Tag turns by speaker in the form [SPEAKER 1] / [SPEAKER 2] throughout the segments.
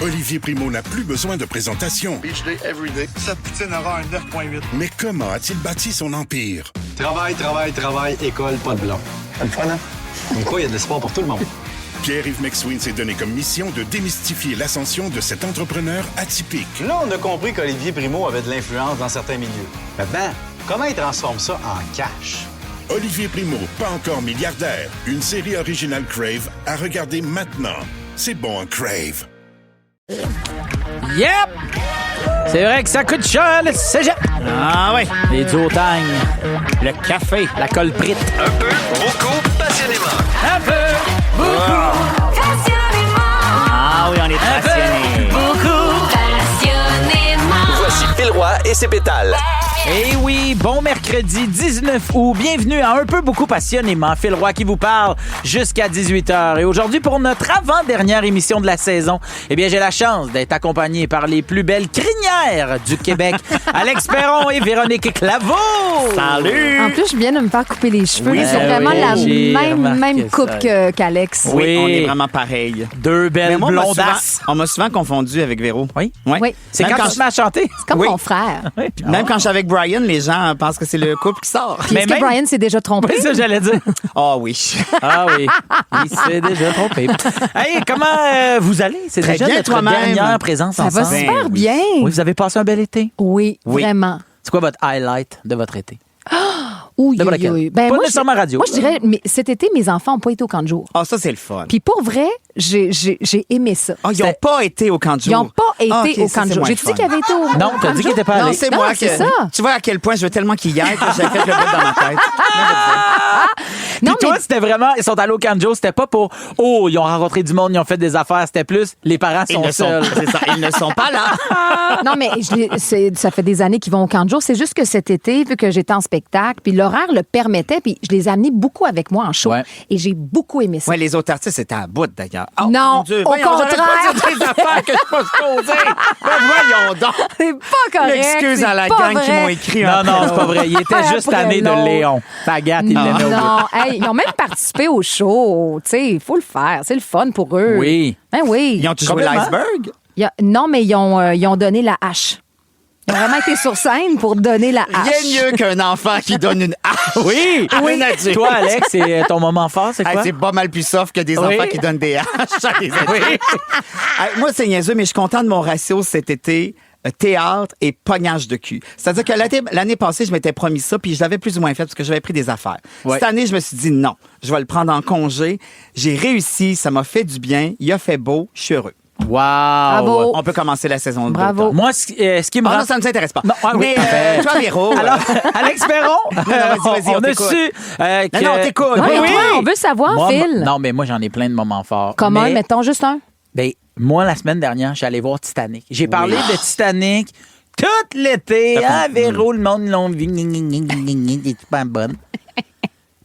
[SPEAKER 1] Olivier Primo n'a plus besoin de présentation.
[SPEAKER 2] Beach day, everyday. Cette poutine aura un 9.8.
[SPEAKER 1] Mais comment a-t-il bâti son empire?
[SPEAKER 3] Travail, école, pas de blanc.
[SPEAKER 2] C'est le fun, hein?
[SPEAKER 3] Donc quoi, il y a de l'espoir pour tout le monde.
[SPEAKER 1] Pierre-Yves McSween s'est donné comme mission de démystifier l'ascension de cet entrepreneur atypique.
[SPEAKER 3] Là, on a compris qu'Olivier Primo avait de l'influence dans certains milieux. Maintenant, comment il transforme ça en cash?
[SPEAKER 1] Olivier Primo, pas encore milliardaire. Une série originale Crave à regarder maintenant. C'est bon, Crave.
[SPEAKER 4] Yep! C'est vrai que ça coûte cher, le cégep. Ah oui, les duotagnes, le café, la colprite.
[SPEAKER 5] Un peu, beaucoup, passionnément.
[SPEAKER 4] Un peu, beaucoup,
[SPEAKER 6] Passionnément.
[SPEAKER 4] Ah oui, on est passionnés.
[SPEAKER 6] Beaucoup. Passionnément.
[SPEAKER 5] Voici Phil Roy et ses pétales.
[SPEAKER 4] Eh oui, bon mercredi 19 août. Bienvenue à Un peu, beaucoup, passionnément. Phil Roy qui vous parle jusqu'à 18h. Et aujourd'hui, pour notre avant-dernière émission de la saison, eh bien, j'ai la chance d'être accompagné par les plus belles crinières du Québec, Alex Perron et Véronique Claveau. Salut!
[SPEAKER 7] En plus, je viens de me faire couper les cheveux.
[SPEAKER 4] Oui,
[SPEAKER 7] c'est vraiment
[SPEAKER 4] j'ai
[SPEAKER 7] la
[SPEAKER 4] remarqué
[SPEAKER 7] même coupe
[SPEAKER 4] ça.
[SPEAKER 7] qu'Alex.
[SPEAKER 4] Oui.
[SPEAKER 8] On est vraiment pareil.
[SPEAKER 4] Deux belles
[SPEAKER 8] Mais moi,
[SPEAKER 4] blondasses.
[SPEAKER 8] on m'a souvent confondu avec Véro.
[SPEAKER 4] Oui?
[SPEAKER 8] Ouais.
[SPEAKER 7] Oui.
[SPEAKER 4] C'est
[SPEAKER 8] Même
[SPEAKER 4] quand tu te mets à chanter.
[SPEAKER 7] C'est comme
[SPEAKER 8] Oui.
[SPEAKER 7] mon frère.
[SPEAKER 8] Même quand je suis avec Brian, les gens pensent que c'est le couple qui sort.
[SPEAKER 7] Puis est-ce que Brian s'est déjà trompé?
[SPEAKER 4] Oui, ça, j'allais dire.
[SPEAKER 8] Ah oui.
[SPEAKER 4] Ah oui, il s'est déjà trompé. Hey, comment vous allez? C'est
[SPEAKER 8] Très
[SPEAKER 4] déjà
[SPEAKER 8] bien,
[SPEAKER 4] notre
[SPEAKER 8] toi-même.
[SPEAKER 4] dernière présence
[SPEAKER 7] Ça va
[SPEAKER 4] ensemble.
[SPEAKER 7] super
[SPEAKER 8] oui.
[SPEAKER 7] bien.
[SPEAKER 4] Oui, vous avez passé un bel été?
[SPEAKER 7] Oui,
[SPEAKER 8] Oui.
[SPEAKER 7] vraiment.
[SPEAKER 4] C'est quoi votre highlight de votre été?
[SPEAKER 7] Oui,
[SPEAKER 4] De laquelle? Pas
[SPEAKER 7] moi,
[SPEAKER 4] nécessairement radio.
[SPEAKER 7] Moi, je dirais, mais cet été, mes enfants n'ont pas été au camp de jour.
[SPEAKER 8] Ah, ça, c'est le fun.
[SPEAKER 7] Puis pour vrai, j'ai aimé ça.
[SPEAKER 8] Ah, ils n'ont pas été au camp de jour.
[SPEAKER 7] Ils n'ont pas été
[SPEAKER 8] Ah, ok,
[SPEAKER 7] au
[SPEAKER 8] ça,
[SPEAKER 7] camp de
[SPEAKER 8] c'est
[SPEAKER 7] jour.
[SPEAKER 8] moins
[SPEAKER 7] J'ai-tu
[SPEAKER 8] fun.
[SPEAKER 7] dit qu'ils avaient été au
[SPEAKER 4] Non,
[SPEAKER 7] camp
[SPEAKER 4] t'as
[SPEAKER 7] de
[SPEAKER 4] dit
[SPEAKER 7] jour?
[SPEAKER 4] qu'ils étaient pas
[SPEAKER 8] Non,
[SPEAKER 4] allés.
[SPEAKER 8] c'est
[SPEAKER 7] Non,
[SPEAKER 8] moi
[SPEAKER 7] c'est ça.
[SPEAKER 8] Tu vois à quel point je veux tellement qu'ils y aillent que j'avais fait le bout dans ma tête.
[SPEAKER 7] Non,
[SPEAKER 4] Puis toi,
[SPEAKER 7] mais
[SPEAKER 4] c'était vraiment, ils sont allés au Canjo, c'était pas pour, oh, ils ont rencontré du monde, ils ont fait des affaires, c'était plus, les parents
[SPEAKER 8] Ils
[SPEAKER 4] sont
[SPEAKER 8] ne sont,
[SPEAKER 4] seuls.
[SPEAKER 8] c'est ça, ils ne sont pas là.
[SPEAKER 7] non, mais ça fait des années qu'ils vont au camp de jour. C'est juste que cet été, vu que j'étais en spectacle, puis l'horaire le permettait, puis je les ai amenés beaucoup avec moi en show.
[SPEAKER 4] Ouais.
[SPEAKER 7] Et j'ai beaucoup aimé ça.
[SPEAKER 8] Ouais, les autres artistes étaient à bout d'ailleurs. Oh,
[SPEAKER 7] Non,
[SPEAKER 8] mon Dieu.
[SPEAKER 7] au
[SPEAKER 8] Voyons, j'aurais
[SPEAKER 7] contraire.
[SPEAKER 8] pas dit des affaires que je peux se poser. Ben, voyons donc.
[SPEAKER 7] C'est pas correct.
[SPEAKER 8] L'excuse à la
[SPEAKER 7] c'est pas
[SPEAKER 8] gang qui
[SPEAKER 7] vrai.
[SPEAKER 8] m'ont écrit.
[SPEAKER 4] Non, non, c'est pas vrai. Il était juste
[SPEAKER 7] Après
[SPEAKER 4] tanné de
[SPEAKER 7] l'autre.
[SPEAKER 4] Léon. Tagate, il l'aimait au bout.
[SPEAKER 7] Non, hey, ils ont même participé au show. Tu sais, il faut le faire. C'est le fun pour eux.
[SPEAKER 4] Oui.
[SPEAKER 7] Ben oui.
[SPEAKER 8] Ils ont joué
[SPEAKER 4] Complètement.
[SPEAKER 8] l'iceberg?
[SPEAKER 7] Non, mais ils ont donné la hache. Ils ont vraiment été sur scène pour donner la hache.
[SPEAKER 8] Rien mieux qu'un enfant qui donne une hache.
[SPEAKER 4] Oui.
[SPEAKER 8] à un adulte.
[SPEAKER 4] Toi, Alex, c'est ton moment fort, c'est
[SPEAKER 8] Hey,
[SPEAKER 4] quoi?
[SPEAKER 8] c'est pas mal plus soft que des
[SPEAKER 4] Oui.
[SPEAKER 8] enfants qui donnent des haches à des adultes. Hey, moi, c'est niaiseux, mais je suis content de mon ratio cet été. Théâtre et pognage de cul. C'est-à-dire que l'année passée, je m'étais promis ça, puis je l'avais plus ou moins fait parce que j'avais pris des affaires.
[SPEAKER 4] Ouais.
[SPEAKER 8] Cette année, je me suis dit non, je vais le prendre en congé. J'ai réussi, ça m'a fait du bien, il a fait beau, je suis heureux.
[SPEAKER 4] Wow.
[SPEAKER 7] Bravo.
[SPEAKER 8] On peut commencer la saison de
[SPEAKER 7] Bravo.
[SPEAKER 8] d'automne.
[SPEAKER 4] Moi, ce qui me
[SPEAKER 8] Ah
[SPEAKER 4] rend...
[SPEAKER 8] non, ça ne nous intéresse pas.
[SPEAKER 4] Non, ah oui,
[SPEAKER 8] mais
[SPEAKER 4] parfait.
[SPEAKER 8] toi, Véro,
[SPEAKER 4] Alors, Alex Perron,
[SPEAKER 8] vas-y,
[SPEAKER 4] on
[SPEAKER 8] on
[SPEAKER 4] a
[SPEAKER 8] t'écoute.
[SPEAKER 4] su que...
[SPEAKER 8] Non, on t'écoute.
[SPEAKER 7] Non, mais
[SPEAKER 8] Oui.
[SPEAKER 7] toi, on veut savoir,
[SPEAKER 4] Moi,
[SPEAKER 7] Phil.
[SPEAKER 4] Non, mais moi, j'en ai plein de moments forts.
[SPEAKER 7] Comme
[SPEAKER 4] Mais-
[SPEAKER 7] un, mettons juste un.
[SPEAKER 4] Ben, moi, la semaine dernière, je suis allé voir Titanic. J'ai parlé de Titanic tout l'été. Ah, Véro, le monde l'ont vu. C'est pas bonne.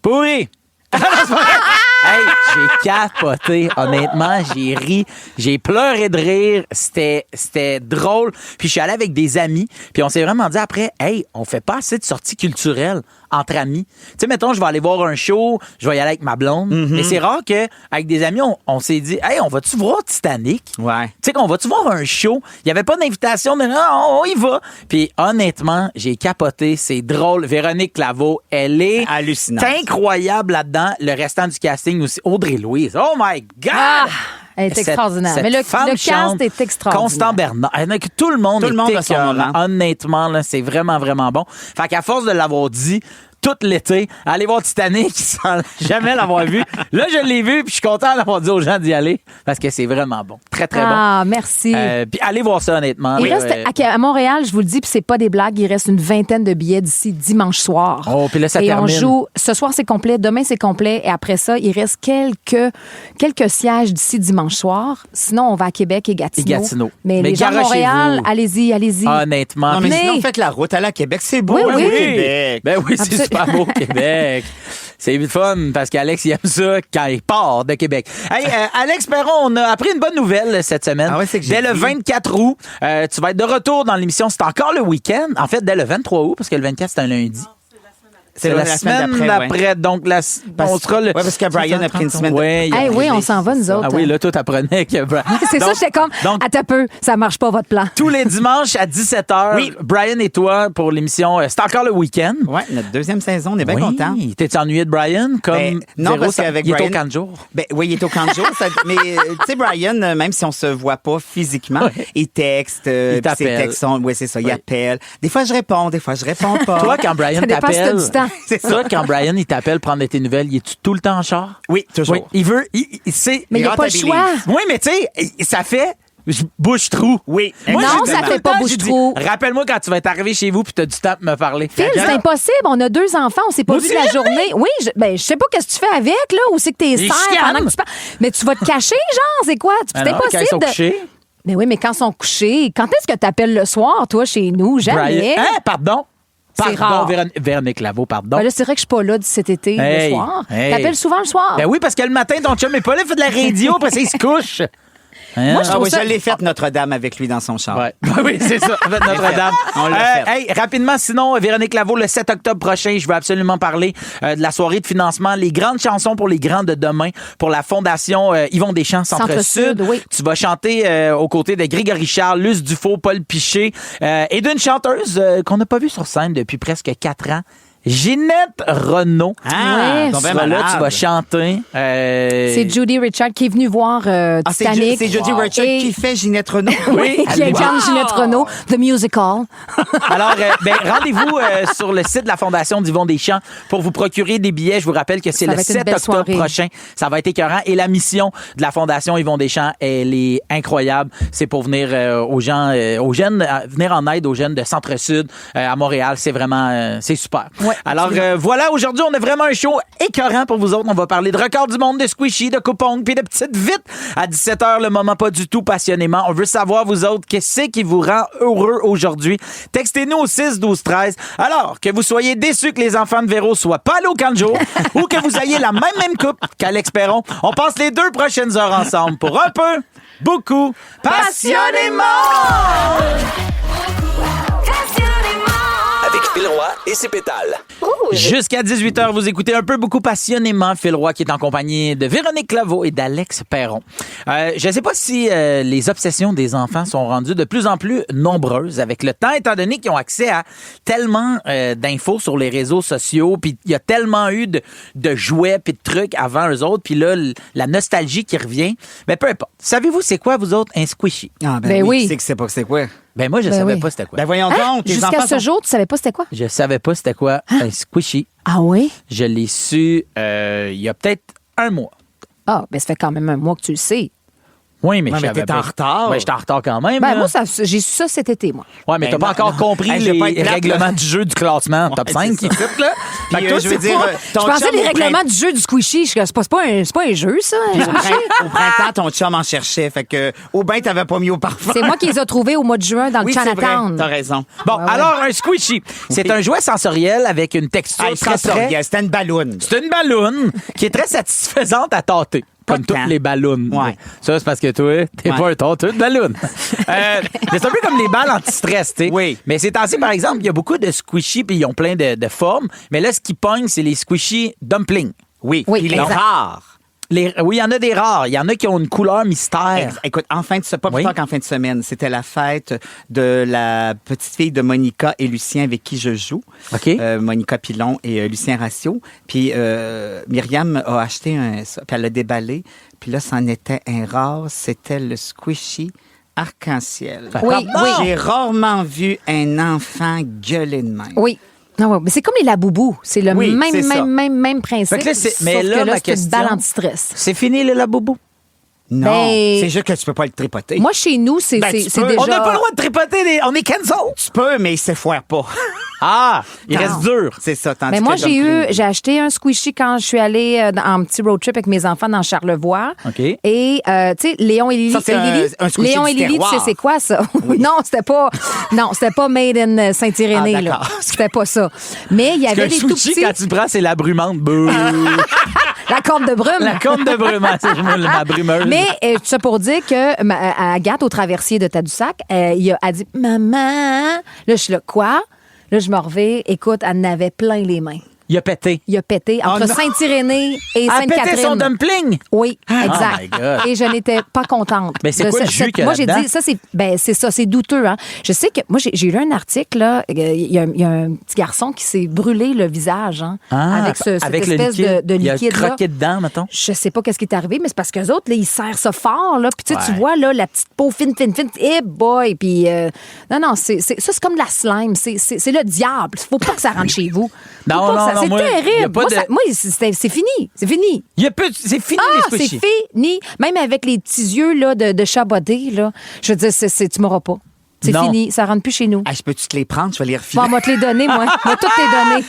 [SPEAKER 4] Pourri. Hey, j'ai capoté. Honnêtement, j'ai ri. J'ai pleuré de rire. C'était drôle. Puis je suis allé avec des amis. Puis on s'est vraiment dit après, hey, on fait pas assez de sorties culturelles entre amis. Tu sais, mettons, je vais aller voir un show, je vais y aller avec ma blonde. Mais c'est rare qu'avec des amis, on s'est dit, hey, on va-tu voir Titanic?
[SPEAKER 8] Ouais.
[SPEAKER 4] Tu sais, qu'on va-tu voir un show? Il n'y avait pas d'invitation, mais non, on y va. Puis honnêtement, j'ai capoté. C'est drôle. Véronique Claveau, elle est
[SPEAKER 8] Hallucinante.
[SPEAKER 4] incroyable là-dedans. Le restant du casting aussi. Audrey-Louise. Oh my God!
[SPEAKER 7] Elle est
[SPEAKER 4] Cette-
[SPEAKER 7] extraordinaire.
[SPEAKER 4] cette
[SPEAKER 7] Mais le
[SPEAKER 4] femme
[SPEAKER 7] cast
[SPEAKER 4] chante.
[SPEAKER 7] est extraordinaire.
[SPEAKER 4] Constant Bernard. Tout le monde
[SPEAKER 8] Tout le monde
[SPEAKER 4] est
[SPEAKER 8] a son
[SPEAKER 4] écœurant.
[SPEAKER 8] moment.
[SPEAKER 4] Honnêtement, là, c'est vraiment, vraiment bon. Fait qu'à force de l'avoir dit tout l'été, aller voir Titanic sans jamais l'avoir vu. Là, je l'ai vu, puis je suis content d'avoir dit aux gens d'y aller parce que c'est vraiment bon. Très, très
[SPEAKER 7] Ah, merci.
[SPEAKER 4] bon. Puis allez voir ça, honnêtement.
[SPEAKER 7] Il
[SPEAKER 4] là,
[SPEAKER 7] reste à Montréal, je vous le dis, puis c'est pas des blagues, il reste une vingtaine de billets d'ici dimanche soir.
[SPEAKER 4] Oh, puis là, ça
[SPEAKER 7] et
[SPEAKER 4] termine.
[SPEAKER 7] on joue, ce soir c'est complet, demain c'est complet, et après ça, il reste quelques sièges d'ici dimanche soir. Sinon, on va à Québec et Gatineau.
[SPEAKER 4] Et Gatineau.
[SPEAKER 7] Mais
[SPEAKER 4] Mais
[SPEAKER 7] les gens de Montréal,
[SPEAKER 4] garochez-vous.
[SPEAKER 7] allez-y.
[SPEAKER 4] Honnêtement.
[SPEAKER 8] Non, mais
[SPEAKER 7] Mais-
[SPEAKER 8] sinon, faites la route, allez à Québec. C'est beau,
[SPEAKER 7] Oui,
[SPEAKER 8] hein,
[SPEAKER 7] oui.
[SPEAKER 8] au Québec.
[SPEAKER 4] Ben oui, c'est
[SPEAKER 7] Absolument.
[SPEAKER 4] super beau, Québec. C'est vite fun parce qu'Alex, il aime ça quand il part de Québec. Hey, Alex Perron, on a appris une bonne nouvelle cette semaine.
[SPEAKER 8] Ah ouais, c'est que j'ai
[SPEAKER 4] dès le
[SPEAKER 8] vu.
[SPEAKER 4] 24 août, tu vas être de retour dans l'émission. C'est encore le week-end. En fait, dès le 23 août, parce que le 24, c'est un lundi. C'est la semaine d'après. Donc, on sera le...
[SPEAKER 8] Oui, parce que Brian a pris une semaine
[SPEAKER 4] Ouais,
[SPEAKER 7] Hey, oui, on s'en va, nous autres.
[SPEAKER 4] Ah oui, là, toi, t'apprenais que...
[SPEAKER 7] C'est ça, j'étais comme,
[SPEAKER 4] donc-
[SPEAKER 7] attends un peu, ça marche pas votre plan.
[SPEAKER 4] Tous les dimanches à 17h,
[SPEAKER 8] Oui.
[SPEAKER 4] Brian et toi pour l'émission C'est encore le week-end.
[SPEAKER 8] Oui, notre deuxième saison, on est bien
[SPEAKER 4] Oui.
[SPEAKER 8] contents.
[SPEAKER 4] T'es ennuyé de Brian? Comme
[SPEAKER 8] Ben, non,
[SPEAKER 4] Véro,
[SPEAKER 8] parce qu'avec
[SPEAKER 4] il est
[SPEAKER 8] Brian...
[SPEAKER 4] au camp de jour.
[SPEAKER 8] Ben, oui, il est au camp de jour. Mais, tu sais, Brian, même si on se voit pas physiquement,
[SPEAKER 4] Ouais.
[SPEAKER 8] il texte.
[SPEAKER 4] Il
[SPEAKER 8] puis
[SPEAKER 4] t'appelle.
[SPEAKER 8] ses textes sont... Oui, c'est ça, il
[SPEAKER 4] Oui.
[SPEAKER 8] appelle. Des fois, je réponds, des fois, je réponds pas.
[SPEAKER 4] Toi, quand Brian
[SPEAKER 7] Ça dépend si
[SPEAKER 4] t'appelle...
[SPEAKER 7] t'as du temps.
[SPEAKER 8] C'est ça.
[SPEAKER 4] Toi, quand Brian, il t'appelle prendre de tes nouvelles, il est-tu tout le temps en char?
[SPEAKER 8] Oui, toujours.
[SPEAKER 4] Oui. Il veut... Il sait...
[SPEAKER 7] Mais il n'y a pas le
[SPEAKER 8] rentabilise.
[SPEAKER 7] choix.
[SPEAKER 4] Oui, mais tu sais, ça fait... bouche-trou.
[SPEAKER 8] Oui.
[SPEAKER 4] Moi,
[SPEAKER 7] Non,
[SPEAKER 4] j'ai
[SPEAKER 7] ça
[SPEAKER 4] dit
[SPEAKER 7] fait
[SPEAKER 4] tout le
[SPEAKER 7] pas
[SPEAKER 4] temps,
[SPEAKER 7] bouche-trou.
[SPEAKER 4] j'ai dit, rappelle-moi quand tu vas être arrivé chez vous puis tu as du temps pour me parler.
[SPEAKER 7] Phil, c'est impossible. On a 2 enfants, on s'est pas
[SPEAKER 4] Moi
[SPEAKER 7] vu
[SPEAKER 4] aussi,
[SPEAKER 7] de la
[SPEAKER 4] jamais.
[SPEAKER 7] journée. Oui, je sais pas qu'est-ce que tu fais avec, là, ou c'est que t'es
[SPEAKER 4] Les
[SPEAKER 7] serres
[SPEAKER 4] chicanes.
[SPEAKER 7] pendant que tu parles. Mais tu vas te cacher, genre, c'est quoi? C'est
[SPEAKER 4] Alors, quand ils sont
[SPEAKER 7] impossible de.
[SPEAKER 4] couchés,
[SPEAKER 7] Mais oui, mais quand ils sont couchés, quand est-ce que tu appelles le soir, toi, chez nous? Jamais.
[SPEAKER 4] Brian... Hein, pardon?
[SPEAKER 7] C'est
[SPEAKER 4] Pardon,
[SPEAKER 7] rare.
[SPEAKER 4] Véronique Laveau, pardon.
[SPEAKER 7] Ben là, c'est vrai que je suis pas là cet été,
[SPEAKER 4] Hey,
[SPEAKER 7] le soir.
[SPEAKER 4] hey.
[SPEAKER 7] T'appelles souvent le soir.
[SPEAKER 4] Ben oui, parce que le matin, ton chum est pas là, il fait de la radio, après ça, il se couche. Hein?
[SPEAKER 7] Moi, je
[SPEAKER 8] Ah
[SPEAKER 7] trouve
[SPEAKER 8] oui,
[SPEAKER 7] ça-
[SPEAKER 8] je l'ai faite, Notre-Dame, avec lui dans son char.
[SPEAKER 4] Ouais. Oui, c'est ça. En fait, Notre-Dame.
[SPEAKER 8] On l'a fait.
[SPEAKER 4] Hey, rapidement, sinon, Véronique Laveau, le 7 octobre prochain, je veux absolument parler de la soirée de financement Les grandes chansons pour les grands de demain pour la Fondation Yvon Deschamps Centre-Sud.
[SPEAKER 7] Centre-Sud, oui.
[SPEAKER 4] Tu vas chanter aux côtés de Grégory Charles, Luce Dufault, Paul Piché et d'une chanteuse qu'on n'a pas vue sur scène depuis presque 4 ans. Ginette Renault.
[SPEAKER 7] Ouais.
[SPEAKER 8] donc
[SPEAKER 4] Tu
[SPEAKER 8] ben
[SPEAKER 4] seras là,
[SPEAKER 8] malade.
[SPEAKER 4] tu vas chanter.
[SPEAKER 7] C'est Judy Richard qui est venue voir
[SPEAKER 8] Ah,
[SPEAKER 7] Titanic.
[SPEAKER 8] c'est Jody Richard
[SPEAKER 7] Et-
[SPEAKER 8] qui fait Ginette Renault.
[SPEAKER 7] Oui, qui incarne Ginette Renault, The Musical.
[SPEAKER 4] Alors, rendez-vous sur le site de la Fondation d'Yvon Deschamps pour vous procurer des billets. Je vous rappelle que c'est
[SPEAKER 7] Ça
[SPEAKER 4] le
[SPEAKER 7] va être une
[SPEAKER 4] 7
[SPEAKER 7] belle
[SPEAKER 4] octobre
[SPEAKER 7] soirée.
[SPEAKER 4] prochain. Ça va être écœurant. Et la mission de la Fondation Yvon Deschamps, elle est incroyable. C'est pour venir aux gens, aux jeunes, venir en aide aux jeunes de Centre-Sud à Montréal. C'est vraiment, c'est super.
[SPEAKER 7] Ouais,
[SPEAKER 4] Alors, voilà, aujourd'hui, on a vraiment un show écœurant pour vous autres. On va parler de records du monde, de squishy, de coupons, puis de petites vites. À 17h, le moment pas du tout passionnément. On veut savoir, vous autres, qu'est-ce qui vous rend heureux aujourd'hui. Textez-nous au 6-12-13. Alors, que vous soyez déçus que les enfants de Véro soient pas allés au camp de jour ou que vous ayez la même coupe qu'Alex Perron, on passe les 2 prochaines heures ensemble pour un peu, beaucoup, passionnément!
[SPEAKER 5] Avec Phil Roy et ses pétales.
[SPEAKER 4] Jusqu'à 18h, vous écoutez un peu beaucoup passionnément Phil Roy qui est en compagnie de Véronique Laveau et d'Alex Perron. Je ne sais pas si les obsessions des enfants sont rendues de plus en plus nombreuses avec le temps, étant donné qu'ils ont accès à tellement d'infos sur les réseaux sociaux, puis il y a tellement eu de jouets puis de trucs avant eux autres, puis là, la nostalgie qui revient. Mais peu importe. Savez-vous c'est quoi, vous autres, un squishy?
[SPEAKER 8] Ah,
[SPEAKER 7] Ben oui.
[SPEAKER 8] Tu sais que c'est pas que c'est quoi.
[SPEAKER 4] Ben moi, je
[SPEAKER 7] Ben
[SPEAKER 4] savais
[SPEAKER 7] oui.
[SPEAKER 4] pas c'était quoi.
[SPEAKER 8] Ben voyons
[SPEAKER 7] Hein?
[SPEAKER 8] donc, tes
[SPEAKER 7] Jusqu'à
[SPEAKER 8] enfants
[SPEAKER 7] ce
[SPEAKER 8] sont...
[SPEAKER 7] jour, tu savais pas c'était quoi?
[SPEAKER 4] Je savais pas c'était quoi un squishy.
[SPEAKER 7] Ah oui?
[SPEAKER 4] Je l'ai su il y a peut-être un mois.
[SPEAKER 7] Ah, ben ça fait quand même un mois que tu le sais.
[SPEAKER 4] Oui, mais
[SPEAKER 8] Ouais,
[SPEAKER 4] je
[SPEAKER 8] mais
[SPEAKER 4] savais
[SPEAKER 8] t'étais
[SPEAKER 4] pas.
[SPEAKER 8] en retard.
[SPEAKER 4] Ouais, j'étais en retard quand même.
[SPEAKER 7] Ben,
[SPEAKER 4] là.
[SPEAKER 7] moi, j'ai su ça cet été, moi.
[SPEAKER 4] Ouais, mais
[SPEAKER 8] Ben
[SPEAKER 4] t'as pas
[SPEAKER 8] non,
[SPEAKER 4] encore
[SPEAKER 8] non.
[SPEAKER 4] compris
[SPEAKER 8] Hey, je vais pas être
[SPEAKER 4] les
[SPEAKER 8] plate,
[SPEAKER 4] règlements
[SPEAKER 8] là.
[SPEAKER 4] du jeu du classement top
[SPEAKER 8] Ouais,
[SPEAKER 4] 5
[SPEAKER 8] c'est
[SPEAKER 4] ici, là. Fait que toi,
[SPEAKER 8] je veux
[SPEAKER 4] c'est
[SPEAKER 8] dire,
[SPEAKER 4] pas-
[SPEAKER 8] ton
[SPEAKER 7] Je pensais
[SPEAKER 8] chum
[SPEAKER 7] les
[SPEAKER 8] au
[SPEAKER 7] règlements du jeu du squishy. C'est pas un jeu, ça. un squishy.
[SPEAKER 8] Au printemps, ton chum en cherchait. Fait que, au bain, t'avais pas mis au parfum.
[SPEAKER 7] C'est moi qui les ai trouvés au mois de juin dans le
[SPEAKER 8] Oui, c'est vrai.
[SPEAKER 7] Chinatown.
[SPEAKER 8] T'as raison.
[SPEAKER 4] Bon,
[SPEAKER 7] Ouais, ouais.
[SPEAKER 4] alors, un squishy. C'est un jouet sensoriel avec une texture
[SPEAKER 8] Hey,
[SPEAKER 4] très, très...
[SPEAKER 8] sensoriel, c'était une balloune.
[SPEAKER 4] C'est une balloune qui est très satisfaisante à tâter. Comme
[SPEAKER 8] Pas tant.
[SPEAKER 4] toutes les ballons.
[SPEAKER 8] Ouais.
[SPEAKER 4] Ça, c'est parce que toi, t'es
[SPEAKER 8] Ouais.
[SPEAKER 4] pas un tâteur de ballon. Mais c'est un peu comme les balles anti-stress, tu sais.
[SPEAKER 8] Oui.
[SPEAKER 4] Mais ces temps-ci, par exemple, il y a beaucoup de squishy puis ils ont plein de formes. Mais là, ce qui pogne, c'est les squishy dumplings.
[SPEAKER 8] Oui.
[SPEAKER 7] Oui,
[SPEAKER 8] Puis les
[SPEAKER 7] exact.
[SPEAKER 8] rares.
[SPEAKER 4] Oui, il y en a des rares. Il y en a qui ont une couleur mystère.
[SPEAKER 8] Écoute, en fin de pas plus
[SPEAKER 4] Oui.
[SPEAKER 8] tard qu'en fin de semaine, c'était la fête de la petite fille de Monica et Lucien avec qui je joue.
[SPEAKER 4] OK.
[SPEAKER 8] Monica Pilon et Lucien Ratio. Puis Myriam a acheté ça, puis elle l'a déballé. Puis là, c'en était un rare. C'était le squishy arc-en-ciel.
[SPEAKER 7] Oui, oui.
[SPEAKER 8] J'ai rarement vu un enfant gueuler de même.
[SPEAKER 7] Oui. Non, ouais, mais c'est comme les laboubous. C'est le
[SPEAKER 8] Oui, c'est ça.
[SPEAKER 7] même principe.
[SPEAKER 4] Fait que là, c'est- mais
[SPEAKER 7] sauf
[SPEAKER 4] là,
[SPEAKER 7] que
[SPEAKER 4] ma
[SPEAKER 7] c'est une
[SPEAKER 4] question-
[SPEAKER 7] balle anti-stress.
[SPEAKER 4] C'est fini le labobo.
[SPEAKER 8] Non,
[SPEAKER 7] Ben-
[SPEAKER 8] c'est juste que tu peux pas le tripoter.
[SPEAKER 7] Moi, chez nous, c'est
[SPEAKER 8] Ben, tu
[SPEAKER 7] c'est
[SPEAKER 8] peux.
[SPEAKER 7] déjà...
[SPEAKER 4] On n'a pas le droit de tripoter. On est cancel.
[SPEAKER 8] Tu peux, mais il s'effoire pas.
[SPEAKER 4] Ah, il
[SPEAKER 8] Non.
[SPEAKER 4] reste dur.
[SPEAKER 8] C'est ça. Tandis
[SPEAKER 7] Mais moi,
[SPEAKER 8] que dumpling-
[SPEAKER 7] j'ai acheté un squishy quand je suis allée en petit road trip avec mes enfants dans Charlevoix.
[SPEAKER 4] OK.
[SPEAKER 7] Et, tu sais, Léon et Lily.
[SPEAKER 8] Ça, c'est un squishy
[SPEAKER 7] Léon
[SPEAKER 8] du
[SPEAKER 7] et Lily, tu
[SPEAKER 8] terroir.
[SPEAKER 7] sais, c'est quoi ça? non, c'était pas made in Saint-Irénée,
[SPEAKER 8] Ah,
[SPEAKER 7] là.
[SPEAKER 8] d'accord.
[SPEAKER 7] C'était pas ça. Mais il y avait
[SPEAKER 4] Parce
[SPEAKER 7] des
[SPEAKER 4] que
[SPEAKER 7] tout
[SPEAKER 4] squishy,
[SPEAKER 7] petits.
[SPEAKER 4] quand tu le prends, c'est la brumante. Bouh.
[SPEAKER 7] La corne de brume.
[SPEAKER 4] La corne de brumant, c'est ma brumeuse.
[SPEAKER 7] Mais tout ça pour dire que Agathe, au traversier de Tadoussac, elle dit « Maman! » Là, je suis là, quoi? Là, je me revais. Écoute, elle en avait plein les mains.
[SPEAKER 4] Il a pété.
[SPEAKER 7] Il a pété entre
[SPEAKER 8] non.
[SPEAKER 7] Saint-Irénée et
[SPEAKER 4] A pété
[SPEAKER 7] Sainte-Catherine.
[SPEAKER 4] son dumpling?
[SPEAKER 7] Oui,
[SPEAKER 4] my
[SPEAKER 7] exact.
[SPEAKER 4] God.
[SPEAKER 7] Et je n'étais pas contente.
[SPEAKER 4] Mais c'est
[SPEAKER 7] de
[SPEAKER 4] quoi le jus qu'il y a
[SPEAKER 7] Moi, j'ai
[SPEAKER 4] là-dedans?
[SPEAKER 7] dit, ça, c'est ça, c'est douteux. Hein. Je sais que, moi, j'ai lu un article, là, il y a un petit garçon qui s'est brûlé le visage, hein, avec cette
[SPEAKER 4] avec le
[SPEAKER 7] espèce
[SPEAKER 4] liquide.
[SPEAKER 7] de
[SPEAKER 4] Il a
[SPEAKER 7] liquide-là.
[SPEAKER 4] croqué dedans, mettons.
[SPEAKER 7] Je sais pas qu'est-ce qui est arrivé, mais c'est parce qu'eux autres, là, ils serrent ça fort, là. Puis tu
[SPEAKER 4] Ouais.
[SPEAKER 7] vois, là, la petite peau fine. Eh boy! Puis, non, ça, c'est comme de la slime. C'est le diable. Faut pas que ça rentre chez vous. Faut
[SPEAKER 4] Non,
[SPEAKER 7] pas que
[SPEAKER 4] non,
[SPEAKER 7] ça-
[SPEAKER 4] non,
[SPEAKER 7] c'est
[SPEAKER 4] moi, y a
[SPEAKER 7] terrible.
[SPEAKER 4] pas
[SPEAKER 7] Moi,
[SPEAKER 4] de-
[SPEAKER 7] moi, c'est fini. C'est fini.
[SPEAKER 4] C'est fini,
[SPEAKER 7] Ah,
[SPEAKER 4] les
[SPEAKER 7] c'est
[SPEAKER 4] squishies.
[SPEAKER 7] fini. Même avec les petits yeux là, de chat bodé, là, je veux dire, tu m'auras pas. C'est
[SPEAKER 4] Non.
[SPEAKER 7] fini. Ça rentre plus chez nous.
[SPEAKER 8] Ah, je peux-tu te les prendre? Je vais les refiler.
[SPEAKER 7] Bon, on va te les donner, moi. On va toutes les donner.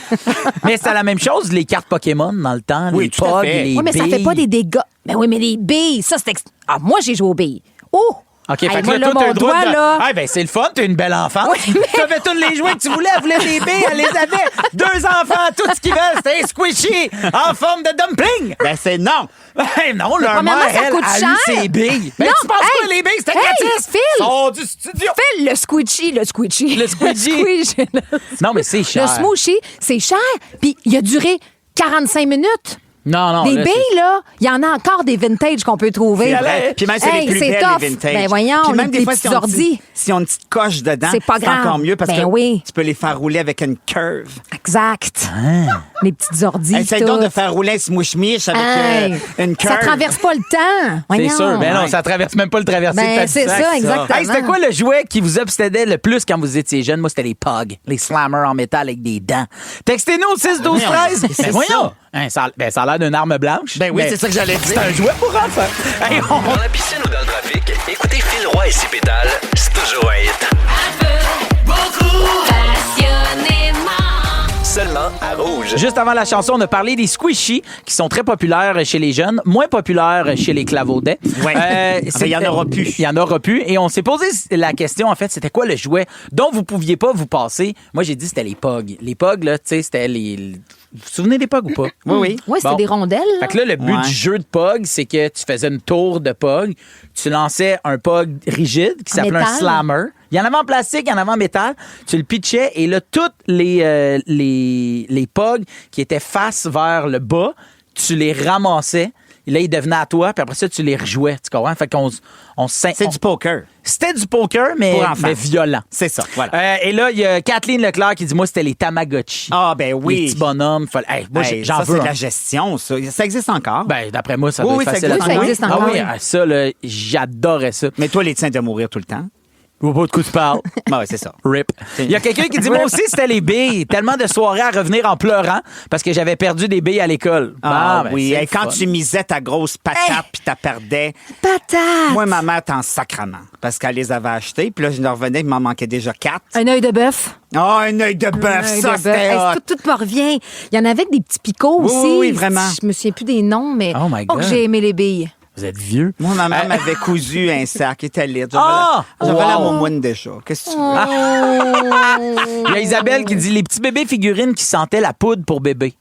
[SPEAKER 4] Mais c'était la même chose, les cartes Pokémon dans le temps.
[SPEAKER 8] Oui,
[SPEAKER 4] les
[SPEAKER 8] tout à
[SPEAKER 4] pogs,
[SPEAKER 8] fait.
[SPEAKER 4] les
[SPEAKER 7] Oui, mais ça fait
[SPEAKER 4] billes.
[SPEAKER 7] pas des dégâts. Mais oui, mais les billes, ça, c'est... Ah, moi, j'ai joué aux billes. Oh!
[SPEAKER 4] OK,
[SPEAKER 7] Hey,
[SPEAKER 4] fait que
[SPEAKER 7] moi,
[SPEAKER 4] là,
[SPEAKER 7] là,
[SPEAKER 4] toi, t'as
[SPEAKER 7] mon
[SPEAKER 4] le droit
[SPEAKER 7] doigt,
[SPEAKER 4] de...
[SPEAKER 7] là...
[SPEAKER 4] Ah, ben, c'est le fun, t'as une belle enfance.
[SPEAKER 7] Oui, mais-
[SPEAKER 4] T'avais tous les jouets que tu voulais. Elle voulait des billes, elle les avait. 2 enfants, tout ce qu'ils veulent, c'était un squishy en forme de dumpling.
[SPEAKER 8] Ben, c'est non.
[SPEAKER 4] Ben non, leur
[SPEAKER 7] Premièrement,
[SPEAKER 4] mère,
[SPEAKER 7] ça
[SPEAKER 4] elle,
[SPEAKER 7] coûte
[SPEAKER 4] a eu
[SPEAKER 7] cher.
[SPEAKER 4] ses billes. Ben,
[SPEAKER 7] Non,
[SPEAKER 4] tu penses
[SPEAKER 7] hey,
[SPEAKER 4] quoi, les billes, c'était
[SPEAKER 7] hey,
[SPEAKER 4] gratis?
[SPEAKER 7] Phil.
[SPEAKER 4] Sors du studio.
[SPEAKER 7] Fais le squishy.
[SPEAKER 4] Le squidgy.
[SPEAKER 7] Le squish.
[SPEAKER 4] Non, mais c'est cher.
[SPEAKER 7] Le smoothie, c'est cher. Puis il a duré 45 minutes.
[SPEAKER 4] Non,
[SPEAKER 7] Des
[SPEAKER 4] là,
[SPEAKER 7] billes, là, il y en a encore des vintage qu'on peut trouver.
[SPEAKER 8] C'est vrai. Puis même, c'est
[SPEAKER 7] Hey,
[SPEAKER 8] les plus
[SPEAKER 7] c'est
[SPEAKER 8] belles,
[SPEAKER 7] tough.
[SPEAKER 8] les vintage.
[SPEAKER 7] Ben voyons,
[SPEAKER 8] Puis même
[SPEAKER 7] les
[SPEAKER 8] des fois,
[SPEAKER 7] petits
[SPEAKER 8] si on,
[SPEAKER 7] ordi.
[SPEAKER 8] si on a une petite coche dedans,
[SPEAKER 7] C'est pas grave.
[SPEAKER 8] encore mieux parce
[SPEAKER 7] Ben
[SPEAKER 8] que
[SPEAKER 7] oui.
[SPEAKER 8] tu peux les faire rouler avec une curve.
[SPEAKER 7] Exact. Les petites ordis.
[SPEAKER 8] Essaye
[SPEAKER 7] tout.
[SPEAKER 8] donc de faire rouler un smoosh-mish avec
[SPEAKER 7] Hey,
[SPEAKER 8] une curve.
[SPEAKER 7] ça traverse pas le temps.
[SPEAKER 4] C'est
[SPEAKER 7] Voyons.
[SPEAKER 4] sûr. Ben non,
[SPEAKER 8] Ouais.
[SPEAKER 4] ça traverse même pas le traversier
[SPEAKER 7] Ben,
[SPEAKER 4] de ta
[SPEAKER 7] c'est
[SPEAKER 4] sac,
[SPEAKER 7] ça, exactement.
[SPEAKER 4] Hey, c'était quoi le jouet qui vous obsédait le plus quand vous étiez jeune? Moi, c'était les pogs, les slammers en métal avec des dents. Textez-nous au 6 12 13.
[SPEAKER 8] c'est
[SPEAKER 4] Ben voyons. Hein, ça a l'air d'une arme blanche.
[SPEAKER 8] Ben oui,
[SPEAKER 4] Mais
[SPEAKER 8] c'est ça que j'allais dire.
[SPEAKER 4] C'est un jouet pour enfants. Hey,
[SPEAKER 5] Dans la piscine ou dans le trafic, écoutez Phil Roy et ses pétales, c'est toujours un hit.
[SPEAKER 6] Un peu, beaucoup, passionnément.
[SPEAKER 5] Seulement à Rouge.
[SPEAKER 4] Juste avant la chanson, on a parlé des squishies qui sont très populaires chez les jeunes, moins populaires chez les clavaudets.
[SPEAKER 8] Ouais. Il y en aura plus.
[SPEAKER 4] Il y en aura plus. Et on s'est posé la question, en fait, c'était quoi le jouet dont vous pouviez pas vous passer? Moi, j'ai dit c'était les pogs. Les pogs, là, tu sais, c'était les... Vous vous souvenez des pogs ou pas?
[SPEAKER 8] Oui, oui.
[SPEAKER 7] Oui, c'était
[SPEAKER 4] Bon.
[SPEAKER 7] des rondelles. là.
[SPEAKER 4] Fait que là, le but
[SPEAKER 8] Ouais.
[SPEAKER 4] du jeu de POG, c'est que tu faisais une tour de POG, tu lançais un POG rigide qui
[SPEAKER 7] En
[SPEAKER 4] s'appelait un
[SPEAKER 7] métal.
[SPEAKER 4] slammer. Il y en avait en plastique, il y en avait en métal. Tu le pitchais et là, toutes les POG qui étaient face vers le bas, tu les ramassais. Et là, ils devenaient à toi, puis après ça, tu les rejouais. Tu comprends? Fait qu'on
[SPEAKER 8] C'est du poker.
[SPEAKER 4] C'était du poker, mais,
[SPEAKER 8] Pour enfants.
[SPEAKER 4] mais violent.
[SPEAKER 8] C'est ça, voilà.
[SPEAKER 4] Et là, il y a Kathleen Leclerc qui dit, moi, c'était les Tamagotchi.
[SPEAKER 8] Ah, ben oui.
[SPEAKER 4] Les petits bonhommes. Hey, moi,
[SPEAKER 8] Hey,
[SPEAKER 4] j'en
[SPEAKER 8] ça,
[SPEAKER 4] veux
[SPEAKER 8] c'est de
[SPEAKER 4] un.
[SPEAKER 8] la gestion, ça. Ça existe encore.
[SPEAKER 4] Ben, d'après moi, ça
[SPEAKER 8] Oui,
[SPEAKER 4] doit
[SPEAKER 8] oui,
[SPEAKER 4] être
[SPEAKER 8] ça
[SPEAKER 4] facile à
[SPEAKER 8] existe
[SPEAKER 4] trouver.
[SPEAKER 7] encore. Ça existe
[SPEAKER 4] Ah
[SPEAKER 7] encore,
[SPEAKER 4] oui,
[SPEAKER 7] oui.
[SPEAKER 4] ça, là, j'adorais ça.
[SPEAKER 8] Mais toi, les tiens de mourir tout le temps.
[SPEAKER 4] Je vois pas de quoi tu parles.
[SPEAKER 8] Ben, ouais, c'est ça.
[SPEAKER 4] RIP. Il y a quelqu'un qui dit, moi aussi, c'était les billes. Tellement de soirées à revenir en pleurant parce que j'avais perdu des billes à l'école.
[SPEAKER 8] Ah,
[SPEAKER 4] Ben,
[SPEAKER 8] oui.
[SPEAKER 4] c'est
[SPEAKER 8] Hey,
[SPEAKER 4] le
[SPEAKER 8] quand
[SPEAKER 4] fun.
[SPEAKER 8] tu misais ta grosse patate puis tu perdais.
[SPEAKER 7] Patate.
[SPEAKER 8] Moi, ma mère, t'es en sacrament. Parce qu'elle les avait achetées. Puis là, je leur revenais, il m'en manquait déjà 4.
[SPEAKER 7] Un œil de bœuf.
[SPEAKER 8] Oh, un œil de bœuf,
[SPEAKER 7] Un œil
[SPEAKER 8] ça,
[SPEAKER 7] de bœuf.
[SPEAKER 8] c'était
[SPEAKER 7] Hey,
[SPEAKER 8] hot.
[SPEAKER 7] tout me revient. Il y en avait avec des petits picots
[SPEAKER 8] Oui,
[SPEAKER 7] aussi.
[SPEAKER 8] oui, vraiment.
[SPEAKER 7] Je me souviens plus des noms, mais
[SPEAKER 4] Oh my God.
[SPEAKER 7] que j'ai aimé les billes.
[SPEAKER 4] Vous êtes vieux.
[SPEAKER 8] Moi, ma mère m'avait cousu un sac. Il était lit. J'avais
[SPEAKER 4] Ah!
[SPEAKER 8] j'avais la
[SPEAKER 4] Wow!
[SPEAKER 8] moumoune déjà. Qu'est-ce que tu veux?
[SPEAKER 4] Il y a Isabelle qui dit, les petits bébés figurines qui sentaient la poudre pour bébé.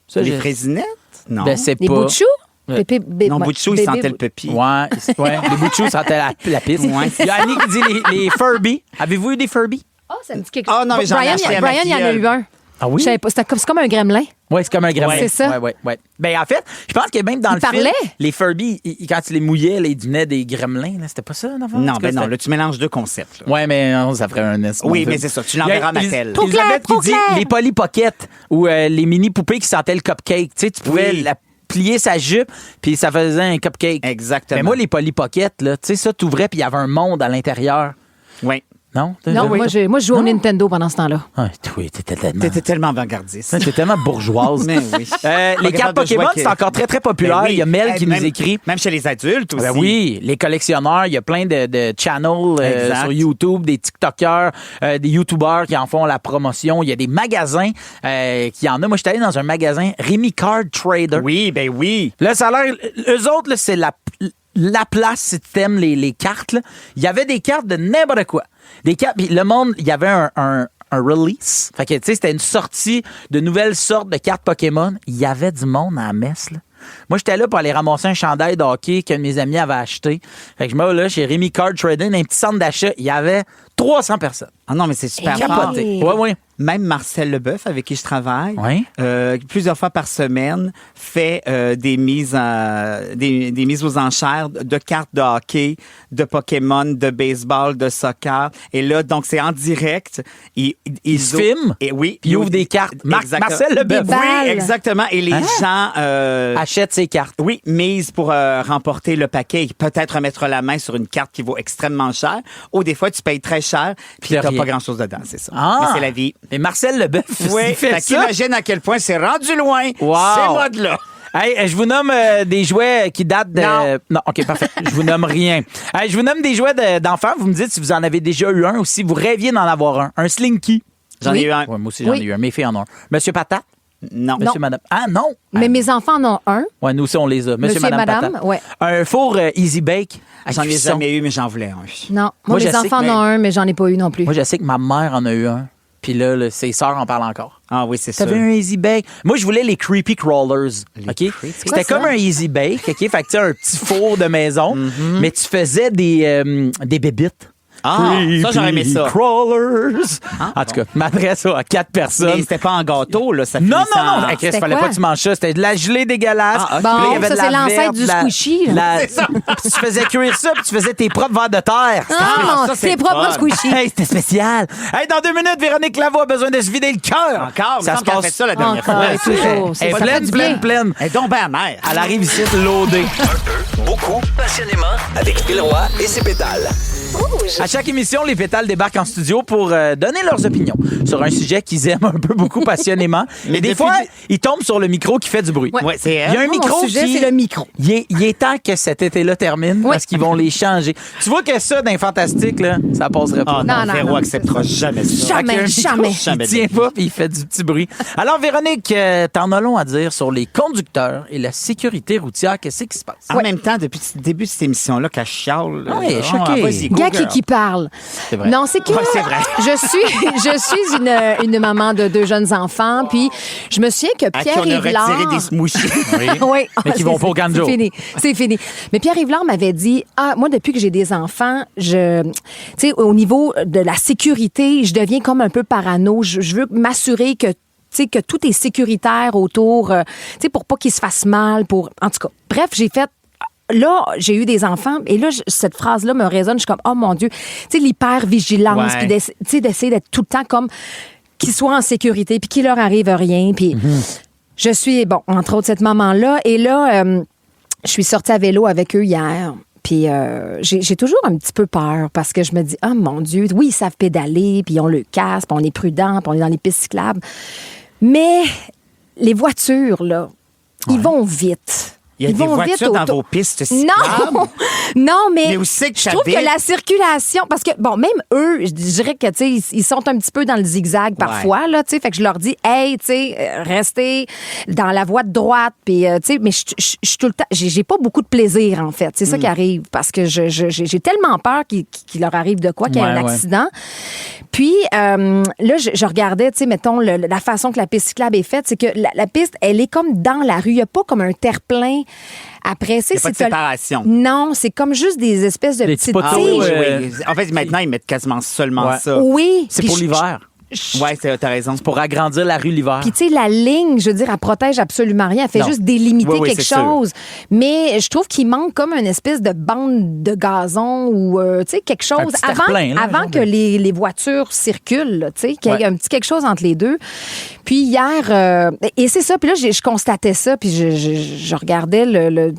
[SPEAKER 4] Ça,
[SPEAKER 8] Les
[SPEAKER 4] j'ai-
[SPEAKER 8] fraisinettes? Non.
[SPEAKER 4] Ben, c'est
[SPEAKER 7] Les
[SPEAKER 4] pas...
[SPEAKER 7] bouts de chou?
[SPEAKER 8] Non, bout de chou, il
[SPEAKER 7] bébé-
[SPEAKER 8] sentait le pépi.
[SPEAKER 4] Ouais, les bouts de chou sentaient la piste.
[SPEAKER 8] Ouais.
[SPEAKER 4] Il y a Annie qui dit les Furby. Avez-vous eu des Furby?
[SPEAKER 7] Ah, ça me dit quelque chose.
[SPEAKER 8] Ah, non, mais j'en ai
[SPEAKER 7] Brian,
[SPEAKER 8] acheté à
[SPEAKER 7] Brian, il y en a
[SPEAKER 8] Maquilleul.
[SPEAKER 7] eu un.
[SPEAKER 4] Ah oui?
[SPEAKER 7] Je savais pas. C'est comme un gremlin.
[SPEAKER 4] Oui, c'est comme un gremlin.
[SPEAKER 7] C'est ça.
[SPEAKER 4] Ouais. Ben, en fait, je pense que même dans
[SPEAKER 7] Il
[SPEAKER 4] le film,
[SPEAKER 7] parlait?
[SPEAKER 4] les Furby, quand tu les mouillais, là, ils devenaient des gremlins. Là. C'était pas ça, en fait?
[SPEAKER 8] Non, ben non. Là, tu mélanges deux concepts. là.
[SPEAKER 4] Ouais, mais non, ça ferait un S.
[SPEAKER 8] Oui, mais c'est ça. Tu l'enverras à Mattel.
[SPEAKER 7] Trop clair,
[SPEAKER 4] Elisabeth
[SPEAKER 7] trop
[SPEAKER 4] qui dit
[SPEAKER 7] clair.
[SPEAKER 4] les Polly Pocket ou les mini poupées qui sentaient le cupcake. Tu sais, tu pouvais
[SPEAKER 8] Oui.
[SPEAKER 4] la plier sa jupe, puis ça faisait un cupcake.
[SPEAKER 8] Exactement.
[SPEAKER 4] Mais moi, les Polly Pocket, là, tu sais, ça, t'ouvrais, puis il y avait un monde à l'intérieur.
[SPEAKER 8] Oui.
[SPEAKER 4] Non?
[SPEAKER 7] Non, moi, je jouais au Nintendo pendant ce temps-là.
[SPEAKER 4] Ah, oui, t'étais tellement...
[SPEAKER 8] T'étais tellement avant-gardiste.
[SPEAKER 4] T'es tellement bourgeoise.
[SPEAKER 8] Mais oui.
[SPEAKER 4] Les cartes Pokémon, c'est encore très, très populaire.
[SPEAKER 8] Ben oui.
[SPEAKER 4] Il y a Mel qui
[SPEAKER 8] Même-
[SPEAKER 4] nous écrit.
[SPEAKER 8] Même chez les adultes aussi.
[SPEAKER 4] Ben oui, les collectionneurs, il y a plein de channels
[SPEAKER 8] Exact.
[SPEAKER 4] sur YouTube, des TikTokers, des YouTubers qui en font la promotion. Il y a des magasins qui en ont. Moi, j'étais allé dans un magasin, Rémi Card Trader.
[SPEAKER 8] Oui, ben oui.
[SPEAKER 4] Là, ça a l'air... Eux autres, là, c'est la place, si tu aimes les cartes. Là. Il y avait des cartes de n'importe quoi. Des cartes... Puis le monde, il y avait un release. Fait que, tu sais, c'était une sortie de nouvelles sortes de cartes Pokémon. Il y avait du monde à la messe, là. Moi, j'étais là pour aller ramasser un chandail de hockey qu'un de mes amis avait acheté. Fait que je me vais là chez Rémi Card Trading, un petit centre d'achat. Il y avait 300 personnes.
[SPEAKER 8] Ah non, mais c'est super fort.
[SPEAKER 4] Capoté. Oui, oui.
[SPEAKER 8] Même Marcel Leboeuf, avec qui je travaille,
[SPEAKER 4] Oui.
[SPEAKER 8] plusieurs fois par semaine, fait des mises aux enchères de cartes de hockey, de Pokémon, de baseball, de soccer. Et là, donc, c'est en direct.
[SPEAKER 4] Il se filme,
[SPEAKER 8] et oui,
[SPEAKER 4] puis il ouvre des cartes.
[SPEAKER 8] Exactement.
[SPEAKER 4] Marcel Leboeuf.
[SPEAKER 7] Des balles.
[SPEAKER 8] Oui, exactement. Et les gens...
[SPEAKER 4] Achète ses cartes.
[SPEAKER 8] Oui, mise pour remporter le paquet et peut-être mettre la main sur une carte qui vaut extrêmement cher. Ou des fois, tu payes très cher puis
[SPEAKER 4] Puis
[SPEAKER 8] t'as
[SPEAKER 4] rien.
[SPEAKER 8] pas grand-chose dedans, c'est ça.
[SPEAKER 4] Ah.
[SPEAKER 8] Mais c'est la vie.
[SPEAKER 4] Et Marcel Leboeuf,
[SPEAKER 8] Oui,
[SPEAKER 4] il fait ça.
[SPEAKER 8] imagine à quel point c'est rendu loin,
[SPEAKER 4] Wow.
[SPEAKER 8] ces modes-là.
[SPEAKER 4] Hey, je vous nomme des jouets qui datent de... Non, OK, parfait. Je vous nomme rien. Hey, je vous nomme des jouets d'enfants. Vous me dites si vous en avez déjà eu un ou si vous rêviez d'en avoir un. Un Slinky.
[SPEAKER 8] J'en ai eu un.
[SPEAKER 4] Ouais, moi aussi, j'en ai
[SPEAKER 7] Oui.
[SPEAKER 4] eu un. Mes filles en ont un. Monsieur Patate.
[SPEAKER 8] Non.
[SPEAKER 4] Monsieur, madame. Ah, non.
[SPEAKER 7] Mais mes enfants en ont un.
[SPEAKER 4] Ouais, nous aussi, on les a. Monsieur,
[SPEAKER 7] Monsieur et
[SPEAKER 4] madame,
[SPEAKER 7] madame,
[SPEAKER 4] Patate.
[SPEAKER 7] ouais.
[SPEAKER 4] Un four Easy Bake. à
[SPEAKER 8] J'en ai
[SPEAKER 4] cuisson.
[SPEAKER 8] jamais eu, mais j'en voulais un.
[SPEAKER 7] Non.
[SPEAKER 4] Moi,
[SPEAKER 7] Moi,
[SPEAKER 4] je
[SPEAKER 7] mes
[SPEAKER 4] sais
[SPEAKER 7] enfants
[SPEAKER 4] que-
[SPEAKER 7] en ont un, mais j'en ai pas eu non plus.
[SPEAKER 4] Moi, je sais que ma mère en a eu un. Puis là, ses sœurs en parlent encore.
[SPEAKER 8] Ah oui, c'est ça.
[SPEAKER 4] T'avais un Easy Bake. Moi, je voulais les Creepy Crawlers. OK? C'était
[SPEAKER 7] quoi,
[SPEAKER 4] comme
[SPEAKER 7] ça?
[SPEAKER 4] un Easy Bake. OK? Fait que tu sais, un petit four de maison, mais tu faisais des bébites.
[SPEAKER 8] Ah, ça, j'aurais aimé ça.
[SPEAKER 4] Crawlers. En tout cas, m'adresse à 4
[SPEAKER 8] Mais
[SPEAKER 4] personnes.
[SPEAKER 8] c'était pas en gâteau, là. Ça
[SPEAKER 4] Non,
[SPEAKER 8] finissait
[SPEAKER 4] non, non.
[SPEAKER 8] en-
[SPEAKER 4] Hey, Chris,
[SPEAKER 7] C'était
[SPEAKER 4] fallait
[SPEAKER 7] quoi?
[SPEAKER 4] pas que tu manges ça. C'était de la gelée dégueulasse.
[SPEAKER 8] Ah, ok.
[SPEAKER 7] Bon,
[SPEAKER 4] Puis là, il y avait
[SPEAKER 7] ça,
[SPEAKER 4] de
[SPEAKER 7] c'est
[SPEAKER 4] la
[SPEAKER 7] l'ancêtre
[SPEAKER 4] verve,
[SPEAKER 7] du
[SPEAKER 4] de la-
[SPEAKER 7] squishy, là.
[SPEAKER 4] C'est ça. Puis tu faisais cuire ça, puis tu faisais tes propres verres de terre.
[SPEAKER 7] Ah,
[SPEAKER 8] ça, c'est
[SPEAKER 7] c'est propre
[SPEAKER 8] fun.
[SPEAKER 7] squishy.
[SPEAKER 4] Hey, c'était spécial. Hey, dans 2 minutes, Véronique Lavoie a besoin de se vider le cœur.
[SPEAKER 8] Encore?
[SPEAKER 4] Ça se passe
[SPEAKER 8] fait ça la dernière
[SPEAKER 7] Encore,
[SPEAKER 8] fois.
[SPEAKER 7] et toujours.
[SPEAKER 4] Elle
[SPEAKER 7] C'est
[SPEAKER 4] est
[SPEAKER 7] pas
[SPEAKER 4] pleine,
[SPEAKER 7] du
[SPEAKER 4] pleine,
[SPEAKER 7] bien.
[SPEAKER 4] pleine.
[SPEAKER 8] Elle est donc bien amère.
[SPEAKER 4] Elle arrive ici, loadée.
[SPEAKER 5] Beaucoup, passionnément, avec Phil Roy et ses pétales.
[SPEAKER 4] À chaque émission, les pétales débarquent en studio pour donner leurs opinions sur un sujet qu'ils aiment un peu beaucoup passionnément.
[SPEAKER 8] Mais
[SPEAKER 4] Et des
[SPEAKER 8] depuis
[SPEAKER 4] fois,
[SPEAKER 8] des-
[SPEAKER 4] ils tombent sur le micro qui fait du bruit.
[SPEAKER 8] Ouais, c'est
[SPEAKER 4] Il y a
[SPEAKER 8] elle.
[SPEAKER 4] un
[SPEAKER 7] Moi,
[SPEAKER 4] micro
[SPEAKER 7] mon sujet,
[SPEAKER 4] qui...
[SPEAKER 7] c'est le micro.
[SPEAKER 4] Il est temps que cet été-là termine parce qu'ils vont les changer. Tu vois que ça, dans Fantastique, là, ça passerait pas.
[SPEAKER 8] Ah
[SPEAKER 7] Non,
[SPEAKER 8] non,
[SPEAKER 7] non,
[SPEAKER 8] Véro
[SPEAKER 7] non,
[SPEAKER 8] acceptera jamais ça.
[SPEAKER 7] Jamais,
[SPEAKER 4] Fait qu'il y a un
[SPEAKER 7] jamais.
[SPEAKER 4] micro qui tient pas puis il fait du petit bruit. Alors, Véronique, t'en as long à dire sur les conducteurs et la sécurité routière. Qu'est-ce qui se passe?
[SPEAKER 8] En même temps, depuis le début de cette émission-là, qu'elle chiale.
[SPEAKER 4] Ah oui, choquée.
[SPEAKER 8] Vas-y, go,
[SPEAKER 7] Gars
[SPEAKER 8] girl.
[SPEAKER 7] qui parle.
[SPEAKER 4] C'est vrai.
[SPEAKER 7] Non, c'est que
[SPEAKER 8] Ouais, c'est vrai.
[SPEAKER 7] je suis une maman de 2 jeunes enfants, puis je me souviens que
[SPEAKER 8] À qui
[SPEAKER 7] Pierre
[SPEAKER 8] on a
[SPEAKER 7] Yvelard...
[SPEAKER 8] retiré des smoushies.
[SPEAKER 7] Oui.
[SPEAKER 4] Mais qui vont pas au Ganjo.
[SPEAKER 7] C'est fini. C'est fini. Mais Pierre Yvelard m'avait dit, moi, depuis que j'ai des enfants, tu sais, au niveau de la sécurité, je deviens comme un peu parano. Je veux m'assurer que tu sais, que tout est sécuritaire autour, tu sais, pour pas qu'ils se fassent mal, en tout cas. Bref, j'ai fait... Là, j'ai eu des enfants et là, cette phrase-là me résonne. Je suis comme, oh mon Dieu, tu sais, l'hyper-vigilance,
[SPEAKER 8] Ouais.
[SPEAKER 7] puis tu sais, d'essayer d'être tout le temps comme qu'ils soient en sécurité, puis qu'il leur arrive rien. Puis je suis, bon, entre autres, cette maman-là. Et là, je suis sortie à vélo avec eux hier. Puis j'ai toujours un petit peu peur parce que je me dis, oh mon Dieu, oui, ils savent pédaler, puis on le casse, puis on est prudent, puis on est dans les pistes cyclables. Mais les voitures, là, ils vont vite.
[SPEAKER 8] Il y a
[SPEAKER 7] Ils
[SPEAKER 8] des
[SPEAKER 7] vont
[SPEAKER 8] voitures
[SPEAKER 7] vite
[SPEAKER 8] dans
[SPEAKER 7] autour-
[SPEAKER 8] vos pistes cyclables.
[SPEAKER 7] Non, non,
[SPEAKER 8] Mais où c'est que
[SPEAKER 7] je trouve que
[SPEAKER 8] t'habites?
[SPEAKER 7] la circulation, parce que bon, même eux, je dirais que tu sais, ils sont un petit peu dans le zigzag parfois là, tu sais, fait que je leur dis, hey, tu sais, restez dans la voie de droite, puis tu sais, mais je suis tout le temps, j'ai pas beaucoup de plaisir en fait, c'est ça qui arrive, parce que j'ai tellement peur qu'il leur arrive de quoi, qu'il y ait un
[SPEAKER 4] Ouais.
[SPEAKER 7] accident. Puis là, je regardais, tu sais, mettons la façon que la piste cyclable est faite, c'est que la piste, elle est comme dans la rue, il y a pas comme un terre-plein. Après,
[SPEAKER 8] Il y a pas de séparation.
[SPEAKER 7] Non, c'est comme juste des espèces de
[SPEAKER 4] Des
[SPEAKER 7] petites
[SPEAKER 4] petits
[SPEAKER 8] Ah
[SPEAKER 4] poteaux,
[SPEAKER 8] oui,
[SPEAKER 7] tiges.
[SPEAKER 8] oui, oui. En fait, maintenant, ils mettent quasiment seulement
[SPEAKER 4] Ouais.
[SPEAKER 8] ça.
[SPEAKER 7] Oui.
[SPEAKER 4] C'est
[SPEAKER 7] Puis
[SPEAKER 4] pour l'hiver.
[SPEAKER 8] Ouais, t'as raison.
[SPEAKER 4] Pour agrandir la rue l'hiver.
[SPEAKER 7] Puis, tu sais, la ligne, je veux dire, elle protège absolument rien. Elle fait
[SPEAKER 4] Non.
[SPEAKER 7] juste délimiter
[SPEAKER 8] Oui, oui,
[SPEAKER 7] quelque
[SPEAKER 8] c'est sûr.
[SPEAKER 7] chose. Mais je trouve qu'il manque comme une espèce de bande de gazon ou, tu sais, quelque chose.
[SPEAKER 4] petit terre-plein, là,
[SPEAKER 7] avant
[SPEAKER 4] genre
[SPEAKER 7] que
[SPEAKER 4] de-
[SPEAKER 7] les voitures circulent, là, tu sais, qu'il y ait
[SPEAKER 4] Ouais.
[SPEAKER 7] un petit quelque chose entre les deux. Puis hier, et c'est ça, puis là, je constatais ça, puis je regardais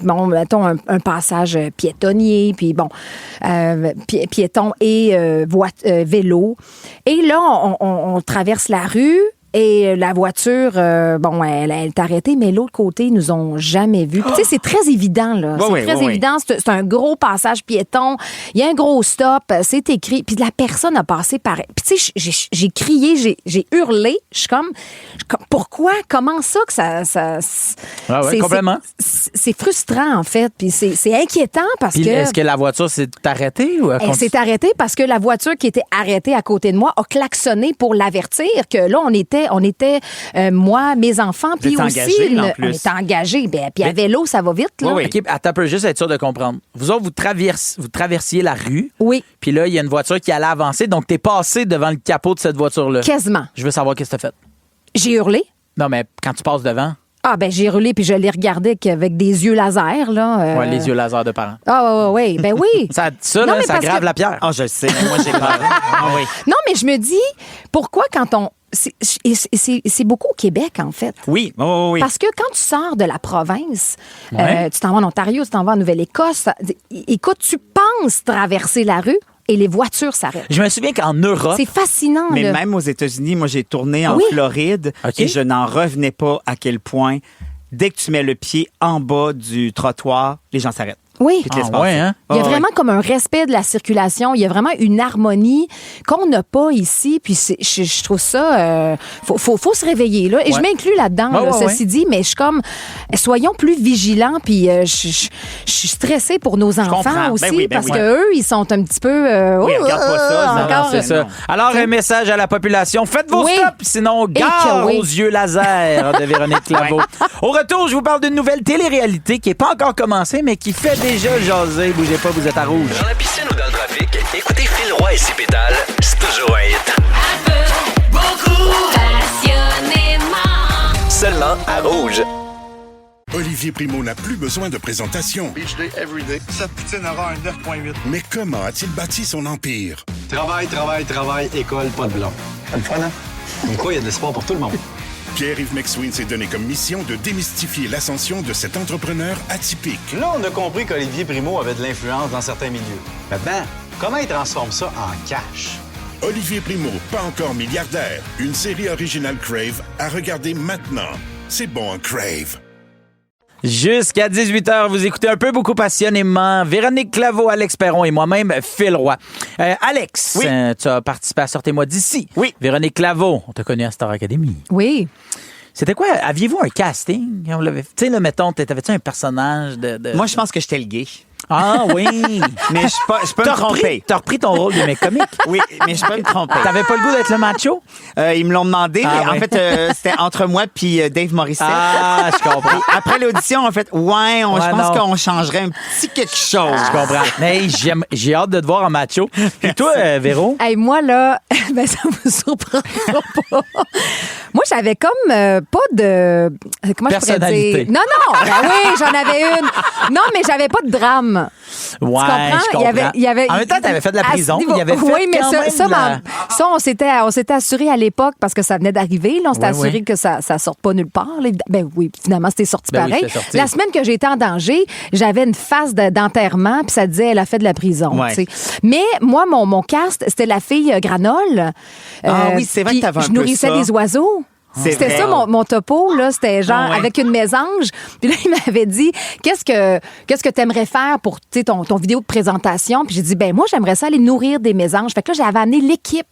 [SPEAKER 7] bon, mettons, un passage piétonnier, puis bon, piéton et vélo. Et là, on traverse la rue. Et la voiture, bon, elle est arrêtée, mais l'autre côté, ils nous ont jamais vus. Puis, tu sais, c'est très évident, là.
[SPEAKER 8] Oui,
[SPEAKER 7] c'est
[SPEAKER 8] oui,
[SPEAKER 7] très
[SPEAKER 8] oui,
[SPEAKER 7] évident. C'est un gros passage piéton. Il y a un gros stop. C'est écrit. Puis, la personne a passé par... Puis, tu sais, j'ai crié, j'ai hurlé. Je suis comme, pourquoi? Comment ça que ça
[SPEAKER 4] Ah ouais,
[SPEAKER 7] c'est-
[SPEAKER 4] complètement.
[SPEAKER 7] c'est frustrant, en fait. Puis, c'est inquiétant parce
[SPEAKER 4] Puis
[SPEAKER 7] que...
[SPEAKER 4] est-ce que la voiture s'est arrêtée ou
[SPEAKER 7] Elle s'est arrêtée parce que la voiture qui était arrêtée à côté de moi a klaxonné pour l'avertir que là, on était moi, mes enfants, puis
[SPEAKER 8] êtes
[SPEAKER 7] aussi,
[SPEAKER 8] engagés, en plus.
[SPEAKER 7] on était engagés. Ben, puis à vélo, ça va vite, là.
[SPEAKER 8] Oui.
[SPEAKER 4] OK, attends un peu, juste être sûr de comprendre. Vous autres, vous traversiez la rue.
[SPEAKER 7] Oui.
[SPEAKER 4] Puis là, il y a une voiture qui allait avancer, donc t'es passé devant le capot de cette voiture-là.
[SPEAKER 7] Quasiment.
[SPEAKER 4] Je veux savoir qu'est-ce que t'as fait.
[SPEAKER 7] J'ai hurlé.
[SPEAKER 4] Non, mais quand tu passes devant,
[SPEAKER 7] Ah, ben j'ai hurlé, puis je l'ai regardé avec des yeux laser, là.
[SPEAKER 4] ouais, les yeux laser de parents.
[SPEAKER 7] Ah, ouais. Ben oui.
[SPEAKER 4] Ça,
[SPEAKER 7] Non,
[SPEAKER 4] là,
[SPEAKER 7] mais
[SPEAKER 4] ça
[SPEAKER 7] parce
[SPEAKER 4] grave
[SPEAKER 7] que-
[SPEAKER 4] la pierre.
[SPEAKER 8] Ah, je le sais. Moi, j'ai peur. Ah oui.
[SPEAKER 7] Non, mais je me dis, pourquoi quand on... C'est beaucoup au Québec, en fait.
[SPEAKER 8] Oui, oui.
[SPEAKER 7] Parce que quand tu sors de la province,
[SPEAKER 4] Ouais.
[SPEAKER 7] tu t'en vas en Ontario, tu t'en vas en Nouvelle-Écosse, écoute, tu penses traverser la rue et les voitures s'arrêtent.
[SPEAKER 4] Je me souviens qu'en Europe,
[SPEAKER 7] C'est fascinant,
[SPEAKER 8] Mais
[SPEAKER 7] là.
[SPEAKER 8] même aux États-Unis, moi, j'ai tourné en
[SPEAKER 7] Oui.
[SPEAKER 8] Floride
[SPEAKER 4] OK.
[SPEAKER 8] et je n'en revenais pas à quel point, dès que tu mets le pied en bas du trottoir, les gens s'arrêtent.
[SPEAKER 7] Oui.
[SPEAKER 8] Puis te laissent
[SPEAKER 4] Ah, ouais,
[SPEAKER 8] passer.
[SPEAKER 4] hein?
[SPEAKER 7] Il y a
[SPEAKER 8] Ah,
[SPEAKER 7] vraiment comme un respect de la circulation. Il y a vraiment une harmonie qu'on n'a pas ici. Puis je trouve ça... faut se réveiller, là. Et je m'inclus là-dedans,
[SPEAKER 4] Ouais,
[SPEAKER 7] là,
[SPEAKER 4] ouais,
[SPEAKER 7] ceci dit. Mais je suis comme... Soyons plus vigilants. Puis je suis stressée pour nos enfants
[SPEAKER 8] comprends.
[SPEAKER 7] aussi.
[SPEAKER 8] Ben oui,
[SPEAKER 7] parce
[SPEAKER 8] oui.
[SPEAKER 7] qu'eux, ils sont un petit peu...
[SPEAKER 8] Oui, regarde pas ça. Non,
[SPEAKER 7] encore...
[SPEAKER 4] c'est ça.
[SPEAKER 8] non.
[SPEAKER 4] Alors, un message à la population. Faites vos
[SPEAKER 7] Oui.
[SPEAKER 4] stops, sinon
[SPEAKER 7] que
[SPEAKER 4] gare
[SPEAKER 7] oui.
[SPEAKER 4] aux yeux laser de Véronique Claveau. Au retour, je vous parle d'une nouvelle télé-réalité qui n'est pas encore commencée, mais qui fait déjà jaser. Bougez pas, vous êtes à rouge.
[SPEAKER 5] Dans la piscine ou dans le trafic, écoutez Phil Roy et ses pétales, c'est toujours un hit.
[SPEAKER 6] Un peu, beaucoup, passionnément.
[SPEAKER 5] Seulement à rouge.
[SPEAKER 1] Olivier Primo n'a plus besoin de présentation.
[SPEAKER 2] Beach day, everyday. Sa poutine aura un 9.8.
[SPEAKER 1] Mais comment a-t-il bâti son empire?
[SPEAKER 3] Travail, école, pas de blanc.
[SPEAKER 2] C'est le fun, hein?
[SPEAKER 3] Donc quoi, il y a de l'espoir pour tout le monde.
[SPEAKER 1] Pierre-Yves McSween s'est donné comme mission de démystifier l'ascension de cet entrepreneur atypique.
[SPEAKER 3] Là, on a compris qu'Olivier Primo avait de l'influence dans certains milieux. Maintenant, comment il transforme ça en cash?
[SPEAKER 1] Olivier Primo, pas encore milliardaire. Une série originale Crave à regarder maintenant. C'est bon, Crave.
[SPEAKER 4] Jusqu'à 18h, vous écoutez un peu beaucoup passionnément Véronique Claveau, Alex Perron et moi-même, Phil Roy. Alex,
[SPEAKER 8] Oui.
[SPEAKER 4] tu as participé à Sortez-moi d'ici.
[SPEAKER 8] Oui.
[SPEAKER 4] Véronique Claveau, on t'a connu à Star Academy.
[SPEAKER 7] Oui.
[SPEAKER 4] C'était quoi? Aviez-vous un casting? On l'avait- Tu sais, là, mettons, t'avais-tu un personnage de...
[SPEAKER 8] Moi, je pense que j'étais le gay.
[SPEAKER 4] Ah oui!
[SPEAKER 8] Mais je peux me tromper.
[SPEAKER 4] T'as repris ton rôle de mec comique.
[SPEAKER 8] Oui, mais je peux me tromper.
[SPEAKER 4] T'avais pas le goût d'être le macho?
[SPEAKER 8] Ils me l'ont demandé.
[SPEAKER 4] Ah,
[SPEAKER 8] mais
[SPEAKER 4] ouais.
[SPEAKER 8] en fait, c'était entre moi puis Dave Morissette.
[SPEAKER 4] Ah, je comprends.
[SPEAKER 8] Après l'audition, en fait,
[SPEAKER 4] Ouais,
[SPEAKER 8] je pense
[SPEAKER 4] non.
[SPEAKER 8] qu'on changerait un petit quelque chose.
[SPEAKER 4] Je comprends. Mais j'ai hâte de te voir en macho. Et toi, Véro?
[SPEAKER 7] Hey, moi, là, ben, ça vous surprendra pas. Moi, j'avais comme pas de... Comment je pourrais
[SPEAKER 4] Personnalité.
[SPEAKER 7] dire? Non, ben oui, j'en avais une. Non, mais j'avais pas de drame.
[SPEAKER 4] Ouais,
[SPEAKER 7] Tu comprends?
[SPEAKER 4] je comprends. En même temps, t'avais fait de la
[SPEAKER 7] à ce
[SPEAKER 4] prison.
[SPEAKER 7] niveau-
[SPEAKER 4] Il avait fait
[SPEAKER 7] oui, mais
[SPEAKER 4] quand même
[SPEAKER 7] ça,
[SPEAKER 4] de la-
[SPEAKER 7] ça, on s'était assuré à l'époque parce que ça venait d'arriver. Là, on s'était
[SPEAKER 4] Ouais,
[SPEAKER 7] assuré
[SPEAKER 4] ouais.
[SPEAKER 7] que ça sorte pas nulle part. Là. Ben oui, finalement, c'était sorti
[SPEAKER 4] Ben oui,
[SPEAKER 7] pareil.
[SPEAKER 4] c'était sorti.
[SPEAKER 7] La semaine que j'ai été en danger, j'avais une phase d'enterrement, puis ça disait elle a fait de la prison.
[SPEAKER 8] Ouais.
[SPEAKER 7] Tu sais. Mais moi, mon cast, c'était la fille Granole.
[SPEAKER 8] Ah oui, c'est vrai
[SPEAKER 7] puis
[SPEAKER 8] que t'avais un
[SPEAKER 7] je
[SPEAKER 8] peu
[SPEAKER 7] nourrissais
[SPEAKER 8] ça.
[SPEAKER 7] des oiseaux.
[SPEAKER 8] C'est
[SPEAKER 7] C'était
[SPEAKER 8] vrai.
[SPEAKER 7] ça mon topo, là. C'était genre
[SPEAKER 8] Ah ouais.
[SPEAKER 7] avec une mésange. Puis là, il m'avait dit qu'est-ce que t'aimerais faire pour tu sais, ton vidéo de présentation? Puis j'ai dit ben moi, j'aimerais ça aller nourrir des mésanges. Fait que là, j'avais amené l'équipe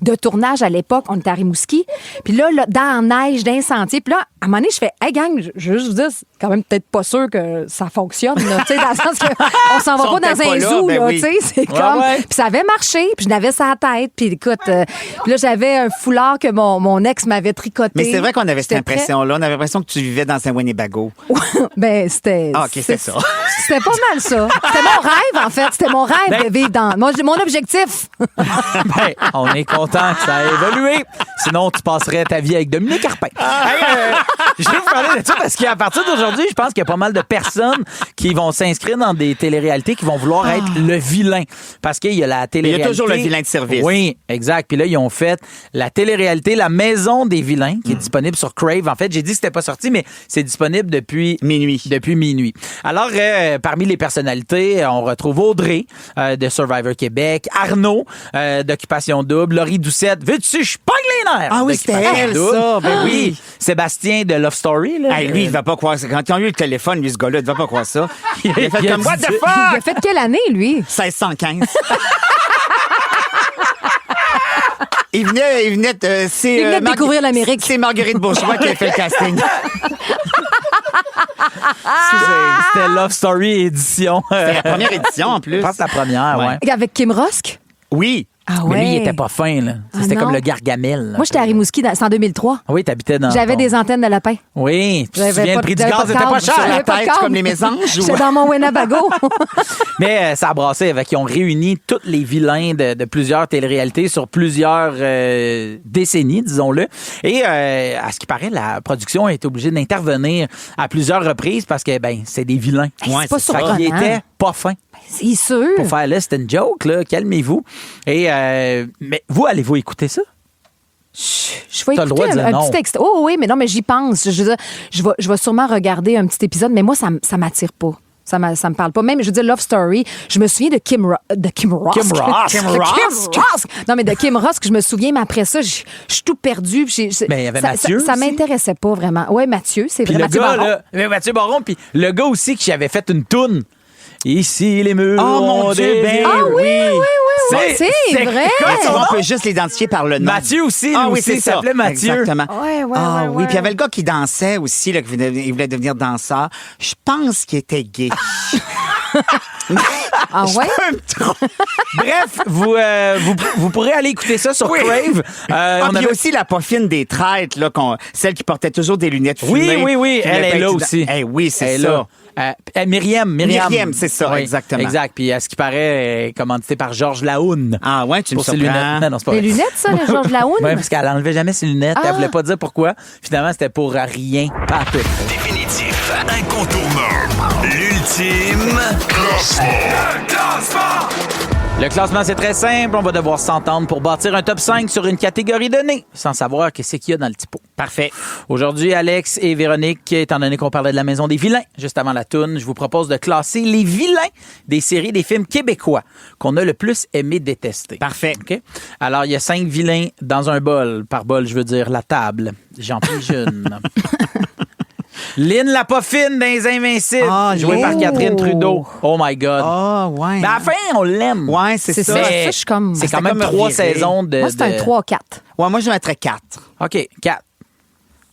[SPEAKER 7] de tournage à l'époque. On était à Rimouski. Puis là, dans la neige, dans un sentier. Puis là, à un moment donné, je fais hey gang, je veux juste vous dire, c'est quand même peut-être pas sûr que ça fonctionne. Là, tu sais, dans le sens qu'on s'en va
[SPEAKER 8] Ils sont
[SPEAKER 7] pas dans
[SPEAKER 8] peut-être
[SPEAKER 7] un
[SPEAKER 8] pas là,
[SPEAKER 7] zoo,
[SPEAKER 8] ben
[SPEAKER 7] là.
[SPEAKER 8] oui.
[SPEAKER 7] Tu sais, c'est comme.
[SPEAKER 4] ouais.
[SPEAKER 7] Puis ça avait marché. Puis je n'avais ça à la tête. Puis écoute, puis là, j'avais un foulard que mon ex m'avait tricoté.
[SPEAKER 8] Mais c'est vrai qu'on avait cette
[SPEAKER 7] C'était très-
[SPEAKER 8] impression-là. On avait l'impression que tu vivais dans un Winnebago.
[SPEAKER 7] Ben, c'était.
[SPEAKER 8] Ah, OK, c'est ça.
[SPEAKER 7] C'était pas mal ça. C'était mon rêve, en fait. C'était mon rêve de vivre dans. Mon objectif.
[SPEAKER 4] Ben, on est content que ça a évolué. Sinon, tu passerais ta vie avec Dominique Carpin. Hey, je vais vous parler de ça parce qu'à partir d'aujourd'hui, je pense qu'il y a pas mal de personnes qui vont s'inscrire dans des téléréalités qui vont vouloir être le vilain. Parce qu'il y a la téléréalité.
[SPEAKER 8] toujours le vilain de service.
[SPEAKER 4] Oui, exact. Puis là, ils ont fait la téléréalité La Maison des vilains qui est disponible sur Crave. En fait, j'ai dit que c'était pas sorti, mais c'est disponible depuis
[SPEAKER 8] Minuit.
[SPEAKER 4] Depuis minuit. Alors, parmi les personnalités, on retrouve Audrey de Survivor Québec, Arnaud d'Occupation Double, Laurie Doucette. Veux-tu, je pogne les nerfs!
[SPEAKER 8] Ah oui, c'était
[SPEAKER 4] d'Occupation
[SPEAKER 8] elle,
[SPEAKER 4] Double.
[SPEAKER 8] ça. Ben oui.
[SPEAKER 4] Sébastien de Love Story. Là,
[SPEAKER 8] Hey, lui, il va pas croire ça. Quand ils ont eu le téléphone, lui, ce gars-là, il va pas croire ça. Il a fait
[SPEAKER 4] Il a
[SPEAKER 8] comme,
[SPEAKER 4] dit
[SPEAKER 8] what the
[SPEAKER 4] ça.
[SPEAKER 7] Il
[SPEAKER 8] fuck?
[SPEAKER 7] a fait quelle année, lui?
[SPEAKER 8] 1615. Il venait de... c'est,
[SPEAKER 7] Il venait de découvrir l'Amérique.
[SPEAKER 8] C'est Marguerite Bourgeois qui a fait le casting.
[SPEAKER 4] C'était Love Story édition.
[SPEAKER 8] C'est la première édition, en plus.
[SPEAKER 4] Je pense que la première, ouais.
[SPEAKER 7] Avec Kim Rusk?
[SPEAKER 8] Oui.
[SPEAKER 7] Ah
[SPEAKER 4] Mais lui, il
[SPEAKER 7] ouais.
[SPEAKER 4] était pas fin, là.
[SPEAKER 7] Ah
[SPEAKER 4] C'était
[SPEAKER 7] non.
[SPEAKER 4] comme le Gargamel. là.
[SPEAKER 7] Moi, j'étais à Rimouski, c'est en 2003.
[SPEAKER 4] Oui, t'habitais dans.
[SPEAKER 7] J'avais
[SPEAKER 4] ton-
[SPEAKER 7] des antennes de lapin.
[SPEAKER 4] Oui, tu te
[SPEAKER 7] J'avais
[SPEAKER 4] souviens,
[SPEAKER 7] pas-
[SPEAKER 4] le prix du
[SPEAKER 7] j'avais
[SPEAKER 4] gaz
[SPEAKER 7] pas de
[SPEAKER 4] n'était pas
[SPEAKER 7] câble.
[SPEAKER 4] cher.
[SPEAKER 7] J'avais
[SPEAKER 8] La
[SPEAKER 7] pas de
[SPEAKER 8] tête
[SPEAKER 7] câble.
[SPEAKER 8] comme les mésanges.
[SPEAKER 7] J'étais dans mon Winnebago.
[SPEAKER 4] Mais ça a brassé avec. Ils ont réuni tous les vilains de plusieurs téléréalités sur plusieurs décennies, disons-le. Et à ce qui paraît, la production a été obligée d'intervenir à plusieurs reprises parce que, ben, c'est des vilains.
[SPEAKER 7] Hey, c'est pas
[SPEAKER 4] Fait
[SPEAKER 7] surprenant.
[SPEAKER 4] qu'ils étaient pas fins.
[SPEAKER 7] C'est sûr.
[SPEAKER 4] Pour faire là, c'était une joke, là. Calmez-vous. Et, mais vous, allez-vous écouter ça?
[SPEAKER 7] Je vais
[SPEAKER 4] T'as le droit
[SPEAKER 7] écouter
[SPEAKER 4] de dire
[SPEAKER 7] un
[SPEAKER 4] non.
[SPEAKER 7] petit texte. Oh oui, mais non, mais j'y pense. Je veux dire, je vais sûrement regarder un petit épisode, mais moi, ça m'attire pas. Ça me parle pas. Même, je veux dire, Love Story, je me souviens de Kim Ross.
[SPEAKER 4] Kim Ross.
[SPEAKER 7] Kim Ross. Non, mais de Kim Ross, que je me souviens, mais après ça, je suis tout perdu.
[SPEAKER 4] Ben, il y avait
[SPEAKER 7] ça,
[SPEAKER 4] Mathieu
[SPEAKER 7] Ça
[SPEAKER 4] aussi.
[SPEAKER 7] m'intéressait pas vraiment. Oui, Mathieu, c'est
[SPEAKER 4] Puis
[SPEAKER 7] vrai.
[SPEAKER 4] le
[SPEAKER 7] Mathieu
[SPEAKER 4] gars,
[SPEAKER 7] Baron.
[SPEAKER 4] là, mais Mathieu Baron, puis le gars aussi qui avait fait une toune. Ici, les murs.
[SPEAKER 8] Oh, mon
[SPEAKER 4] ont
[SPEAKER 8] Dieu,
[SPEAKER 4] des
[SPEAKER 8] ben
[SPEAKER 4] yeux.
[SPEAKER 8] Ah oui,
[SPEAKER 7] C'est vrai.
[SPEAKER 8] On peut juste l'identifier par le nom.
[SPEAKER 4] Mathieu aussi,
[SPEAKER 8] Ah
[SPEAKER 4] lui
[SPEAKER 8] oui,
[SPEAKER 4] aussi,
[SPEAKER 8] c'est
[SPEAKER 4] il
[SPEAKER 8] ça.
[SPEAKER 4] s'appelait Mathieu.
[SPEAKER 8] Exactement.
[SPEAKER 7] Ouais, ouais,
[SPEAKER 8] Ah
[SPEAKER 7] ouais,
[SPEAKER 8] oui,
[SPEAKER 7] ouais.
[SPEAKER 8] puis il y avait le gars qui dansait aussi, là, il voulait devenir danseur. Je pense qu'il était gay.
[SPEAKER 7] Ah ouais?
[SPEAKER 4] Bref, vous pourrez aller écouter ça sur Crave.
[SPEAKER 8] Ah,
[SPEAKER 4] On
[SPEAKER 8] puis il y
[SPEAKER 4] avait-
[SPEAKER 8] a aussi la poffine des traites, là, celle qui portait toujours des lunettes fumées.
[SPEAKER 4] Oui,
[SPEAKER 8] Qui
[SPEAKER 4] elle
[SPEAKER 8] voulait
[SPEAKER 4] est
[SPEAKER 8] pas
[SPEAKER 4] là
[SPEAKER 8] être
[SPEAKER 4] aussi.
[SPEAKER 8] Eh oui, c'est
[SPEAKER 4] Elle est
[SPEAKER 8] ça.
[SPEAKER 4] là. Myriam.
[SPEAKER 8] Myriam, c'est ça, exactement.
[SPEAKER 4] Exact. Puis à ce qui paraît, elle est commanditée par Georges Laoune.
[SPEAKER 8] Ah ouais, tu me
[SPEAKER 4] Pour ses
[SPEAKER 8] surprends.
[SPEAKER 4] lunettes. Non, c'est pas
[SPEAKER 7] Les
[SPEAKER 4] vrai.
[SPEAKER 7] lunettes, ça, le Georges Laoune?
[SPEAKER 4] Oui, parce qu'elle enlevait jamais ses lunettes.
[SPEAKER 7] Ah.
[SPEAKER 4] Elle voulait pas dire pourquoi. Finalement, c'était pour rien. Pas tout.
[SPEAKER 5] Définitif, incontournable, l'ultime classement.
[SPEAKER 4] Le classement, c'est très simple. On va devoir s'entendre pour bâtir un top 5 sur une catégorie donnée, sans savoir qu'est-ce qu'il y a dans le typo.
[SPEAKER 8] Parfait.
[SPEAKER 4] Aujourd'hui, Alex et Véronique, étant donné qu'on parlait de la Maison des vilains, juste avant la toune, je vous propose de classer les vilains des séries des films québécois qu'on a le plus aimé détester.
[SPEAKER 8] Parfait.
[SPEAKER 4] OK? Alors, il y a 5 vilains dans un bol. Par bol, je veux dire la table. J'en prie jeune. Lynn la Poffine dans Les Invincibles,
[SPEAKER 8] Ah,
[SPEAKER 4] jouée par
[SPEAKER 8] Lynn.
[SPEAKER 4] Catherine Trudeau. Oh my God.
[SPEAKER 8] Ah, ouais.
[SPEAKER 4] Mais à la fin, on l'aime.
[SPEAKER 8] Ouais, c'est ça.
[SPEAKER 4] Mais
[SPEAKER 7] Ça, je suis comme-
[SPEAKER 4] c'est
[SPEAKER 8] C'était
[SPEAKER 4] quand même
[SPEAKER 8] comme
[SPEAKER 4] 3
[SPEAKER 8] reviré.
[SPEAKER 4] saisons de...
[SPEAKER 7] Moi, c'est un
[SPEAKER 4] de-
[SPEAKER 7] 3-4.
[SPEAKER 8] Ouais, moi, je mettrais 4.
[SPEAKER 4] OK, 4.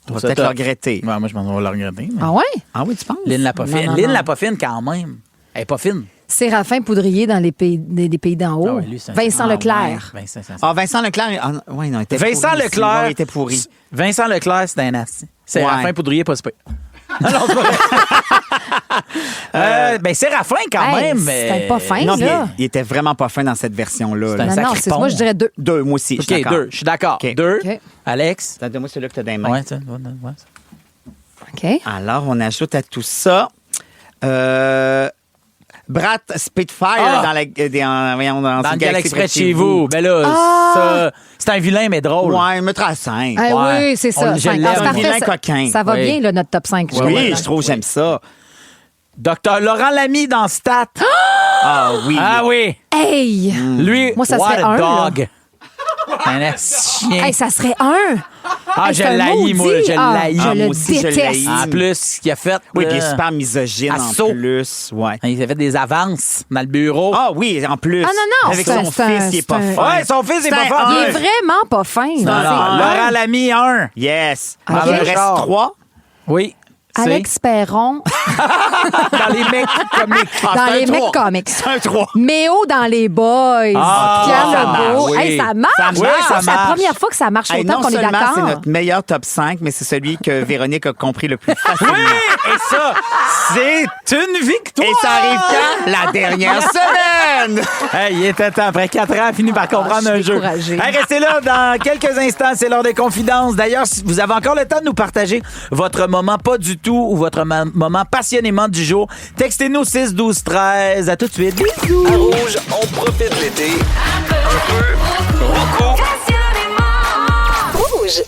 [SPEAKER 8] On va peut-être le regretter.
[SPEAKER 4] Ouais, moi, je m'en vais le regretter. mais-
[SPEAKER 7] Ah ouais?
[SPEAKER 8] Ah oui, tu penses?
[SPEAKER 4] Lynn la Poffine.
[SPEAKER 7] Non, non,
[SPEAKER 4] Lynn
[SPEAKER 7] non.
[SPEAKER 4] la Poffine, quand même. Elle est pas fine.
[SPEAKER 7] Séraphin Poudrier dans les pays, des pays d'en haut.
[SPEAKER 4] Ah ouais, lui, c'est un-
[SPEAKER 7] Vincent
[SPEAKER 4] Ah
[SPEAKER 7] Leclerc.
[SPEAKER 4] ouais, Vincent,
[SPEAKER 8] Ah, Vincent Leclerc. Ah, ouais, non, il était
[SPEAKER 4] Vincent
[SPEAKER 8] pourri.
[SPEAKER 4] Leclerc.
[SPEAKER 8] Ouais, il était pourri.
[SPEAKER 4] Vincent Leclerc, c'est un assis. C'est
[SPEAKER 8] Ouais.
[SPEAKER 4] Séraphin Poudrier, pas super. Alors, c'est pas vrai. Ben, Séraphin, quand
[SPEAKER 7] Hey,
[SPEAKER 4] même.
[SPEAKER 7] c'était pas fin,
[SPEAKER 8] Non, mais
[SPEAKER 7] là.
[SPEAKER 8] il était vraiment pas fin dans cette version-là.
[SPEAKER 4] C'est un
[SPEAKER 8] là.
[SPEAKER 7] Non, non,
[SPEAKER 4] sacré
[SPEAKER 7] c'est
[SPEAKER 4] pont.
[SPEAKER 7] moi, je dirais 2.
[SPEAKER 8] 2, moi aussi. je suis
[SPEAKER 4] OK,
[SPEAKER 8] d'accord.
[SPEAKER 4] 2. Je suis d'accord.
[SPEAKER 8] OK.
[SPEAKER 4] 2.
[SPEAKER 7] OK.
[SPEAKER 4] Alex.
[SPEAKER 8] Donne-moi celui-là que tu as dans les mains.
[SPEAKER 4] Ouais, tiens, ouais.
[SPEAKER 7] OK.
[SPEAKER 8] Alors, on ajoute à tout ça Brat Spitfire
[SPEAKER 4] Ah!
[SPEAKER 8] dans
[SPEAKER 4] Dans le Galaxy près de chez vous. Ben là, ça, c'est un vilain, mais drôle.
[SPEAKER 8] Ouais, il me à 5.
[SPEAKER 7] Ah
[SPEAKER 4] Ouais.
[SPEAKER 7] oui, c'est
[SPEAKER 4] On-
[SPEAKER 7] ça.
[SPEAKER 4] je
[SPEAKER 7] Cinq.
[SPEAKER 4] l'aime.
[SPEAKER 7] Ah, c'est
[SPEAKER 8] Un
[SPEAKER 7] parfait,
[SPEAKER 8] vilain
[SPEAKER 7] ça-
[SPEAKER 8] coquin.
[SPEAKER 7] Ça va
[SPEAKER 4] Oui.
[SPEAKER 7] bien, là, notre top 5.
[SPEAKER 8] Oui, je trouve, j'aime ça.
[SPEAKER 4] Docteur Laurent Lamy dans Stat.
[SPEAKER 8] Ah oui.
[SPEAKER 4] Ah oui.
[SPEAKER 7] Hey!
[SPEAKER 4] Lui,
[SPEAKER 7] Moi, ça
[SPEAKER 4] what
[SPEAKER 7] serait
[SPEAKER 4] a
[SPEAKER 7] un, là.
[SPEAKER 4] dog. Un chien.
[SPEAKER 7] Hey, ça serait 1.
[SPEAKER 4] Ah,
[SPEAKER 7] Hey,
[SPEAKER 4] je
[SPEAKER 7] c'est un
[SPEAKER 4] l'haïs, moi,
[SPEAKER 7] maudit.
[SPEAKER 4] je
[SPEAKER 7] Ah,
[SPEAKER 4] l'haïs.
[SPEAKER 7] Je
[SPEAKER 8] Ah,
[SPEAKER 7] le
[SPEAKER 8] moi aussi, je
[SPEAKER 7] déteste.
[SPEAKER 8] l'haïs.
[SPEAKER 4] En plus, ce qu'il a fait.
[SPEAKER 8] Oui, puis il est super misogyne
[SPEAKER 4] Assaut.
[SPEAKER 8] en plus. Ouais.
[SPEAKER 4] Il a fait des avances dans le bureau.
[SPEAKER 8] Ah oui, en plus.
[SPEAKER 7] Ah, non, non,
[SPEAKER 8] Avec
[SPEAKER 7] c'est
[SPEAKER 8] son
[SPEAKER 7] un-
[SPEAKER 8] fils,
[SPEAKER 7] c'est un-
[SPEAKER 8] il est pas
[SPEAKER 7] c'est un-
[SPEAKER 8] fin.
[SPEAKER 4] Ouais, son fils est
[SPEAKER 8] C'est
[SPEAKER 4] pas
[SPEAKER 8] un
[SPEAKER 4] fort.
[SPEAKER 7] Il
[SPEAKER 8] un.
[SPEAKER 7] est vraiment pas fin.
[SPEAKER 4] Non,
[SPEAKER 7] là.
[SPEAKER 4] non. Laurent Lamy, 1.
[SPEAKER 8] Yes.
[SPEAKER 7] Ok.
[SPEAKER 8] Alors, il reste
[SPEAKER 4] Richard.
[SPEAKER 8] 3.
[SPEAKER 4] Oui. c'est
[SPEAKER 7] Alex Perron
[SPEAKER 4] dans les mecs comiques.
[SPEAKER 7] dans les mecs comics.
[SPEAKER 8] C'est un 3.
[SPEAKER 7] Méo dans les boys.
[SPEAKER 4] Ah,
[SPEAKER 7] Pierre
[SPEAKER 4] ça
[SPEAKER 7] Legault.
[SPEAKER 4] marche,
[SPEAKER 7] Hey,
[SPEAKER 4] oui.
[SPEAKER 7] ça marche.
[SPEAKER 4] Ça marche,
[SPEAKER 7] Oui,
[SPEAKER 4] ça
[SPEAKER 7] c'est la
[SPEAKER 4] marche.
[SPEAKER 7] première fois que ça marche
[SPEAKER 8] Hey,
[SPEAKER 7] autant
[SPEAKER 8] non
[SPEAKER 7] qu'on est
[SPEAKER 8] seulement c'est
[SPEAKER 7] d'accord.
[SPEAKER 8] notre meilleur top 5, mais c'est celui que Véronique a compris le plus facilement.
[SPEAKER 4] Oui, et ça, c'est une victoire.
[SPEAKER 8] Et ça arrive quand? La dernière semaine!
[SPEAKER 4] Hey, il était temps. Après 4 ans, fini par comprendre
[SPEAKER 7] je
[SPEAKER 4] un
[SPEAKER 7] suis
[SPEAKER 4] jeu.
[SPEAKER 7] découragée.
[SPEAKER 4] Hey, restez là dans quelques instants. C'est l'heure des confidences. D'ailleurs, si vous avez encore le temps de nous partager votre moment pas du tout ou votre moment passionnément du jour, textez-nous 6 12 13. À tout de suite. Bisous.
[SPEAKER 5] À Rouge, on profite de l'été. Un peu. Beaucoup.
[SPEAKER 6] Rouge.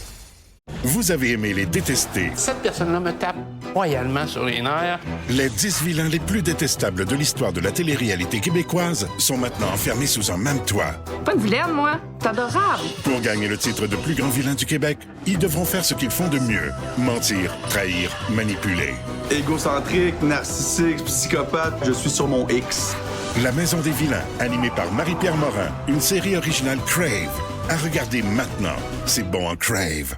[SPEAKER 1] Vous avez aimé les détester,
[SPEAKER 9] Cette personne-là me tape royalement sur les nerfs.
[SPEAKER 1] les 10 vilains les plus détestables de l'histoire de la télé-réalité québécoise sont maintenant enfermés sous un même toit.
[SPEAKER 10] Pas une vilaine, moi. C'est adorable.
[SPEAKER 1] Pour gagner le titre de plus grand vilain du Québec, ils devront faire ce qu'ils font de mieux. Mentir, trahir, manipuler.
[SPEAKER 2] Égocentrique, narcissique, psychopathe, je suis sur mon X.
[SPEAKER 1] La Maison des vilains, animée par Marie-Pierre Morin, une série originale Crave. À regarder maintenant. C'est bon en Crave.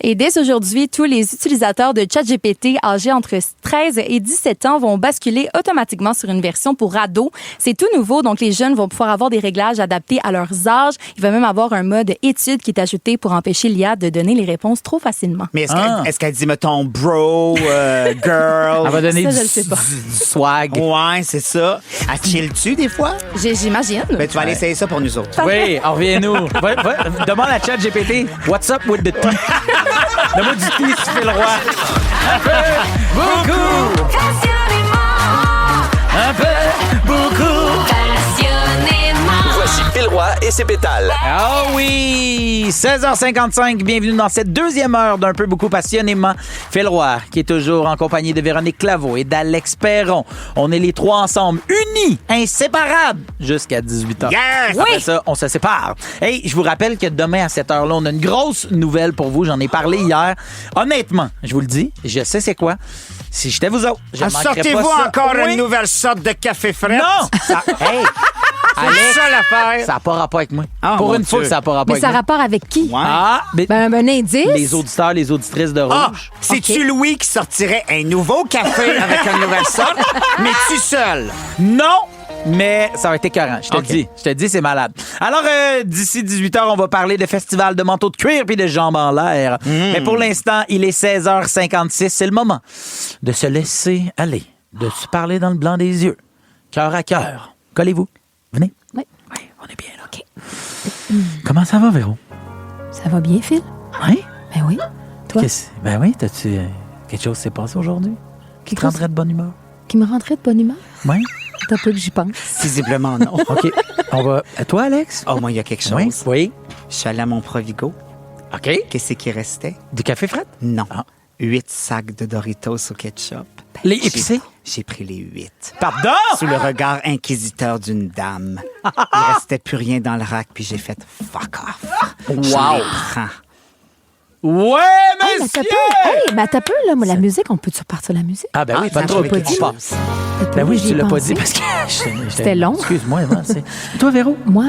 [SPEAKER 11] Et dès aujourd'hui, tous les utilisateurs de ChatGPT âgés entre 13 et 17 ans vont basculer automatiquement sur une version pour ados. C'est tout nouveau, donc les jeunes vont pouvoir avoir des réglages adaptés à leurs âges. Il va même avoir un mode étude qui est ajouté pour empêcher l'IA de donner les réponses trop facilement.
[SPEAKER 8] Mais est-ce qu'elle dit, mettons, bro, girl?
[SPEAKER 4] Elle va donner
[SPEAKER 11] Ça,
[SPEAKER 4] du,
[SPEAKER 11] je le sais pas.
[SPEAKER 4] du swag.
[SPEAKER 8] Ouais, c'est ça. Elle chill-tu des fois?
[SPEAKER 11] J'imagine.
[SPEAKER 8] Ben, tu vas aller essayer ça pour nous autres.
[SPEAKER 4] Oui, reviens-nous. Demande à ChatGPT, what's up with the tea? Donne-moi du tea si tu fais le roi. Un peu, beaucoup. Un peu, beaucoup.
[SPEAKER 5] Voici Phil Roy et ses pétales.
[SPEAKER 4] Ah oui! 16h55, bienvenue dans cette deuxième heure d'un peu beaucoup passionnément. Phil Roy, qui est toujours en compagnie de Véronique Claveau et d'Alex Perron. On est les trois ensemble, unis, inséparables, jusqu'à 18h.
[SPEAKER 8] Yes!
[SPEAKER 4] Après ça, on se sépare. Hey, je vous rappelle que demain, à cette heure-là, on a une grosse nouvelle pour vous. J'en ai parlé hier. Honnêtement, je vous le dis, je sais c'est quoi. Si j'étais vous autres, je manquerais pas
[SPEAKER 8] Sortez-vous
[SPEAKER 4] ça.
[SPEAKER 8] encore
[SPEAKER 4] Oui.
[SPEAKER 8] une nouvelle sorte de café frais?
[SPEAKER 4] Non! Hey! Alex,
[SPEAKER 8] C'est ça l'affaire.
[SPEAKER 4] ça n'a pas rapport avec moi.
[SPEAKER 8] Ah,
[SPEAKER 4] Pour
[SPEAKER 8] mon
[SPEAKER 4] une fois
[SPEAKER 8] Dieu.
[SPEAKER 4] que ça n'a pas rapport
[SPEAKER 7] Mais
[SPEAKER 4] avec
[SPEAKER 7] ça a
[SPEAKER 4] moi.
[SPEAKER 7] rapport avec qui?
[SPEAKER 8] Ouais.
[SPEAKER 4] Ah, mais
[SPEAKER 7] Ben, un indice?
[SPEAKER 4] les auditeurs, les auditrices de
[SPEAKER 8] Ah,
[SPEAKER 4] Rouge.
[SPEAKER 8] c'est-tu Louis qui sortirait un nouveau café avec une nouvelle sorte, mais tu seul?
[SPEAKER 4] Non! Mais ça va être écœurant, je te
[SPEAKER 8] OK.
[SPEAKER 4] le dis. Je te le dis, c'est malade. Alors, d'ici 18h, on va parler de festival de manteaux de cuir puis de jambes en l'air. Mais pour l'instant, il est 16h56. C'est le moment de se laisser aller, de se parler dans le blanc des yeux. Cœur à cœur. Collez-vous. Venez.
[SPEAKER 7] Oui.
[SPEAKER 4] Oui, on est bien là. OK. Comment ça va, Véro?
[SPEAKER 7] Ça va bien, Phil?
[SPEAKER 4] Oui?
[SPEAKER 7] Ben oui. Toi?
[SPEAKER 4] Ben oui, t'as-tu... quelque chose s'est passé aujourd'hui? Qui te rendrait de bonne humeur?
[SPEAKER 7] Qui me rendrait de bonne humeur?
[SPEAKER 4] Oui?
[SPEAKER 7] T'as peu que j'y pense.
[SPEAKER 8] Visiblement, non.
[SPEAKER 4] OK. On va... Toi, Alex?
[SPEAKER 8] Oh, moi, il y a quelque chose.
[SPEAKER 4] Oui? Oui.
[SPEAKER 8] Je suis allé à mon Provigo.
[SPEAKER 4] OK.
[SPEAKER 8] Qu'est-ce qui restait?
[SPEAKER 4] Du café frais?
[SPEAKER 8] Non.
[SPEAKER 4] Ah.
[SPEAKER 8] 8 sacs de Doritos au ketchup.
[SPEAKER 4] Les épicés?
[SPEAKER 8] J'ai pris les 8.
[SPEAKER 4] Pardon?
[SPEAKER 8] Sous le regard inquisiteur d'une dame. Il restait plus rien dans le rack, puis j'ai fait fuck off.
[SPEAKER 4] Wow.
[SPEAKER 8] Je les prends.
[SPEAKER 4] Ouais,
[SPEAKER 7] Hey, mais t'as
[SPEAKER 4] monsieur!
[SPEAKER 7] peu, hey, mais t'as peu, là, moi, la musique, on peut-tu repartir la musique?
[SPEAKER 4] Ah, ben oui,
[SPEAKER 8] ça,
[SPEAKER 4] pas trop.
[SPEAKER 8] je l'ai pas dit.
[SPEAKER 4] Ben oui,
[SPEAKER 7] J'y
[SPEAKER 4] tu
[SPEAKER 7] ai
[SPEAKER 4] l'as pas
[SPEAKER 7] pensé.
[SPEAKER 4] dit parce que...
[SPEAKER 7] C'était long.
[SPEAKER 4] Excuse-moi, moi, c'est... Toi, Véro?
[SPEAKER 7] Moi,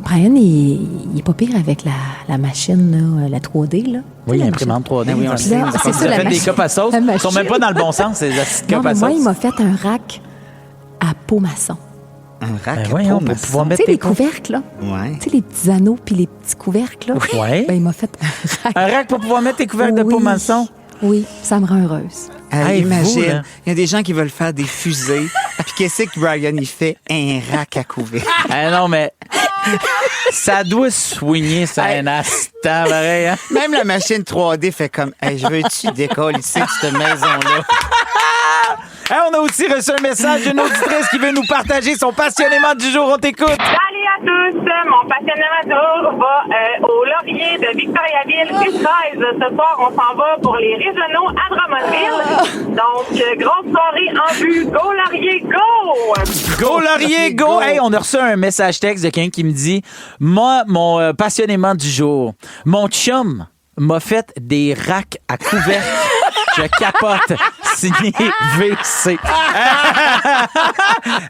[SPEAKER 7] Brian, il est pas pire avec la machine, là, la 3D, là.
[SPEAKER 4] Oui,
[SPEAKER 7] Tu sais, la
[SPEAKER 4] l'imprimante 3D.
[SPEAKER 8] oui, on le sait.
[SPEAKER 7] Là, c'est
[SPEAKER 4] Vous
[SPEAKER 7] ça,
[SPEAKER 4] avez
[SPEAKER 7] la
[SPEAKER 4] fait des
[SPEAKER 7] machine.
[SPEAKER 4] copes à sauce.
[SPEAKER 7] La
[SPEAKER 4] Ils sont même pas dans le bon sens, ces acides
[SPEAKER 7] Non,
[SPEAKER 4] copes à
[SPEAKER 7] mais moi, il
[SPEAKER 4] sauce.
[SPEAKER 7] m'a fait un rack à peau maçon.
[SPEAKER 8] Un rack
[SPEAKER 4] Ben voyons,
[SPEAKER 8] à
[SPEAKER 4] pour
[SPEAKER 8] maçon.
[SPEAKER 4] pouvoir
[SPEAKER 7] Tu
[SPEAKER 4] mettre
[SPEAKER 7] sais,
[SPEAKER 4] tes
[SPEAKER 7] les couvercles, là.
[SPEAKER 8] Ouais.
[SPEAKER 7] Tu sais, les petits anneaux puis les petits couvercles, là.
[SPEAKER 4] Ouais.
[SPEAKER 7] Ben, il m'a fait un rack.
[SPEAKER 4] Un rack pour pouvoir mettre tes couvercles de
[SPEAKER 7] Oui.
[SPEAKER 4] peau maçon.
[SPEAKER 7] Oui, ça me rend heureuse.
[SPEAKER 4] Hey, vous,
[SPEAKER 8] imagine,
[SPEAKER 4] là.
[SPEAKER 8] il y a des gens qui veulent faire des fusées. Puis qu'est-ce que Brian il fait? Un rack à couvert.
[SPEAKER 4] Ah non, mais... ça doit soigner ça un instant, pareil, hein?
[SPEAKER 8] Même la machine 3D fait comme, hey, je veux-tu décoller ici de cette maison-là?
[SPEAKER 4] Hey, on a aussi reçu un message d'une auditrice qui veut nous partager son passionnément du jour. On t'écoute.
[SPEAKER 10] Salut à tous! Mon passionnément du jour va au Laurier de Victoriaville, U13. Ce soir, on s'en va pour les régionaux à Drummondville. Donc, grosse soirée en vue. Go Laurier, go!
[SPEAKER 4] Go Laurier, go! Hey, on a reçu un message texte de quelqu'un qui me dit « Moi, mon passionnément du jour, mon chum m'a fait des racks à couvercle. Je capote. Signé VC. »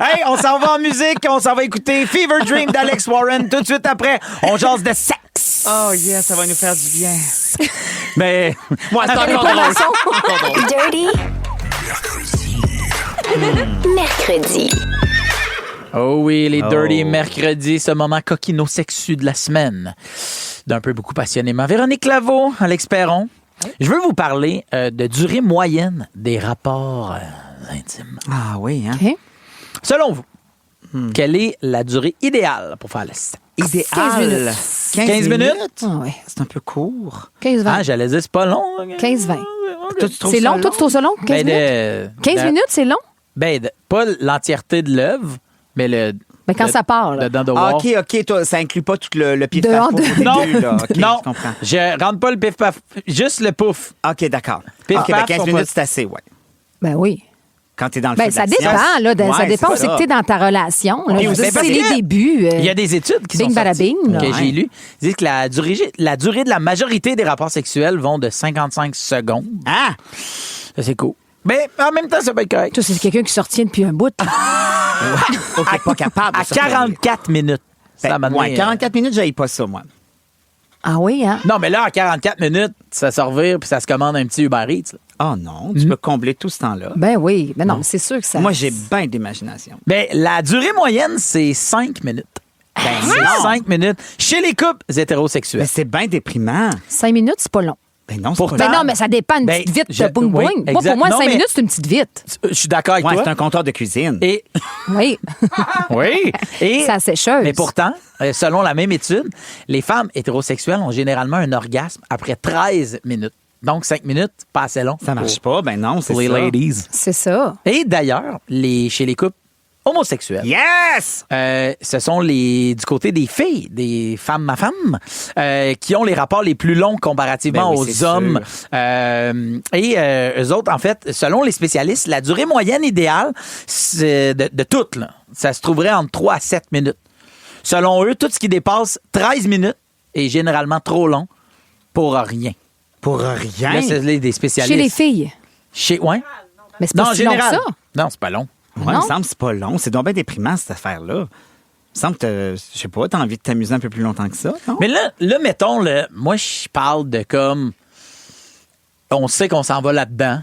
[SPEAKER 4] Hey, on s'en va en musique. On s'en va écouter Fever Dream d'Alex Warren. Tout de suite après, on jase de sexe.
[SPEAKER 8] Oh yeah, ça va nous faire du bien.
[SPEAKER 4] Mais...
[SPEAKER 8] Moi, c'est
[SPEAKER 7] Les
[SPEAKER 8] encore
[SPEAKER 7] peaux
[SPEAKER 8] drôle.
[SPEAKER 7] maçons.
[SPEAKER 6] Dirty. Mercredi.
[SPEAKER 4] Oh oui, les Dirty Mercredis, ce moment coquino-sexu de la semaine. D'un peu beaucoup passionnément. Véronique Claveau, Alex Perron. Je veux vous parler de durée moyenne des rapports intimes.
[SPEAKER 8] Ah oui, hein?
[SPEAKER 7] OK.
[SPEAKER 4] Selon vous, quelle est la durée idéale pour faire le sexe?
[SPEAKER 8] Idéal.
[SPEAKER 4] 15 minutes?
[SPEAKER 7] Ah ouais.
[SPEAKER 8] C'est un peu court.
[SPEAKER 7] 15-20.
[SPEAKER 4] Ah, j'allais dire, c'est pas long.
[SPEAKER 7] 15-20.
[SPEAKER 8] Toi, tu trouves
[SPEAKER 7] C'est
[SPEAKER 8] ça
[SPEAKER 7] long? Toi, tu trouves ça long? 15 minutes? 15 minutes, c'est long?
[SPEAKER 4] Pas l'entièreté de l'œuvre, mais le...
[SPEAKER 7] Ben, quand ça part, là.
[SPEAKER 4] Le dans the
[SPEAKER 8] Ah,
[SPEAKER 4] wall.
[SPEAKER 8] OK, toi, ça inclut pas tout le pif
[SPEAKER 7] Dehors
[SPEAKER 8] paf
[SPEAKER 7] de-
[SPEAKER 4] Non,
[SPEAKER 8] là. OK,
[SPEAKER 4] non,
[SPEAKER 8] je comprends.
[SPEAKER 4] je rentre pas le pif-paf, juste le pouf.
[SPEAKER 8] OK, d'accord.
[SPEAKER 4] Pif
[SPEAKER 8] OK, ben
[SPEAKER 4] paf,
[SPEAKER 8] 15
[SPEAKER 4] on
[SPEAKER 8] minutes,
[SPEAKER 4] va-
[SPEAKER 8] c'est assez, ouais.
[SPEAKER 7] Ben oui.
[SPEAKER 8] Quand t'es dans le
[SPEAKER 7] Ben,
[SPEAKER 8] feu de
[SPEAKER 7] ça
[SPEAKER 8] l'action.
[SPEAKER 7] dépend, là. Ça
[SPEAKER 8] Ouais,
[SPEAKER 7] dépend
[SPEAKER 8] c'est
[SPEAKER 7] aussi que t'es dans ta relation. Là.
[SPEAKER 8] Puis
[SPEAKER 7] Je veux
[SPEAKER 8] aussi
[SPEAKER 7] dire,
[SPEAKER 8] parce
[SPEAKER 7] c'est
[SPEAKER 8] que-
[SPEAKER 7] les débuts.
[SPEAKER 4] Il y a des études qui
[SPEAKER 7] Bing
[SPEAKER 4] sont
[SPEAKER 7] bada
[SPEAKER 4] sorties,
[SPEAKER 7] bing, là.
[SPEAKER 4] que
[SPEAKER 8] Ouais.
[SPEAKER 4] j'ai lues. Ils disent que la durée de la majorité des rapports sexuels vont de 55 secondes.
[SPEAKER 8] Ah!
[SPEAKER 4] Ça, c'est cool. Mais en même temps, ça peut être correct.
[SPEAKER 7] Toi, c'est quelqu'un qui se retient depuis un bout.
[SPEAKER 8] OK, pas capable. de
[SPEAKER 4] À
[SPEAKER 8] se retenir.
[SPEAKER 4] 44 minutes. Ça m'a
[SPEAKER 8] Ben, ouais,
[SPEAKER 4] donné,
[SPEAKER 8] 44 minutes, j'aille pas ça, moi.
[SPEAKER 7] Ah oui, hein?
[SPEAKER 4] Non, mais là, en 44 minutes, ça se revire puis ça se commande un petit Uber Eats. Là.
[SPEAKER 8] Oh non, tu peux combler tout ce temps-là.
[SPEAKER 7] Ben oui. Mais non, mais c'est sûr que ça...
[SPEAKER 8] Moi, j'ai bien d'imagination.
[SPEAKER 4] Ben, la durée moyenne, c'est 5 minutes. Ben, c'est 5 minutes chez les couples hétérosexuels.
[SPEAKER 8] Mais c'est bien déprimant.
[SPEAKER 7] 5 minutes, c'est pas long.
[SPEAKER 8] Ben non, c'est
[SPEAKER 4] Pourtant-
[SPEAKER 8] pas
[SPEAKER 7] Ben non, mais ça dépend une
[SPEAKER 4] Ben,
[SPEAKER 7] petite vite
[SPEAKER 4] je-
[SPEAKER 7] de boum
[SPEAKER 4] oui,
[SPEAKER 7] boum. Moi,
[SPEAKER 4] exact.
[SPEAKER 7] pour moi,
[SPEAKER 4] Non,
[SPEAKER 7] 5
[SPEAKER 4] mais-
[SPEAKER 7] minutes, c'est une petite vite.
[SPEAKER 4] Je suis d'accord avec
[SPEAKER 8] Ouais,
[SPEAKER 4] toi.
[SPEAKER 8] c'est un comptoir de cuisine.
[SPEAKER 4] Et,
[SPEAKER 7] Oui.
[SPEAKER 4] oui. Et,
[SPEAKER 7] C'est la sécheuse.
[SPEAKER 4] mais pourtant, selon la même étude, les femmes hétérosexuelles ont généralement un orgasme après 13 minutes. Donc, 5 minutes, pas assez long.
[SPEAKER 8] Ça marche pas, ben non, c'est
[SPEAKER 4] Pour les
[SPEAKER 8] ça.
[SPEAKER 4] ladies.
[SPEAKER 7] C'est ça.
[SPEAKER 4] Et d'ailleurs, chez les couples homosexuels,
[SPEAKER 8] Yes!
[SPEAKER 4] ce sont du côté des filles, des femmes à femmes, qui ont les rapports les plus longs comparativement
[SPEAKER 8] Ben oui,
[SPEAKER 4] aux
[SPEAKER 8] c'est
[SPEAKER 4] hommes. Eux autres, en fait, selon les spécialistes, la durée moyenne idéale de toutes, là, ça se trouverait entre 3 à 7 minutes. Selon eux, tout ce qui dépasse 13 minutes est généralement trop long pour rien.
[SPEAKER 8] Pour rien.
[SPEAKER 4] Là, c'est des spécialistes.
[SPEAKER 7] Chez les filles.
[SPEAKER 4] Ouais.
[SPEAKER 7] Mais c'est
[SPEAKER 4] Non,
[SPEAKER 7] pas
[SPEAKER 4] en
[SPEAKER 7] si long que
[SPEAKER 4] général.
[SPEAKER 7] ça.
[SPEAKER 4] Non, c'est pas long.
[SPEAKER 8] Moi, il
[SPEAKER 7] Non?
[SPEAKER 8] me semble que c'est pas long. C'est donc bien déprimant, cette affaire-là. Il me semble que, je sais pas, t'as envie de t'amuser un peu plus longtemps que ça, non?
[SPEAKER 4] Mais là mettons, moi, je parle de comme... On sait qu'on s'en va là-dedans.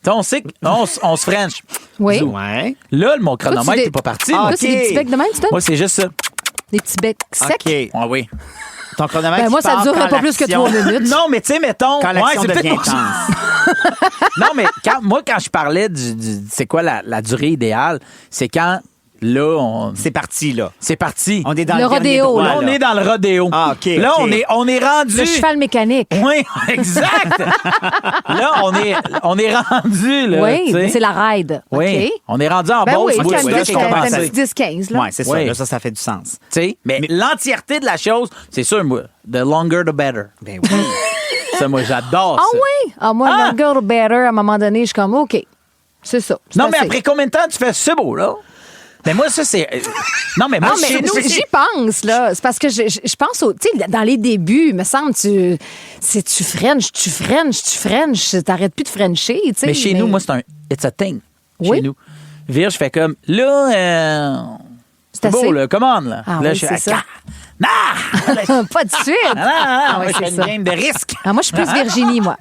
[SPEAKER 4] Tu sais, on sait qu'on se French.
[SPEAKER 7] Oui.
[SPEAKER 4] Zou.
[SPEAKER 8] Ouais.
[SPEAKER 4] Là, mon
[SPEAKER 7] Toi,
[SPEAKER 4] chronomètre
[SPEAKER 7] tu
[SPEAKER 4] n'est pas parti.
[SPEAKER 8] Ah,
[SPEAKER 4] moi.
[SPEAKER 7] Là, c'est des petits becs de même, tu donnes?
[SPEAKER 4] Moi, c'est juste ça.
[SPEAKER 7] Des petits becs secs?
[SPEAKER 8] OK.
[SPEAKER 4] Ah oui.
[SPEAKER 8] Ton chronomètre,
[SPEAKER 7] Ben, moi,
[SPEAKER 8] il
[SPEAKER 7] ça
[SPEAKER 8] part
[SPEAKER 7] durerait
[SPEAKER 8] quand
[SPEAKER 7] pas plus que
[SPEAKER 8] l'action-
[SPEAKER 7] 3 minutes.
[SPEAKER 4] Non, mais tu sais, mettons...
[SPEAKER 8] Quand l'action
[SPEAKER 4] c'est
[SPEAKER 8] devient
[SPEAKER 4] peut-être pour ça.
[SPEAKER 8] intense.
[SPEAKER 4] Non, mais quand je parlais c'est quoi la durée idéale, c'est quand, là,
[SPEAKER 8] C'est parti, là.
[SPEAKER 4] c'est parti.
[SPEAKER 8] On est dans
[SPEAKER 7] Le
[SPEAKER 8] le dernier
[SPEAKER 7] rodéo,
[SPEAKER 8] droit,
[SPEAKER 4] Là, on
[SPEAKER 8] là.
[SPEAKER 4] est dans le rodéo.
[SPEAKER 8] Ah, OK,
[SPEAKER 4] Là,
[SPEAKER 8] OK.
[SPEAKER 4] on est rendu...
[SPEAKER 7] Le cheval mécanique.
[SPEAKER 4] Oui, exact. Là, on est rendu, là.
[SPEAKER 7] Oui,
[SPEAKER 4] tu sais.
[SPEAKER 7] c'est la ride.
[SPEAKER 4] Oui,
[SPEAKER 7] OK.
[SPEAKER 4] on est rendu en
[SPEAKER 7] Ben
[SPEAKER 4] Beauce.
[SPEAKER 7] oui,
[SPEAKER 4] Woodstock
[SPEAKER 7] tu me dis
[SPEAKER 4] est
[SPEAKER 7] que
[SPEAKER 4] commencé.
[SPEAKER 7] t'as un petit 10-15, là.
[SPEAKER 8] Ouais, c'est ça.
[SPEAKER 4] Oui.
[SPEAKER 8] Là, ça fait du sens.
[SPEAKER 4] Tu sais, mais l'entièreté de la chose, c'est sûr, moi, the longer the better.
[SPEAKER 8] Ben oui.
[SPEAKER 4] Ça, moi, j'adore
[SPEAKER 7] Ah
[SPEAKER 4] ça.
[SPEAKER 7] oui? Ah, moi,
[SPEAKER 4] Ah!
[SPEAKER 7] le girl better, à un moment donné, je suis comme, OK. C'est ça. C'est
[SPEAKER 4] Non, mais
[SPEAKER 7] assez.
[SPEAKER 4] après combien de temps tu fais c'est beau, là? Mais moi, ça, c'est... Non, mais moi,
[SPEAKER 7] Non, mais
[SPEAKER 4] chez nous...
[SPEAKER 7] j'y pense, là. C'est parce que je pense au. Tu sais, dans les débuts, me semble, tu French, t'arrêtes plus de Frencher, tu sais.
[SPEAKER 4] Mais chez nous, moi, c'est un... It's a thing.
[SPEAKER 7] Oui.
[SPEAKER 4] Chez nous. Virge fait comme... Là, c'est beau,
[SPEAKER 7] assez.
[SPEAKER 4] là. Come on, là.
[SPEAKER 7] Ah
[SPEAKER 4] là,
[SPEAKER 7] oui,
[SPEAKER 4] je
[SPEAKER 7] c'est
[SPEAKER 4] fais...
[SPEAKER 7] ça.
[SPEAKER 4] Non!
[SPEAKER 7] Pas de suite.
[SPEAKER 4] Ah,
[SPEAKER 7] ouais,
[SPEAKER 4] moi, je
[SPEAKER 7] c'est
[SPEAKER 4] fais une
[SPEAKER 7] ça.
[SPEAKER 4] game de risque.
[SPEAKER 7] Ah, moi, je suis plus Virginie, moi.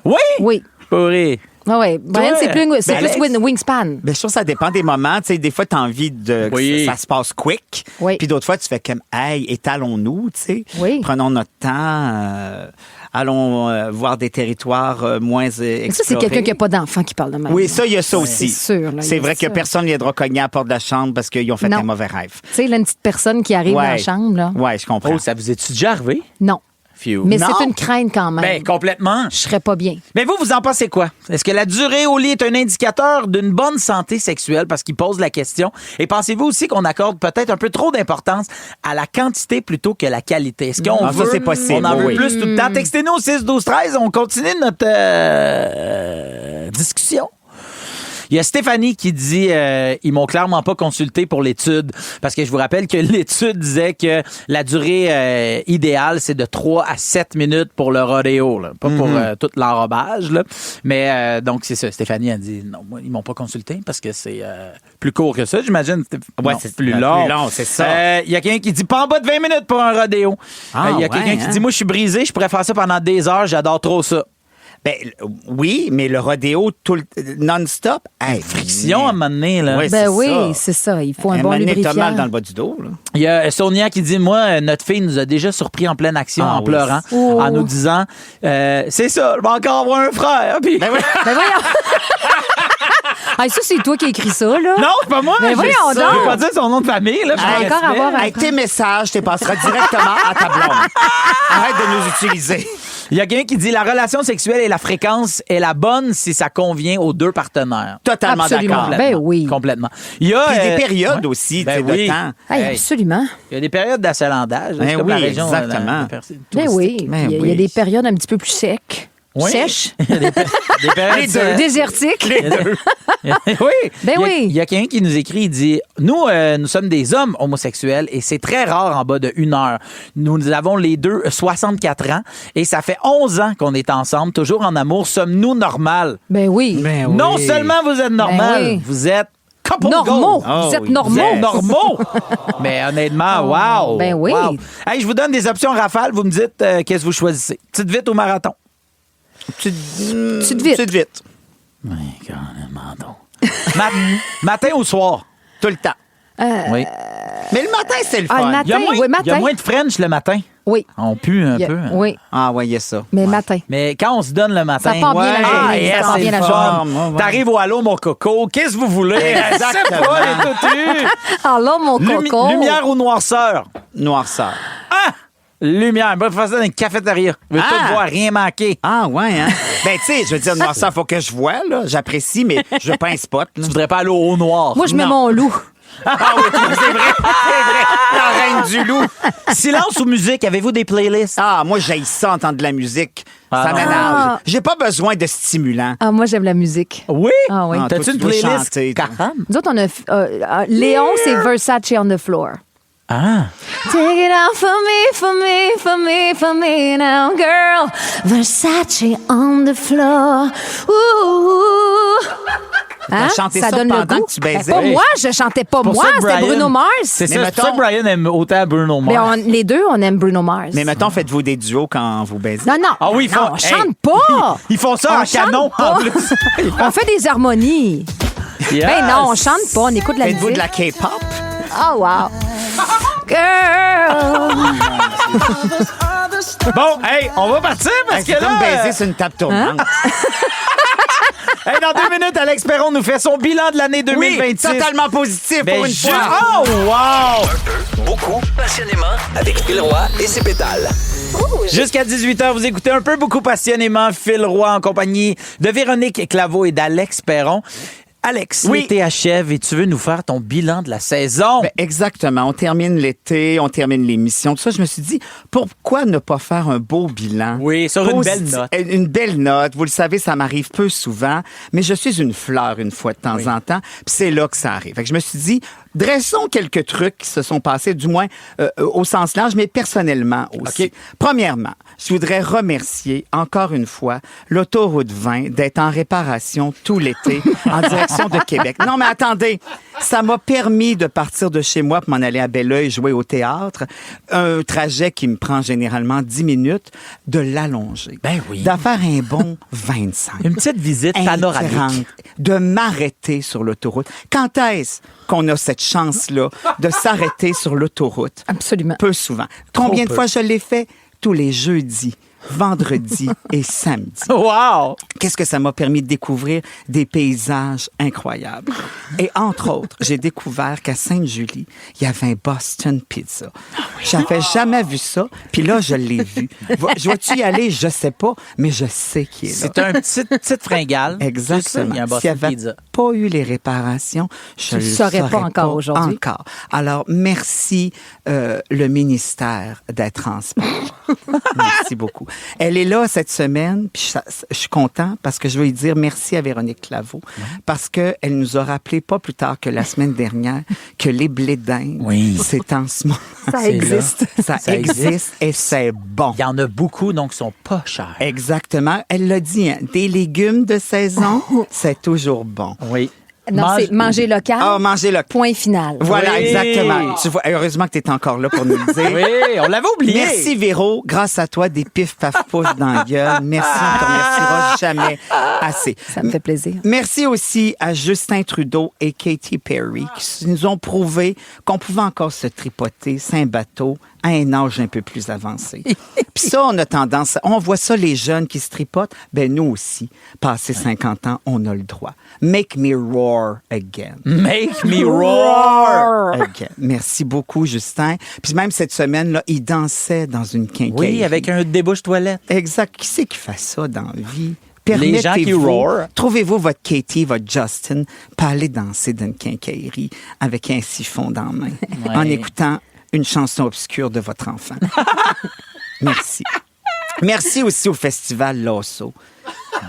[SPEAKER 4] Oui?
[SPEAKER 7] Oui.
[SPEAKER 4] Pourri.
[SPEAKER 7] Ah oui. Brian,
[SPEAKER 4] Toi,
[SPEAKER 7] c'est plus
[SPEAKER 8] Alex?
[SPEAKER 7] wingspan.
[SPEAKER 8] Ben, je trouve que ça dépend des moments. Tu sais, des fois, tu as envie de
[SPEAKER 4] Oui.
[SPEAKER 8] que ça se passe quick.
[SPEAKER 7] Oui.
[SPEAKER 8] Puis d'autres fois, tu fais comme, hey, étalons-nous, tu sais.
[SPEAKER 7] Oui.
[SPEAKER 8] Prenons notre temps. Allons voir des territoires moins explorés.
[SPEAKER 7] Mais ça, c'est quelqu'un qui n'a pas d'enfant qui parle de même.
[SPEAKER 8] Oui, ça, il y a ça aussi.
[SPEAKER 7] C'est sûr, là, il y
[SPEAKER 8] C'est
[SPEAKER 7] a
[SPEAKER 8] vrai
[SPEAKER 7] ça.
[SPEAKER 8] que personne ne viendra cogner à la porte de la chambre parce qu'ils ont fait
[SPEAKER 7] Non.
[SPEAKER 8] un mauvais rêve.
[SPEAKER 7] Tu sais, là, une petite personne qui arrive dans la chambre, là.
[SPEAKER 8] Ouais, je comprends.
[SPEAKER 4] Oh, ça vous est-tu déjà arrivé?
[SPEAKER 7] Non.
[SPEAKER 4] Few.
[SPEAKER 7] Mais
[SPEAKER 8] Non.
[SPEAKER 7] c'est une crainte quand même.
[SPEAKER 4] Ben, complètement.
[SPEAKER 7] Je serais pas bien.
[SPEAKER 4] Mais vous en pensez quoi? Est-ce que la durée au lit est un indicateur d'une bonne santé sexuelle? Parce qu'il pose la question. Et pensez-vous aussi qu'on accorde peut-être un peu trop d'importance à la quantité plutôt que la qualité? Est-ce qu'on
[SPEAKER 8] Ah, ça,
[SPEAKER 4] veut,
[SPEAKER 8] c'est possible,
[SPEAKER 4] on en veut
[SPEAKER 8] oui.
[SPEAKER 4] plus tout le temps? Textez-nous au 6 12 13. On continue notre discussion. Il y a Stéphanie qui dit ils m'ont clairement pas consulté pour l'étude parce que je vous rappelle que l'étude disait que la durée idéale c'est de 3 à 7 minutes pour le rodéo, là. Pas pour tout l'enrobage là. Mais donc c'est ça, Stéphanie a dit non, moi ils m'ont pas consulté parce que c'est plus court que ça, j'imagine.
[SPEAKER 8] Ouais,
[SPEAKER 4] Non,
[SPEAKER 8] c'est
[SPEAKER 4] plus
[SPEAKER 8] plus
[SPEAKER 4] long.
[SPEAKER 8] long, c'est ça.
[SPEAKER 4] Il y a quelqu'un qui dit pas en bas de 20 minutes pour un rodéo.
[SPEAKER 8] Ah,
[SPEAKER 4] Il y a
[SPEAKER 8] ouais,
[SPEAKER 4] quelqu'un qui
[SPEAKER 8] hein?
[SPEAKER 4] dit moi je suis brisé, je pourrais faire ça pendant des heures, j'adore trop ça.
[SPEAKER 8] Ben, oui, mais le rodéo non-stop, hey,
[SPEAKER 4] Friction à un moment donné là.
[SPEAKER 8] Ouais,
[SPEAKER 7] Ben
[SPEAKER 8] c'est
[SPEAKER 7] oui,
[SPEAKER 8] ça.
[SPEAKER 7] c'est ça. Il faut un
[SPEAKER 8] Un
[SPEAKER 7] bon
[SPEAKER 8] moment donné,
[SPEAKER 7] lubrifiant.
[SPEAKER 8] t'as mal dans le bas du dos, là.
[SPEAKER 4] Il y a Sonia qui dit moi notre fille nous a déjà surpris en pleine action
[SPEAKER 8] Ah
[SPEAKER 4] en
[SPEAKER 8] oui.
[SPEAKER 4] pleurant
[SPEAKER 7] Oh.
[SPEAKER 4] en nous disant c'est ça, je vais encore avoir un frère. Puis
[SPEAKER 8] Ben oui.
[SPEAKER 7] Ben voyons. Ah, ça, c'est toi qui as écrit ça, là?
[SPEAKER 4] non, c'est pas moi.
[SPEAKER 7] Mais
[SPEAKER 4] j'ai
[SPEAKER 7] voyons
[SPEAKER 4] ça.
[SPEAKER 7] donc.
[SPEAKER 4] Je veux pas dire son nom de famille là.
[SPEAKER 7] Ah,
[SPEAKER 4] je
[SPEAKER 7] encore
[SPEAKER 4] respecte.
[SPEAKER 7] avoir un-
[SPEAKER 8] Avec tes messages, tu passeras directement à ta blonde. Arrête de nous utiliser.
[SPEAKER 4] Il y a quelqu'un qui dit la relation sexuelle et la fréquence est la bonne si ça convient aux deux partenaires.
[SPEAKER 8] Totalement
[SPEAKER 7] Absolument.
[SPEAKER 8] d'accord.
[SPEAKER 7] Ben oui.
[SPEAKER 4] Complètement. Il y a
[SPEAKER 8] Puis des
[SPEAKER 4] euh,
[SPEAKER 8] périodes
[SPEAKER 4] ouais.
[SPEAKER 8] aussi,
[SPEAKER 4] Ben
[SPEAKER 8] tu sais,
[SPEAKER 4] oui.
[SPEAKER 8] de temps.
[SPEAKER 7] Hey,
[SPEAKER 4] Hey.
[SPEAKER 7] absolument.
[SPEAKER 4] Il y a des périodes d'achalandage.
[SPEAKER 8] Ben
[SPEAKER 4] C'est comme la
[SPEAKER 8] oui,
[SPEAKER 4] région,
[SPEAKER 8] exactement.
[SPEAKER 7] Ben oui.
[SPEAKER 8] Ben
[SPEAKER 7] Il y a
[SPEAKER 8] oui.
[SPEAKER 7] des périodes un petit peu plus secs.
[SPEAKER 4] Oui.
[SPEAKER 7] Sèches.
[SPEAKER 4] Il y a des périodes
[SPEAKER 8] Les deux.
[SPEAKER 7] Désertiques.
[SPEAKER 4] oui.
[SPEAKER 7] Ben oui.
[SPEAKER 4] Il y a quelqu'un qui nous écrit, il dit nous sommes des hommes homosexuels et c'est très rare en bas de 1 heure. Nous avons les deux 64 ans et ça fait 11 ans qu'on est ensemble, toujours en amour. Sommes-nous normales?
[SPEAKER 7] Ben oui.
[SPEAKER 8] Ben oui.
[SPEAKER 4] Non seulement vous êtes normal,
[SPEAKER 7] Ben oui.
[SPEAKER 4] vous êtes couple
[SPEAKER 7] Normaux.
[SPEAKER 4] goals.
[SPEAKER 7] Vous êtes
[SPEAKER 4] Vous
[SPEAKER 7] normaux.
[SPEAKER 4] êtes normaux. Mais honnêtement, wow.
[SPEAKER 7] Ben oui.
[SPEAKER 4] Wow. Hey, je vous donne des options rafales. Vous me dites qu'est-ce que vous choisissez. Petite vite ou marathon?
[SPEAKER 7] Petite vite.
[SPEAKER 8] Petite vite.
[SPEAKER 4] Oui, carrément donc. Matin ou soir?
[SPEAKER 8] Tout le temps.
[SPEAKER 4] Oui.
[SPEAKER 8] Mais le matin, c'est le
[SPEAKER 7] Ah,
[SPEAKER 8] fun.
[SPEAKER 7] le matin.
[SPEAKER 4] Il y a moins,
[SPEAKER 7] oui,
[SPEAKER 4] il y a
[SPEAKER 7] matin.
[SPEAKER 4] moins de French le matin.
[SPEAKER 7] Oui.
[SPEAKER 4] On pue un peu. hein.
[SPEAKER 7] Oui,
[SPEAKER 8] Ah, ouais, il y a ça.
[SPEAKER 7] mais
[SPEAKER 8] Ouais.
[SPEAKER 7] matin.
[SPEAKER 4] Mais quand on se donne le matin,
[SPEAKER 7] Ça part bien la journée,
[SPEAKER 4] ah, yes,
[SPEAKER 7] ça part
[SPEAKER 4] c'est
[SPEAKER 7] bien
[SPEAKER 4] le
[SPEAKER 7] la
[SPEAKER 4] fun.
[SPEAKER 8] journée. Ouais, ouais.
[SPEAKER 4] T'arrives au Allô, mon coco. Qu'est-ce que vous voulez? Je sais pas, les toutus.
[SPEAKER 7] Alors, mon coco.
[SPEAKER 4] Lumière ou noirceur?
[SPEAKER 8] Noirceur.
[SPEAKER 4] Ah! Lumière. Moi, je fais ça dans une cafétéria. Je veux
[SPEAKER 8] Ah!
[SPEAKER 4] tout voir, rien manquer.
[SPEAKER 8] Ah, ouais, hein? Ben, tu sais, je veux dire, noirceur, faut que je vois, là. J'apprécie, mais je veux pas un spot, là.
[SPEAKER 4] Tu voudrais pas aller au noir?
[SPEAKER 7] Moi, je mets
[SPEAKER 8] Non.
[SPEAKER 7] mon loup.
[SPEAKER 8] Ah oui, c'est vrai, c'est vrai. La reine du loup.
[SPEAKER 4] Silence ou musique? Avez-vous des playlists?
[SPEAKER 8] Ah, moi, j'haïs ça, entendre de la musique.
[SPEAKER 4] Ah,
[SPEAKER 8] Ça
[SPEAKER 4] non.
[SPEAKER 8] m'énerve.
[SPEAKER 7] Ah.
[SPEAKER 8] J'ai pas besoin de stimulant.
[SPEAKER 7] Ah, moi, j'aime la musique.
[SPEAKER 4] Oui?
[SPEAKER 7] Ah oui.
[SPEAKER 8] Ah,
[SPEAKER 4] T'as-tu
[SPEAKER 8] toi,
[SPEAKER 4] une
[SPEAKER 8] tu dois
[SPEAKER 4] playlist?
[SPEAKER 8] chanter, toi.
[SPEAKER 4] Carrément.
[SPEAKER 7] Nous autres, on a... Léon, c'est Versace on the floor.
[SPEAKER 4] Ah!
[SPEAKER 7] Take it out for me, for me, for me, for me now, girl. Versace on the floor. Ouh. Hein?
[SPEAKER 8] chanté ça
[SPEAKER 7] donne le
[SPEAKER 8] pendant
[SPEAKER 7] goût.
[SPEAKER 8] que tu baisais.
[SPEAKER 7] Ben, pas
[SPEAKER 8] Oui.
[SPEAKER 7] moi, je chantais pas
[SPEAKER 4] Pour
[SPEAKER 7] moi,
[SPEAKER 4] ça que
[SPEAKER 7] c'était
[SPEAKER 4] Brian-
[SPEAKER 7] Bruno Mars.
[SPEAKER 4] C'est
[SPEAKER 8] Mais
[SPEAKER 4] ça, c'est pour ça que Brian aime autant Bruno
[SPEAKER 7] Mais
[SPEAKER 4] Mars.
[SPEAKER 7] les deux, on aime Bruno Mars.
[SPEAKER 8] Mais mettons, faites-vous des duos quand vous baisez.
[SPEAKER 7] Non, non.
[SPEAKER 4] Ah oui, ils
[SPEAKER 7] non,
[SPEAKER 4] font-
[SPEAKER 7] on
[SPEAKER 4] hey.
[SPEAKER 7] chante pas.
[SPEAKER 4] Ils font ça
[SPEAKER 7] On
[SPEAKER 4] en
[SPEAKER 7] chante
[SPEAKER 4] canon,
[SPEAKER 7] pas.
[SPEAKER 4] en plus.
[SPEAKER 7] On fait des harmonies.
[SPEAKER 4] Yes.
[SPEAKER 7] Ben non, on chante pas, on écoute de la
[SPEAKER 8] Faites-vous
[SPEAKER 7] musique.
[SPEAKER 8] de la K-pop?
[SPEAKER 7] Oh, wow. Girl.
[SPEAKER 4] Bon, hey, on va partir parce
[SPEAKER 8] C'est
[SPEAKER 4] que là...
[SPEAKER 8] comme baiser sur une table tournante.
[SPEAKER 4] Hey, dans 2 minutes, Alex Perron nous fait son bilan de l'année 2026.
[SPEAKER 8] Oui, totalement positif
[SPEAKER 4] Ben,
[SPEAKER 8] pour une
[SPEAKER 4] ju-
[SPEAKER 8] fois.
[SPEAKER 4] Oh, wow!
[SPEAKER 5] Beaucoup, passionnément, avec Phil Roy et ses pétales.
[SPEAKER 4] Jusqu'à 18h, vous écoutez un peu beaucoup passionnément Phil Roy en compagnie de Véronique Claveau et d'Alex Perron. Alex,
[SPEAKER 8] Oui.
[SPEAKER 4] l'été achève et tu veux nous faire ton bilan de la saison.
[SPEAKER 8] Ben, exactement. On termine l'été, on termine l'émission. Tout ça, je me suis dit, pourquoi ne pas faire un beau bilan?
[SPEAKER 4] Oui, sur une belle
[SPEAKER 8] Positif-
[SPEAKER 4] note.
[SPEAKER 8] Une belle note. Vous le savez, ça m'arrive peu souvent, mais je suis une fleur une fois de temps en temps. Puis c'est là que ça arrive. Fait que je me suis dit, dressons quelques trucs qui se sont passés, du moins au sens large, mais personnellement aussi.
[SPEAKER 4] OK.
[SPEAKER 8] Premièrement, je voudrais remercier encore une fois l'autoroute 20 d'être en réparation tout l'été en direction de Québec. Non, mais attendez, ça m'a permis de partir de chez moi pour m'en aller à Belleuil jouer au théâtre. Un trajet qui me prend généralement 10 minutes, de l'allonger.
[SPEAKER 4] Ben oui.
[SPEAKER 8] D'en faire un bon 25.
[SPEAKER 4] Une petite visite panoramique.
[SPEAKER 8] 30, de m'arrêter sur l'autoroute. Quand est-ce qu'on a cette chance-là de s'arrêter sur l'autoroute?
[SPEAKER 7] Absolument.
[SPEAKER 8] Peu souvent. Combien de
[SPEAKER 4] peu.
[SPEAKER 8] fois je l'ai fait? Tous les jeudis, vendredis et samedis.
[SPEAKER 4] Wow!
[SPEAKER 8] Qu'est-ce que ça m'a permis de découvrir? Des paysages incroyables. Et entre autres, j'ai découvert qu'à Sainte-Julie, il y avait un Boston Pizza. J'avais jamais vu ça. Puis là, je l'ai vu. Je vais-tu y aller? Je sais pas, mais je sais qu'il est là.
[SPEAKER 4] C'est un petite fringale.
[SPEAKER 8] Exactement.
[SPEAKER 4] C'est ça, il y a un
[SPEAKER 8] S'il
[SPEAKER 4] Boston
[SPEAKER 8] n'y avait
[SPEAKER 4] Pizza.
[SPEAKER 8] pas eu les réparations, je
[SPEAKER 7] Tu
[SPEAKER 8] ne
[SPEAKER 7] le
[SPEAKER 8] le
[SPEAKER 7] saurais
[SPEAKER 8] saurais
[SPEAKER 7] pas encore aujourd'hui.
[SPEAKER 8] Encore. Alors, merci le ministère des Transports. Merci beaucoup. Elle est là cette semaine, puis je suis content parce que je veux lui dire merci à Véronique Claveau parce qu'elle nous a rappelé pas plus tard que la semaine dernière que les blés d'Inde,
[SPEAKER 4] Oui.
[SPEAKER 8] c'est en ce moment.
[SPEAKER 7] Ça
[SPEAKER 4] C'est
[SPEAKER 7] existe.
[SPEAKER 8] Ça
[SPEAKER 4] Ça
[SPEAKER 8] existe
[SPEAKER 4] existe.
[SPEAKER 8] et c'est bon.
[SPEAKER 4] Il y en a beaucoup, donc ils sont pas chers.
[SPEAKER 8] Exactement. Elle l'a dit, hein, des légumes de saison, c'est toujours bon.
[SPEAKER 4] Oui.
[SPEAKER 7] Non, c'est manger local.
[SPEAKER 8] Ah, manger le...
[SPEAKER 7] Point final.
[SPEAKER 8] Voilà,
[SPEAKER 4] Oui.
[SPEAKER 8] exactement. Tu vois, heureusement que tu es encore là pour nous le dire.
[SPEAKER 4] Oui, on l'avait oublié.
[SPEAKER 8] Merci, Véro. Grâce à toi, des pifs paf pouf dans la gueule. Merci, on ne te remerciera jamais assez.
[SPEAKER 7] Ça me fait plaisir.
[SPEAKER 8] Merci aussi à Justin Trudeau et Katy Perry qui nous ont prouvé qu'on pouvait encore se tripoter Saint-Bateau à un âge un peu plus avancé. Puis ça, on a tendance, on voit ça, les jeunes qui se tripotent, ben nous aussi, passé 50 ans, on a le droit. Make me roar again.
[SPEAKER 4] Make me roar!
[SPEAKER 8] Again. Merci beaucoup, Justin. Puis même cette semaine-là, il dansait dans une quincaillerie.
[SPEAKER 4] Oui, avec un débouche toilette.
[SPEAKER 8] Exact. Qui c'est qui fait ça dans la vie?
[SPEAKER 4] Les gens qui
[SPEAKER 8] Permettez-vous,
[SPEAKER 4] roar.
[SPEAKER 8] trouvez-vous votre Katie, votre Justin, pas aller danser dans une quincaillerie avec un siphon dans la main,
[SPEAKER 4] Ouais.
[SPEAKER 8] en écoutant une chanson obscure de votre enfant. Merci. Merci aussi au festival Lasso.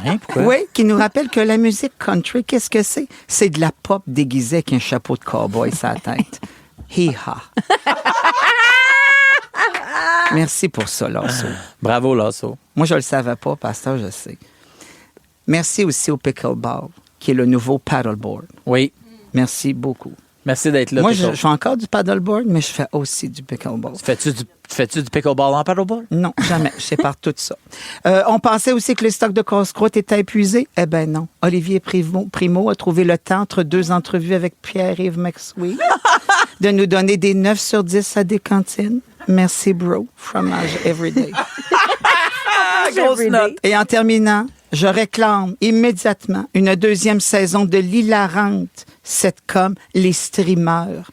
[SPEAKER 4] Hein, pourquoi?
[SPEAKER 8] Oui, qui nous rappelle que la musique country, qu'est-ce que c'est? C'est de la pop déguisée avec un chapeau de cowboy sur la tête. Hi-ha. Merci pour ça, Lasso.
[SPEAKER 4] Bravo, Lasso.
[SPEAKER 8] Moi, je le savais pas, pasteur, je sais. Merci aussi au pickleball, qui est le nouveau paddleboard.
[SPEAKER 4] Oui.
[SPEAKER 8] Merci beaucoup.
[SPEAKER 4] Merci d'être là.
[SPEAKER 8] Moi,
[SPEAKER 4] Pickle.
[SPEAKER 8] je fais encore du paddleboard, mais je fais aussi du pickleball.
[SPEAKER 4] Fais-tu du pickleball en paddleball?
[SPEAKER 8] Non, jamais. Je sépare tout ça. On pensait aussi que les stocks de casse-croûte étaient épuisés. Eh bien non. Olivier Primo a trouvé le temps entre 2 entrevues avec Pierre-Yves McSween de nous donner des 9 sur 10 à des cantines. Merci, bro. Fromage everyday.
[SPEAKER 4] Grosse note.
[SPEAKER 8] Et en terminant, je réclame immédiatement une 2e saison de l'hilarante sitcom Les Streamers.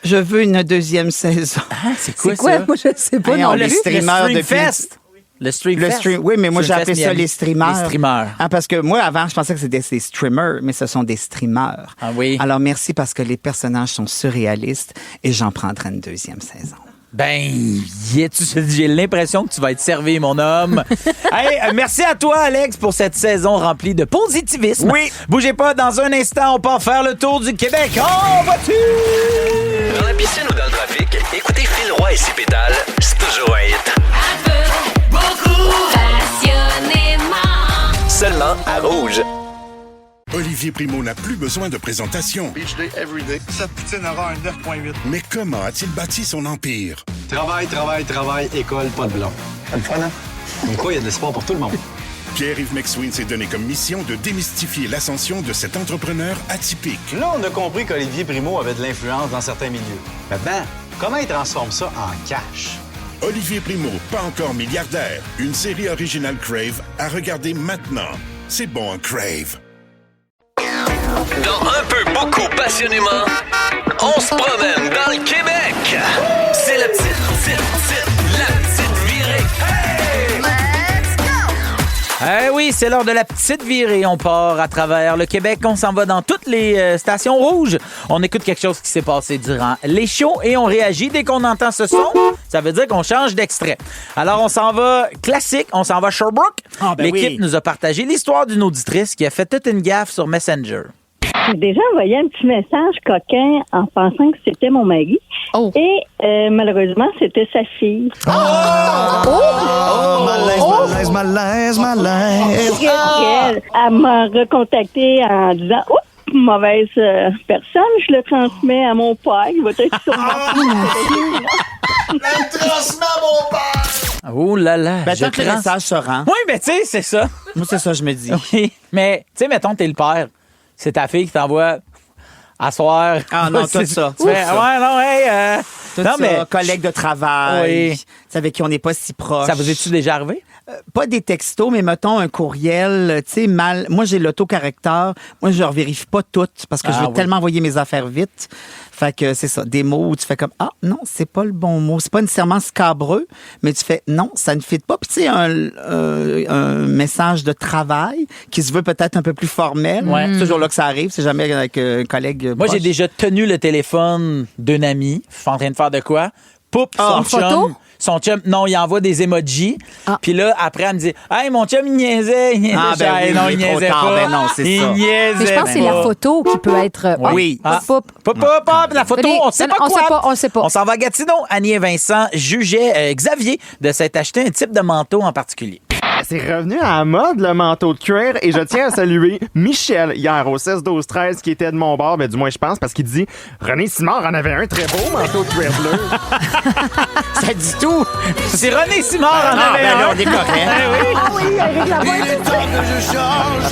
[SPEAKER 8] Je veux une 2e saison.
[SPEAKER 4] Ah, c'est quoi,
[SPEAKER 7] Quoi?
[SPEAKER 4] ça?
[SPEAKER 7] Moi, je sais pas non
[SPEAKER 8] les
[SPEAKER 7] plus.
[SPEAKER 8] streamers
[SPEAKER 4] le
[SPEAKER 8] depuis...
[SPEAKER 4] Streamfest. Le Streamfest.
[SPEAKER 8] Oui, mais moi, j'ai
[SPEAKER 4] Streamfest
[SPEAKER 8] appelé ça
[SPEAKER 4] Miami.
[SPEAKER 8] les streamers.
[SPEAKER 4] Les streamers.
[SPEAKER 8] Ah, parce que moi, avant, je pensais que c'était des streamers, mais ce sont des streamers.
[SPEAKER 4] Ah oui.
[SPEAKER 8] Alors, merci parce que les personnages sont surréalistes et j'en prendrai une 2e saison.
[SPEAKER 4] Ben, j'ai l'impression que tu vas être servi, mon homme. Hey, merci à toi, Alex, pour cette saison remplie de positivisme.
[SPEAKER 8] Oui.
[SPEAKER 4] Bougez pas, dans un instant, on part faire le tour du Québec. En voiture!
[SPEAKER 5] Dans la piscine ou dans le trafic, écoutez Phil Roy et ses pédales, c'est toujours un hit. Seulement à Rouge.
[SPEAKER 1] Olivier Primo n'a plus besoin de présentation.
[SPEAKER 2] Beach day everyday. Cette poutine aura un 9.8.
[SPEAKER 1] Mais comment a-t-il bâti son empire?
[SPEAKER 3] Travail, école, pas de blond. C'est le fun, hein? Comme quoi, il y a de l'espoir pour tout le monde.
[SPEAKER 1] Pierre-Yves McSween s'est donné comme mission de démystifier l'ascension de cet entrepreneur atypique.
[SPEAKER 3] Là, on a compris qu'Olivier Primo avait de l'influence dans certains milieux. Maintenant, comment il transforme ça en cash?
[SPEAKER 1] Olivier Primo, pas encore milliardaire. Une série originale Crave à regarder maintenant. C'est bon, un Crave.
[SPEAKER 5] Dans un peu, beaucoup, passionnément, on se promène dans le Québec. C'est la petite virée. Hey! Let's go!
[SPEAKER 4] Eh oui, c'est l'heure de la petite virée. On part à travers le Québec. On s'en va dans toutes les stations rouges. On écoute quelque chose qui s'est passé durant les shows et on réagit. Dès qu'on entend ce son, ça veut dire qu'on change d'extrait. Alors, on s'en va classique. On s'en va Sherbrooke. L'équipe nous a partagé l'histoire d'une auditrice qui a fait toute une gaffe sur Messenger.
[SPEAKER 12] J'ai déjà envoyé un petit message coquin en pensant que c'était mon mari.
[SPEAKER 7] Oh.
[SPEAKER 12] Et malheureusement, c'était sa fille.
[SPEAKER 2] Malaise.
[SPEAKER 12] Elle m'a recontacté en disant « Oups, mauvaise personne, je le transmets à mon père. Il va être sur
[SPEAKER 4] Oh là là.
[SPEAKER 8] Ben, tant que le message se rend.
[SPEAKER 4] Oui, mais tu sais, c'est ça.
[SPEAKER 8] Moi, c'est ça, je me dis.
[SPEAKER 4] Oui, mais tu sais, mettons, t'es le père. C'est ta fille qui t'envoie à soir.
[SPEAKER 8] Ah non, tout ça.
[SPEAKER 4] Tu fais, ouais, non, hey.
[SPEAKER 8] Tout
[SPEAKER 4] non,
[SPEAKER 8] ça,
[SPEAKER 4] mais
[SPEAKER 8] collègues de travail,
[SPEAKER 4] Oui.
[SPEAKER 8] tu sais, avec qui on n'est pas si proche.
[SPEAKER 4] ça vous est-tu déjà arrivé?
[SPEAKER 8] Pas des textos, mais mettons un courriel, tu sais, mal. Moi, j'ai l'autocorrecteur. Moi, je ne vérifie pas tout parce que je veux tellement envoyer mes affaires vite. Fait que c'est ça, des mots où tu fais comme « Ah, non, c'est pas le bon mot. C'est pas nécessairement scabreux, mais tu fais « Non, ça ne fit pas. » Puis tu sais, un message de travail qui se veut peut-être un peu plus formel.
[SPEAKER 4] Ouais.
[SPEAKER 8] C'est toujours là que ça arrive. C'est jamais avec un collègue
[SPEAKER 4] Moi, j'ai
[SPEAKER 8] proche.
[SPEAKER 4] déjà tenu le téléphone d'un ami, en train de faire de quoi? Poup, son
[SPEAKER 7] Une photo?
[SPEAKER 4] Son chum, non, il envoie des emojis.
[SPEAKER 7] Ah.
[SPEAKER 4] Puis là, après, elle me dit « Hey, mon chum, il niaisait.
[SPEAKER 8] Ah, ben oui,
[SPEAKER 4] non,
[SPEAKER 8] il
[SPEAKER 4] il
[SPEAKER 8] est trop
[SPEAKER 4] niaisait
[SPEAKER 8] tard.
[SPEAKER 4] pas.
[SPEAKER 8] Ben non, c'est
[SPEAKER 4] il
[SPEAKER 8] ça.
[SPEAKER 4] niaisait
[SPEAKER 7] Mais je pense que c'est la
[SPEAKER 4] pas.
[SPEAKER 7] photo qui peut être...
[SPEAKER 8] Oui.
[SPEAKER 4] Ah.
[SPEAKER 7] Poup.
[SPEAKER 4] La photo, on sait pas
[SPEAKER 7] on
[SPEAKER 4] quoi.
[SPEAKER 7] sait pas, on sait pas.
[SPEAKER 4] On s'en va à Gatineau. Annie et Vincent jugeaient Xavier de s'être acheté un type de manteau en particulier.
[SPEAKER 13] C'est revenu à la mode, le manteau de cuir, et je tiens à saluer Michel, hier, au 16-12-13, qui était de mon bord, ben, du moins je pense, parce qu'il dit « René Simard en avait un très beau manteau de cuir bleu. »
[SPEAKER 8] Ça dit tout.
[SPEAKER 4] C'est René Simard en avait
[SPEAKER 8] ben là,
[SPEAKER 4] un.
[SPEAKER 8] on est correct.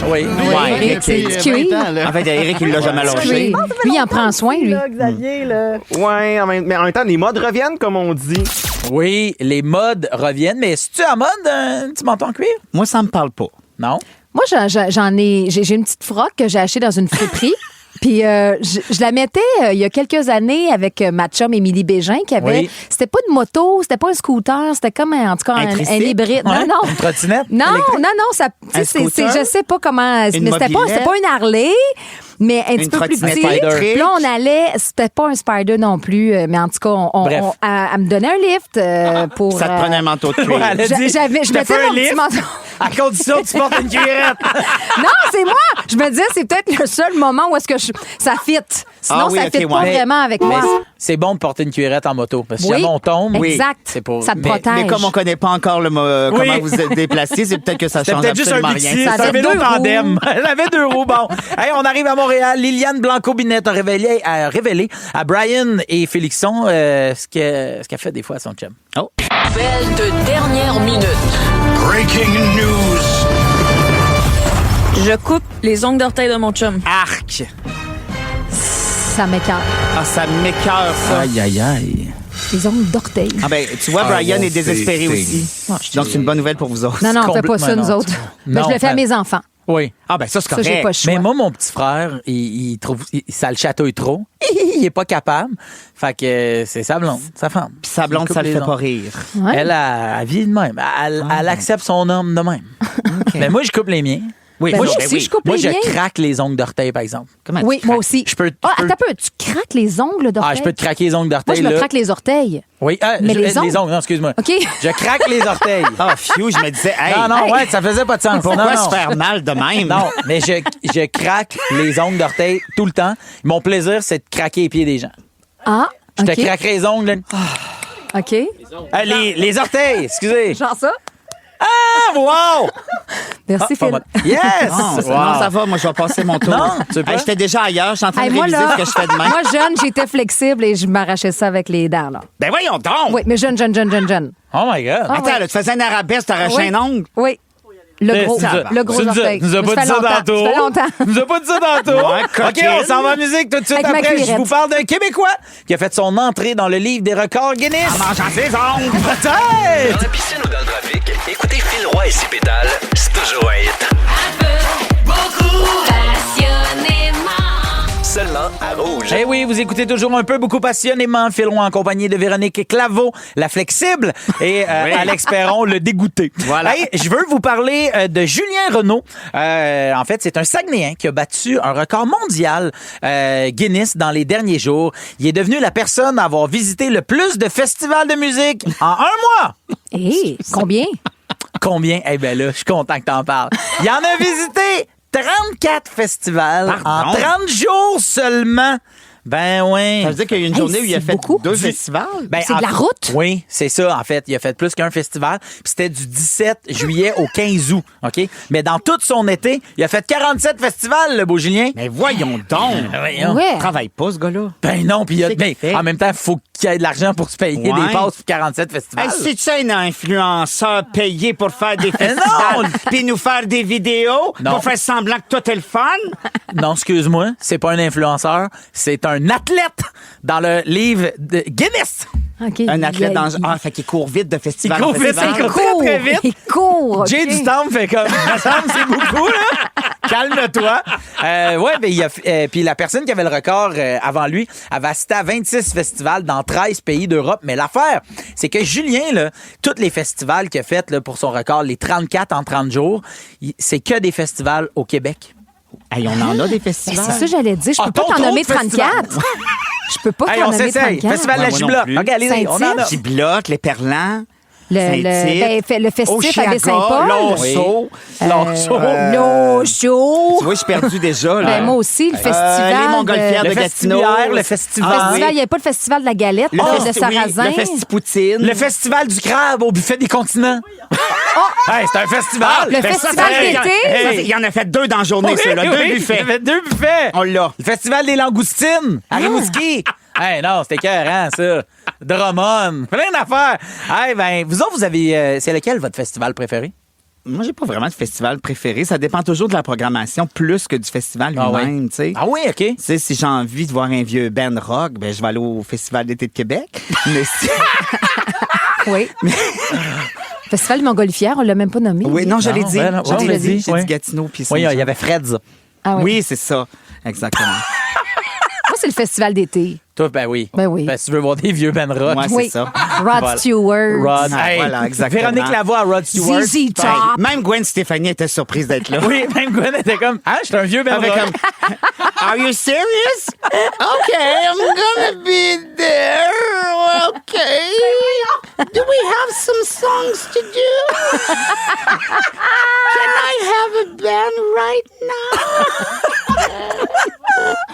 [SPEAKER 4] Oui.
[SPEAKER 7] Oui, Eric, c'est du cuir.
[SPEAKER 8] En fait, Eric, il l'a jamais lâché.
[SPEAKER 7] Lui, il en prend soin, lui.
[SPEAKER 12] Xavier, là.
[SPEAKER 13] Ouais, mais en même temps, les modes reviennent, comme on dit.
[SPEAKER 4] Oui, les modes reviennent, mais est-ce que tu es en mode un petit manteau en cuir?
[SPEAKER 8] Moi, ça me parle pas.
[SPEAKER 4] Non?
[SPEAKER 7] Moi, j'ai une petite froc que j'ai achetée dans une friperie. Puis je la mettais il y a quelques années avec ma chum Émilie Bégin qui avait...
[SPEAKER 4] Oui.
[SPEAKER 7] C'était pas de moto, c'était pas un scooter, c'était comme en tout cas un
[SPEAKER 8] tricycle?
[SPEAKER 7] hybride.
[SPEAKER 4] Ouais,
[SPEAKER 7] Non, non.
[SPEAKER 4] Une trottinette?
[SPEAKER 7] Non,
[SPEAKER 4] électrique?
[SPEAKER 7] non, ça, tu sais,
[SPEAKER 8] Un scooter?
[SPEAKER 7] je sais pas comment, mais c'était
[SPEAKER 8] mobilette?
[SPEAKER 7] pas une Harley, mais un petit peu plus
[SPEAKER 8] trottinette
[SPEAKER 7] petit.
[SPEAKER 8] Spider.
[SPEAKER 7] Puis là, on allait, c'était pas un Spider non plus, mais en tout cas,
[SPEAKER 4] Bref.
[SPEAKER 7] elle me donnait un lift pour...
[SPEAKER 8] Ça te prenait un manteau de cuir.
[SPEAKER 4] Ouais, elle a dit,
[SPEAKER 7] je
[SPEAKER 4] je te
[SPEAKER 7] mettais
[SPEAKER 4] fais un
[SPEAKER 7] mon petit
[SPEAKER 4] lift.
[SPEAKER 7] manteau.
[SPEAKER 4] À condition que tu portes une cuillerette.
[SPEAKER 7] Non, c'est moi. Je me disais, c'est peut-être le seul moment où est-ce que ça fit. Sinon, ça fit pas vraiment avec moi.
[SPEAKER 4] C'est bon de porter une cuillerette en moto. Parce que
[SPEAKER 7] Oui,
[SPEAKER 4] si jamais on tombe,
[SPEAKER 7] exact.
[SPEAKER 4] c'est pour...
[SPEAKER 7] Ça te protège.
[SPEAKER 8] Mais comme on connaît pas encore comment vous êtes déplacé, c'est peut-être que ça change
[SPEAKER 4] peut-être juste un
[SPEAKER 8] absolument
[SPEAKER 4] bixi,
[SPEAKER 8] rien.
[SPEAKER 4] c'est un vélo tandem. Elle avait 2 roues. Bon. Hey, on arrive à Montréal. Liliane Blanco-Binette a révélé à Brian et Félixon ce qu'elle fait des fois à son chum. Oh.
[SPEAKER 5] Belle de dernière minute. Breaking news.
[SPEAKER 14] Je coupe les ongles d'orteil de mon chum.
[SPEAKER 8] Arc!
[SPEAKER 7] Ça m'écoeure.
[SPEAKER 8] Ah, ça m'écoeure, ça.
[SPEAKER 4] Aïe, aïe, aïe.
[SPEAKER 7] Les ongles d'orteil.
[SPEAKER 8] Ah ben, tu vois, Brian est désespéré aussi. Donc, c'est une bonne nouvelle pour vous autres.
[SPEAKER 7] Non, on fait pas ça, nous autres. Mais je le fais à mes enfants.
[SPEAKER 4] Oui.
[SPEAKER 8] Ah ben ça, c'est
[SPEAKER 7] Ça,
[SPEAKER 8] correct.
[SPEAKER 7] j'ai pas le choix.
[SPEAKER 4] Mais moi, mon petit frère, il trouve ça le chatouille trop. Il est pas capable. Fait que c'est sa blonde, sa femme.
[SPEAKER 8] Puis sa blonde, ça le fait pas rire.
[SPEAKER 7] Ouais.
[SPEAKER 4] Elle vit de même. Elle accepte son homme de même. Mais moi, je coupe les miens. Oui,
[SPEAKER 7] Ben
[SPEAKER 4] moi,
[SPEAKER 7] moi aussi, je coupe
[SPEAKER 4] moi,
[SPEAKER 7] les
[SPEAKER 4] je
[SPEAKER 7] miens.
[SPEAKER 4] craque les ongles d'orteil, par exemple. Comment
[SPEAKER 7] Oui, moi aussi.
[SPEAKER 4] Je peux.
[SPEAKER 7] Ah, attends un peu, tu craques les ongles d'orteil?
[SPEAKER 4] Ah, je peux te craquer les ongles
[SPEAKER 7] Moi,
[SPEAKER 4] d'orteil.
[SPEAKER 7] je me
[SPEAKER 4] là.
[SPEAKER 7] craque les orteils.
[SPEAKER 4] Oui,
[SPEAKER 7] Mais les ongles?
[SPEAKER 4] non, excuse-moi.
[SPEAKER 7] OK.
[SPEAKER 4] Je craque les orteils.
[SPEAKER 8] Ah, phew, je me disais, hey,
[SPEAKER 4] Non, ouais, ça faisait pas de sens.
[SPEAKER 8] pourquoi
[SPEAKER 4] Non.
[SPEAKER 8] se faire mal de même?
[SPEAKER 4] Non, mais je craque les ongles d'orteil tout le temps. Mon plaisir, c'est de craquer les pieds des gens.
[SPEAKER 7] Ah,
[SPEAKER 4] Je
[SPEAKER 7] OK.
[SPEAKER 4] te craquerai les ongles.
[SPEAKER 7] OK.
[SPEAKER 4] Les orteils, excusez.
[SPEAKER 7] Genre ça?
[SPEAKER 4] Ah, wow!
[SPEAKER 7] Merci, Phil.
[SPEAKER 4] Yes!
[SPEAKER 8] Non,
[SPEAKER 4] Wow.
[SPEAKER 8] ça va, moi, je vais passer mon tour.
[SPEAKER 4] Non, tu veux pas?
[SPEAKER 8] Hey, j'étais déjà ailleurs, je suis en train
[SPEAKER 7] Hey,
[SPEAKER 8] de
[SPEAKER 7] moi,
[SPEAKER 8] réviser
[SPEAKER 7] là,
[SPEAKER 8] ce que je fais demain.
[SPEAKER 7] moi, jeune, j'étais flexible et je m'arrachais ça avec les dents, là.
[SPEAKER 8] Ben voyons donc!
[SPEAKER 7] Oui, mais jeune.
[SPEAKER 4] Oh my God.
[SPEAKER 7] Ah,
[SPEAKER 8] Attends,
[SPEAKER 7] ouais.
[SPEAKER 8] là, tu faisais un arabesque, t'arrachais
[SPEAKER 7] Oui.
[SPEAKER 8] un ongle?
[SPEAKER 7] Oui. Le gros
[SPEAKER 4] Tu
[SPEAKER 7] orteil.
[SPEAKER 4] nous as pas
[SPEAKER 7] Ça
[SPEAKER 4] dit
[SPEAKER 7] fait
[SPEAKER 4] ça
[SPEAKER 7] longtemps.
[SPEAKER 4] tantôt.
[SPEAKER 7] Ça fait longtemps.
[SPEAKER 4] Tu nous as pas dit ça tantôt.
[SPEAKER 8] Ouais,
[SPEAKER 4] OK,
[SPEAKER 8] coquine.
[SPEAKER 4] on s'en va en musique tout de suite
[SPEAKER 7] Avec ma
[SPEAKER 4] après. Je
[SPEAKER 7] cuillerette.
[SPEAKER 4] vous parle d'un Québécois qui a fait son entrée dans le livre des records Guinness.
[SPEAKER 8] En mangeant ses ongles!
[SPEAKER 5] Dans
[SPEAKER 4] Peut-être!
[SPEAKER 5] la piscine ou dans le trafic, écoutez Phil Roy et ses pédales, c'est toujours un hit. Seulement à Rouge.
[SPEAKER 4] Eh oui, vous écoutez toujours un peu, beaucoup passionnément Phil Roy en compagnie de Véronique Claveau, la flexible, et Alex Perron, le dégoûté.
[SPEAKER 8] Voilà.
[SPEAKER 4] Hey, je veux vous parler de Julien Renaud. En fait, c'est un Saguenayen qui a battu un record mondial Guinness dans les derniers jours. Il est devenu la personne à avoir visité le plus de festivals de musique en un mois.
[SPEAKER 7] Hé, combien?
[SPEAKER 4] Combien? Eh bien là, je suis content que t'en parles. Il en a visité 34 festivals en 30 jours seulement. Ben oui.
[SPEAKER 8] Ça veut dire qu'il y a une
[SPEAKER 7] Hey,
[SPEAKER 8] journée où il a
[SPEAKER 7] c'est
[SPEAKER 8] fait
[SPEAKER 7] beaucoup.
[SPEAKER 8] 2 festivals?
[SPEAKER 4] Ben,
[SPEAKER 7] C'est de la route?
[SPEAKER 4] Oui, c'est ça, en fait. Il a fait plus qu'un festival. Puis c'était du 17 juillet au 15 août, OK? Mais dans tout son été, il a fait 47 festivals, le beau Julien.
[SPEAKER 8] Mais voyons donc!
[SPEAKER 4] Voyons.
[SPEAKER 7] Ouais.
[SPEAKER 8] Il travaille pas, ce gars-là.
[SPEAKER 4] Ben non, puis
[SPEAKER 8] C'est qu'il fait.
[SPEAKER 4] en même temps, il faut qu'il y ait de l'argent pour se payer
[SPEAKER 8] Ouais.
[SPEAKER 4] des passes pour 47 festivals.
[SPEAKER 8] Hey, c'est-tu un influenceur payé pour faire des
[SPEAKER 4] non!
[SPEAKER 8] festivals puis nous faire des vidéos
[SPEAKER 4] Non.
[SPEAKER 8] pour faire semblant que tout est le fun?
[SPEAKER 4] Non, excuse-moi, c'est pas un influenceur, c'est un athlète dans le livre de Guinness.
[SPEAKER 7] OK.
[SPEAKER 8] Un athlète dans... Ah, fait qu'il court vite de festival
[SPEAKER 4] Il court
[SPEAKER 8] en
[SPEAKER 4] vite,
[SPEAKER 8] festival.
[SPEAKER 4] il court très, très vite.
[SPEAKER 7] Il court. OK.
[SPEAKER 4] Jay du Temple fait comme, ça semble, c'est beaucoup, là. Calme-toi. Ouais, mais puis la personne qui avait le record avant lui avait assisté à 26 festivals dans 13 pays d'Europe. Mais l'affaire, c'est que Julien, là, tous les festivals qu'il a fait là, pour son record, les 34 en 30 jours, c'est que des festivals au Québec.
[SPEAKER 8] Hey, on en a des
[SPEAKER 7] Ben,
[SPEAKER 8] festivals.
[SPEAKER 7] c'est ça, j'allais dire. Je peux pas
[SPEAKER 4] ton
[SPEAKER 7] t'en
[SPEAKER 4] trop
[SPEAKER 7] nommer
[SPEAKER 4] de festivals.
[SPEAKER 7] 34. Je peux pas
[SPEAKER 4] Hey,
[SPEAKER 7] t'en
[SPEAKER 4] on
[SPEAKER 7] nommer
[SPEAKER 4] s'essaye.
[SPEAKER 7] 34.
[SPEAKER 4] Festival de la
[SPEAKER 8] Ouais, moi non
[SPEAKER 4] Giblotte.
[SPEAKER 8] plus.
[SPEAKER 4] OK, allez-y, on en a.
[SPEAKER 8] Giblotte, les Perlants.
[SPEAKER 7] Le festif à Baie-Saint-Paul.
[SPEAKER 8] L'Onceau.
[SPEAKER 7] L'Onceau.
[SPEAKER 8] Tu vois, je suis perdu déjà. Là.
[SPEAKER 7] Ben, moi aussi, le festival.
[SPEAKER 8] Les Montgolfières
[SPEAKER 7] de-
[SPEAKER 8] de Gatineau.
[SPEAKER 4] Le festival.
[SPEAKER 7] Il n'y avait pas le festival de la galette,
[SPEAKER 8] Le
[SPEAKER 7] de
[SPEAKER 8] festi-
[SPEAKER 7] sarrasin.
[SPEAKER 8] oui, le Festi-Poutine.
[SPEAKER 4] Le festival du crabe au buffet des continents. Hey, c'est un festival.
[SPEAKER 7] Le
[SPEAKER 8] Ben,
[SPEAKER 7] festival
[SPEAKER 8] ça,
[SPEAKER 7] d'été.
[SPEAKER 8] ça, il y en a fait 2 dans la journée, ça, là. 2
[SPEAKER 4] Il
[SPEAKER 8] buffets.
[SPEAKER 4] y avait 2 buffets.
[SPEAKER 8] On l'a.
[SPEAKER 4] Le festival des langoustines à Rimouski. Hey, non, c'était écœurant, ça. Drummond. Plein d'affaires. Hey, ben, vous autres, vous avez. C'est lequel votre festival préféré?
[SPEAKER 8] Moi, j'ai pas vraiment de festival préféré. Ça dépend toujours de la programmation plus que du festival
[SPEAKER 4] Ah ouais.
[SPEAKER 8] lui-même, tu sais.
[SPEAKER 4] Ah oui, OK.
[SPEAKER 8] Tu sais, si j'ai envie de voir un vieux band rock, ben je vais aller au Festival d'été de Québec. Mais si...
[SPEAKER 7] Oui. Festival de Montgolfière, on l'a même pas nommé.
[SPEAKER 8] Oui, non, je l'ai dit.
[SPEAKER 4] ben non,
[SPEAKER 8] Je
[SPEAKER 4] on
[SPEAKER 8] l'ai
[SPEAKER 4] l'a
[SPEAKER 8] dit.
[SPEAKER 4] dit,
[SPEAKER 8] J'ai
[SPEAKER 4] oui.
[SPEAKER 8] dit Gatineau puis
[SPEAKER 4] Oui, il
[SPEAKER 8] Saint-Jean.
[SPEAKER 4] y avait Fred's.
[SPEAKER 7] Ah oui.
[SPEAKER 8] Oui, c'est ça. Exactement.
[SPEAKER 7] Moi, c'est le festival d'été.
[SPEAKER 4] Toi, ben oui.
[SPEAKER 7] Ben oui.
[SPEAKER 4] Ben, si tu veux voir des vieux Ben Rock.
[SPEAKER 8] Ouais,
[SPEAKER 7] Oui.
[SPEAKER 8] c'est ça.
[SPEAKER 7] Rod
[SPEAKER 4] Voilà.
[SPEAKER 7] Stewart.
[SPEAKER 4] Rod.
[SPEAKER 8] Ah,
[SPEAKER 4] Hey,
[SPEAKER 8] voilà, exactement.
[SPEAKER 4] Véronique Lavoie à Rod Stewart.
[SPEAKER 7] ZZ Top.
[SPEAKER 8] Même Gwen Stefani était surprise d'être là.
[SPEAKER 4] Oui, même Gwen était comme, ah, je suis un vieux Ben
[SPEAKER 8] Avec
[SPEAKER 4] Rock.
[SPEAKER 8] comme, Are you serious? Okay, I'm gonna be there. Okay. Do we have some songs to do? Can I have a band right now?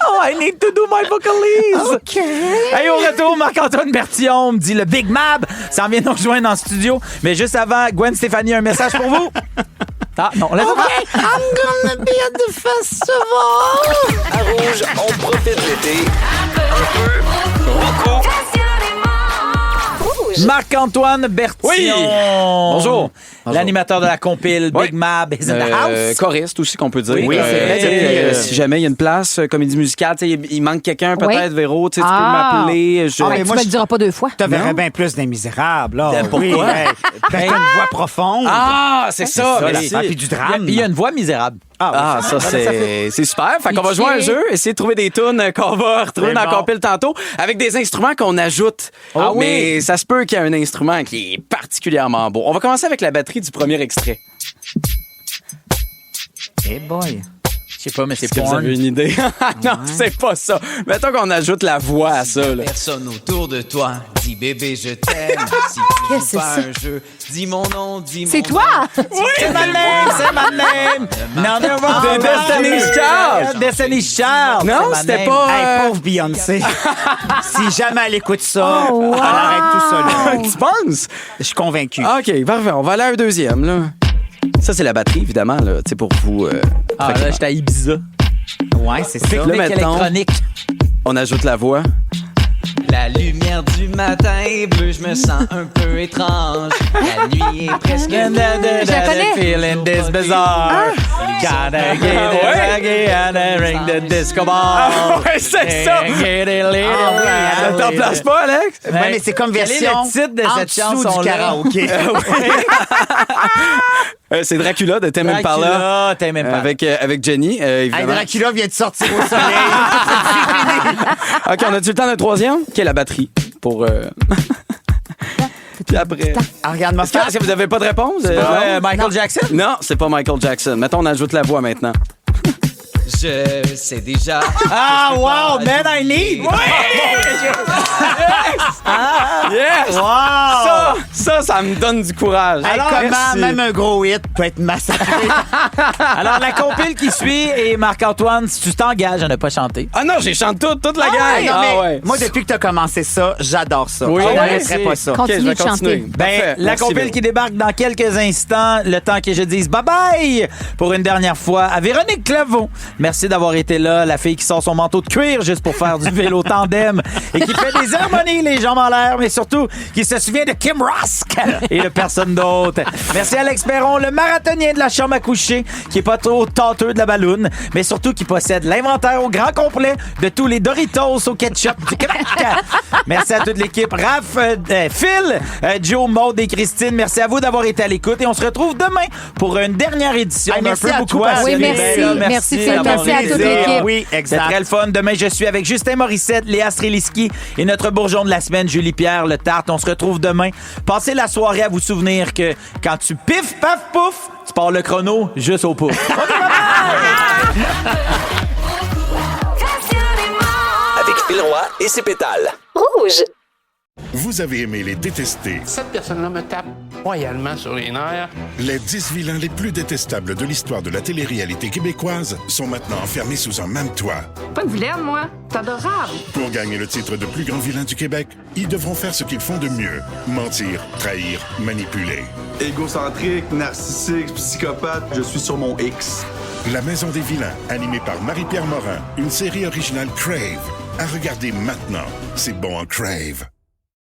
[SPEAKER 4] Oh, I need to do my vocalise.
[SPEAKER 8] Okay.
[SPEAKER 4] Hey, au retour, Marc-Antoine Bertillon me dit le Big Mab s'en vient nous rejoindre en studio. Mais juste avant, Gwen Stefani, un message pour vous. Ah, non, laisse
[SPEAKER 8] Okay, I'm gonna be at the festival.
[SPEAKER 5] À Rouge, on profite de l'été. Un peu, beaucoup.
[SPEAKER 4] Marc-Antoine Bertillon.
[SPEAKER 15] Oui. Bonjour.
[SPEAKER 4] L'animateur de la compile
[SPEAKER 15] Oui.
[SPEAKER 4] Big Mab is in the house.
[SPEAKER 15] Choriste aussi, qu'on peut dire.
[SPEAKER 4] Oui, c'est vrai.
[SPEAKER 15] Si jamais il y a une place, comédie musicale, tu sais, il manque quelqu'un peut-être,
[SPEAKER 7] Oui.
[SPEAKER 15] Véro, tu sais, tu
[SPEAKER 7] Ah.
[SPEAKER 15] peux m'appeler.
[SPEAKER 8] Ah, mais
[SPEAKER 7] Tu
[SPEAKER 8] moi,
[SPEAKER 7] me
[SPEAKER 8] je-
[SPEAKER 7] le diras pas 2 fois.
[SPEAKER 8] Tu verrais
[SPEAKER 15] Non?
[SPEAKER 8] bien plus des Misérables, là.
[SPEAKER 4] Pourquoi?
[SPEAKER 8] Oui, hey. T'as une voix profonde.
[SPEAKER 15] Ah, c'est ça,
[SPEAKER 8] ça,
[SPEAKER 15] merci.
[SPEAKER 8] puis du drame.
[SPEAKER 4] Il y a une voix misérable.
[SPEAKER 15] Ah, ça, c'est super. Fait qu'on va jouer à un jeu, essayer de trouver des tunes qu'on va retrouver
[SPEAKER 8] C'est
[SPEAKER 15] dans la
[SPEAKER 8] bon.
[SPEAKER 15] compile tantôt, avec des instruments qu'on ajoute.
[SPEAKER 4] Ah oui.
[SPEAKER 15] Mais ça se peut qu'il y ait un instrument qui est particulièrement beau. On va commencer avec la batterie du premier extrait.
[SPEAKER 8] Hey boy.
[SPEAKER 4] Je sais pas, mais c'est
[SPEAKER 15] Est-ce que vous
[SPEAKER 4] porn.
[SPEAKER 15] avez une idée? Non, c'est pas ça. Mettons qu'on ajoute la voix à ça, là.
[SPEAKER 16] Personne autour de toi dit bébé je t'aime. Si tu
[SPEAKER 7] Qu'est-ce
[SPEAKER 16] joues
[SPEAKER 7] que
[SPEAKER 16] pas
[SPEAKER 7] c'est
[SPEAKER 16] un jeu, dis mon nom, dis mon
[SPEAKER 7] C'est toi?
[SPEAKER 4] Oui, c'est ma name, c'est ma name. Non,
[SPEAKER 15] De Destiny's Child.
[SPEAKER 4] Destiny's Child.
[SPEAKER 15] Non,
[SPEAKER 4] c'est ma
[SPEAKER 15] c'était
[SPEAKER 4] name.
[SPEAKER 15] pas.
[SPEAKER 8] Hey, pauvre Beyoncé. Si jamais elle écoute ça,
[SPEAKER 7] Oh, wow.
[SPEAKER 8] elle arrête tout ça, là.
[SPEAKER 15] Tu penses?
[SPEAKER 8] Je suis convaincu.
[SPEAKER 15] OK, parfait. On va aller à un deuxième, là. Ça, c'est la batterie, évidemment, là. Tu sais, pour vous.
[SPEAKER 4] Ah, là, j'étais à Ibiza.
[SPEAKER 8] Ouais, c'est ça.
[SPEAKER 15] Là,
[SPEAKER 4] Technique
[SPEAKER 15] mettons-
[SPEAKER 4] électronique.
[SPEAKER 15] On ajoute la voix.
[SPEAKER 16] La lumière du matin est bleue, je me sens un peu étrange. La nuit est presque
[SPEAKER 7] Je connais.
[SPEAKER 4] Feeling this bizarre. Gotta get it, gotta ring the disco ball.
[SPEAKER 15] ouais, c'est ça. Ça t'en place pas, Alex?
[SPEAKER 8] Ouais, mais c'est comme
[SPEAKER 4] Quel est
[SPEAKER 8] version
[SPEAKER 4] le titre de
[SPEAKER 8] en
[SPEAKER 4] cette
[SPEAKER 8] dessous
[SPEAKER 4] chanson-là?
[SPEAKER 8] du karaoké.
[SPEAKER 15] C'est Dracula de Tame Impala.
[SPEAKER 4] Dracula, Tame Impala.
[SPEAKER 15] Avec Jenny,
[SPEAKER 8] Hey,
[SPEAKER 15] évidemment.
[SPEAKER 8] Dracula vient de sortir au soleil.
[SPEAKER 15] OK, on a-tu le temps d'un troisième? Qui est la batterie? Pour... Puis après...
[SPEAKER 8] Ah, regarde-moi
[SPEAKER 15] Est-ce que vous avez pas de réponse?
[SPEAKER 4] pas,
[SPEAKER 15] Non?
[SPEAKER 4] Michael Jackson?
[SPEAKER 15] Non, c'est pas Michael Jackson. Mettons, on ajoute la voix maintenant.
[SPEAKER 16] Je sais déjà.
[SPEAKER 4] Ah, wow, man, I need.
[SPEAKER 15] Yes!
[SPEAKER 4] Wow!
[SPEAKER 15] Ça me donne du courage.
[SPEAKER 8] Hey,
[SPEAKER 4] Alors,
[SPEAKER 8] comment
[SPEAKER 4] merci.
[SPEAKER 8] même un gros hit peut être massacré?
[SPEAKER 4] Alors, la compile qui suit, et Marc-Antoine, si tu t'engages à ne pas chanter.
[SPEAKER 15] Ah non, j'ai chanté toute la
[SPEAKER 8] Ah,
[SPEAKER 15] gang.
[SPEAKER 8] ouais, non, mais
[SPEAKER 15] ouais.
[SPEAKER 8] moi, depuis que tu as commencé ça, j'adore ça.
[SPEAKER 15] Oui,
[SPEAKER 8] je
[SPEAKER 15] ouais,
[SPEAKER 8] n'arrêterai
[SPEAKER 15] c'est-
[SPEAKER 8] pas ça.
[SPEAKER 15] OK, je
[SPEAKER 7] Continue
[SPEAKER 15] vais
[SPEAKER 7] de
[SPEAKER 15] continuer.
[SPEAKER 7] chanter.
[SPEAKER 4] Ben,
[SPEAKER 15] Parfait.
[SPEAKER 4] la
[SPEAKER 15] Merci,
[SPEAKER 4] compile
[SPEAKER 15] Véro.
[SPEAKER 4] qui débarque dans quelques instants, le temps que je dise bye-bye pour une dernière fois à Véronique Clavon. Merci d'avoir été là, la fille qui sort son manteau de cuir juste pour faire du vélo tandem et qui fait des harmonies, les jambes en l'air, mais surtout qui se souvient de Kim Rusk et de personne d'autre. Merci à Alex Perron, le marathonien de la chambre à coucher, qui est pas trop tâteux de la balloune, mais surtout qui possède l'inventaire au grand complet de tous les Doritos au ketchup du Québec. Merci à toute l'équipe. Raph, Phil, Joe, Maude et Christine, merci à vous d'avoir été à l'écoute et on se retrouve demain pour une dernière édition
[SPEAKER 8] Hey,
[SPEAKER 4] d'un
[SPEAKER 8] merci
[SPEAKER 4] peu
[SPEAKER 8] à
[SPEAKER 4] beaucoup
[SPEAKER 8] toi.
[SPEAKER 4] passionné.
[SPEAKER 7] Oui, merci.
[SPEAKER 4] Ben là,
[SPEAKER 7] Merci, Phil.
[SPEAKER 4] d'avoir
[SPEAKER 7] Merci à
[SPEAKER 4] été
[SPEAKER 7] toute
[SPEAKER 4] là.
[SPEAKER 7] l'équipe.
[SPEAKER 8] Oui,
[SPEAKER 4] C'est
[SPEAKER 8] exact.
[SPEAKER 4] très le fun. Demain, je suis avec Justin Morissette, Léa Streliski et notre bourgeon de la semaine, Julie-Pierre Le Tarte. On se retrouve demain. Passez la soirée à vous souvenir que quand tu pif, paf, pouf, tu pars le chrono juste au pouf.
[SPEAKER 5] Avec Phil Roy et ses pétales.
[SPEAKER 6] Rouge.
[SPEAKER 1] Vous avez aimé les détester,
[SPEAKER 9] Cette personne-là me tape royalement sur les nerfs.
[SPEAKER 1] les 10 vilains les plus détestables de l'histoire de la télé-réalité québécoise sont maintenant enfermés sous un même toit.
[SPEAKER 17] Pas de vilaine, moi. C'est adorable.
[SPEAKER 1] Pour gagner le titre de plus grand vilain du Québec, ils devront faire ce qu'ils font de mieux. Mentir, trahir, manipuler.
[SPEAKER 2] Égocentrique, narcissique, psychopathe, je suis sur mon X.
[SPEAKER 1] La Maison des vilains, animée par Marie-Pierre Morin, une série originale Crave. À regarder maintenant, c'est bon en Crave.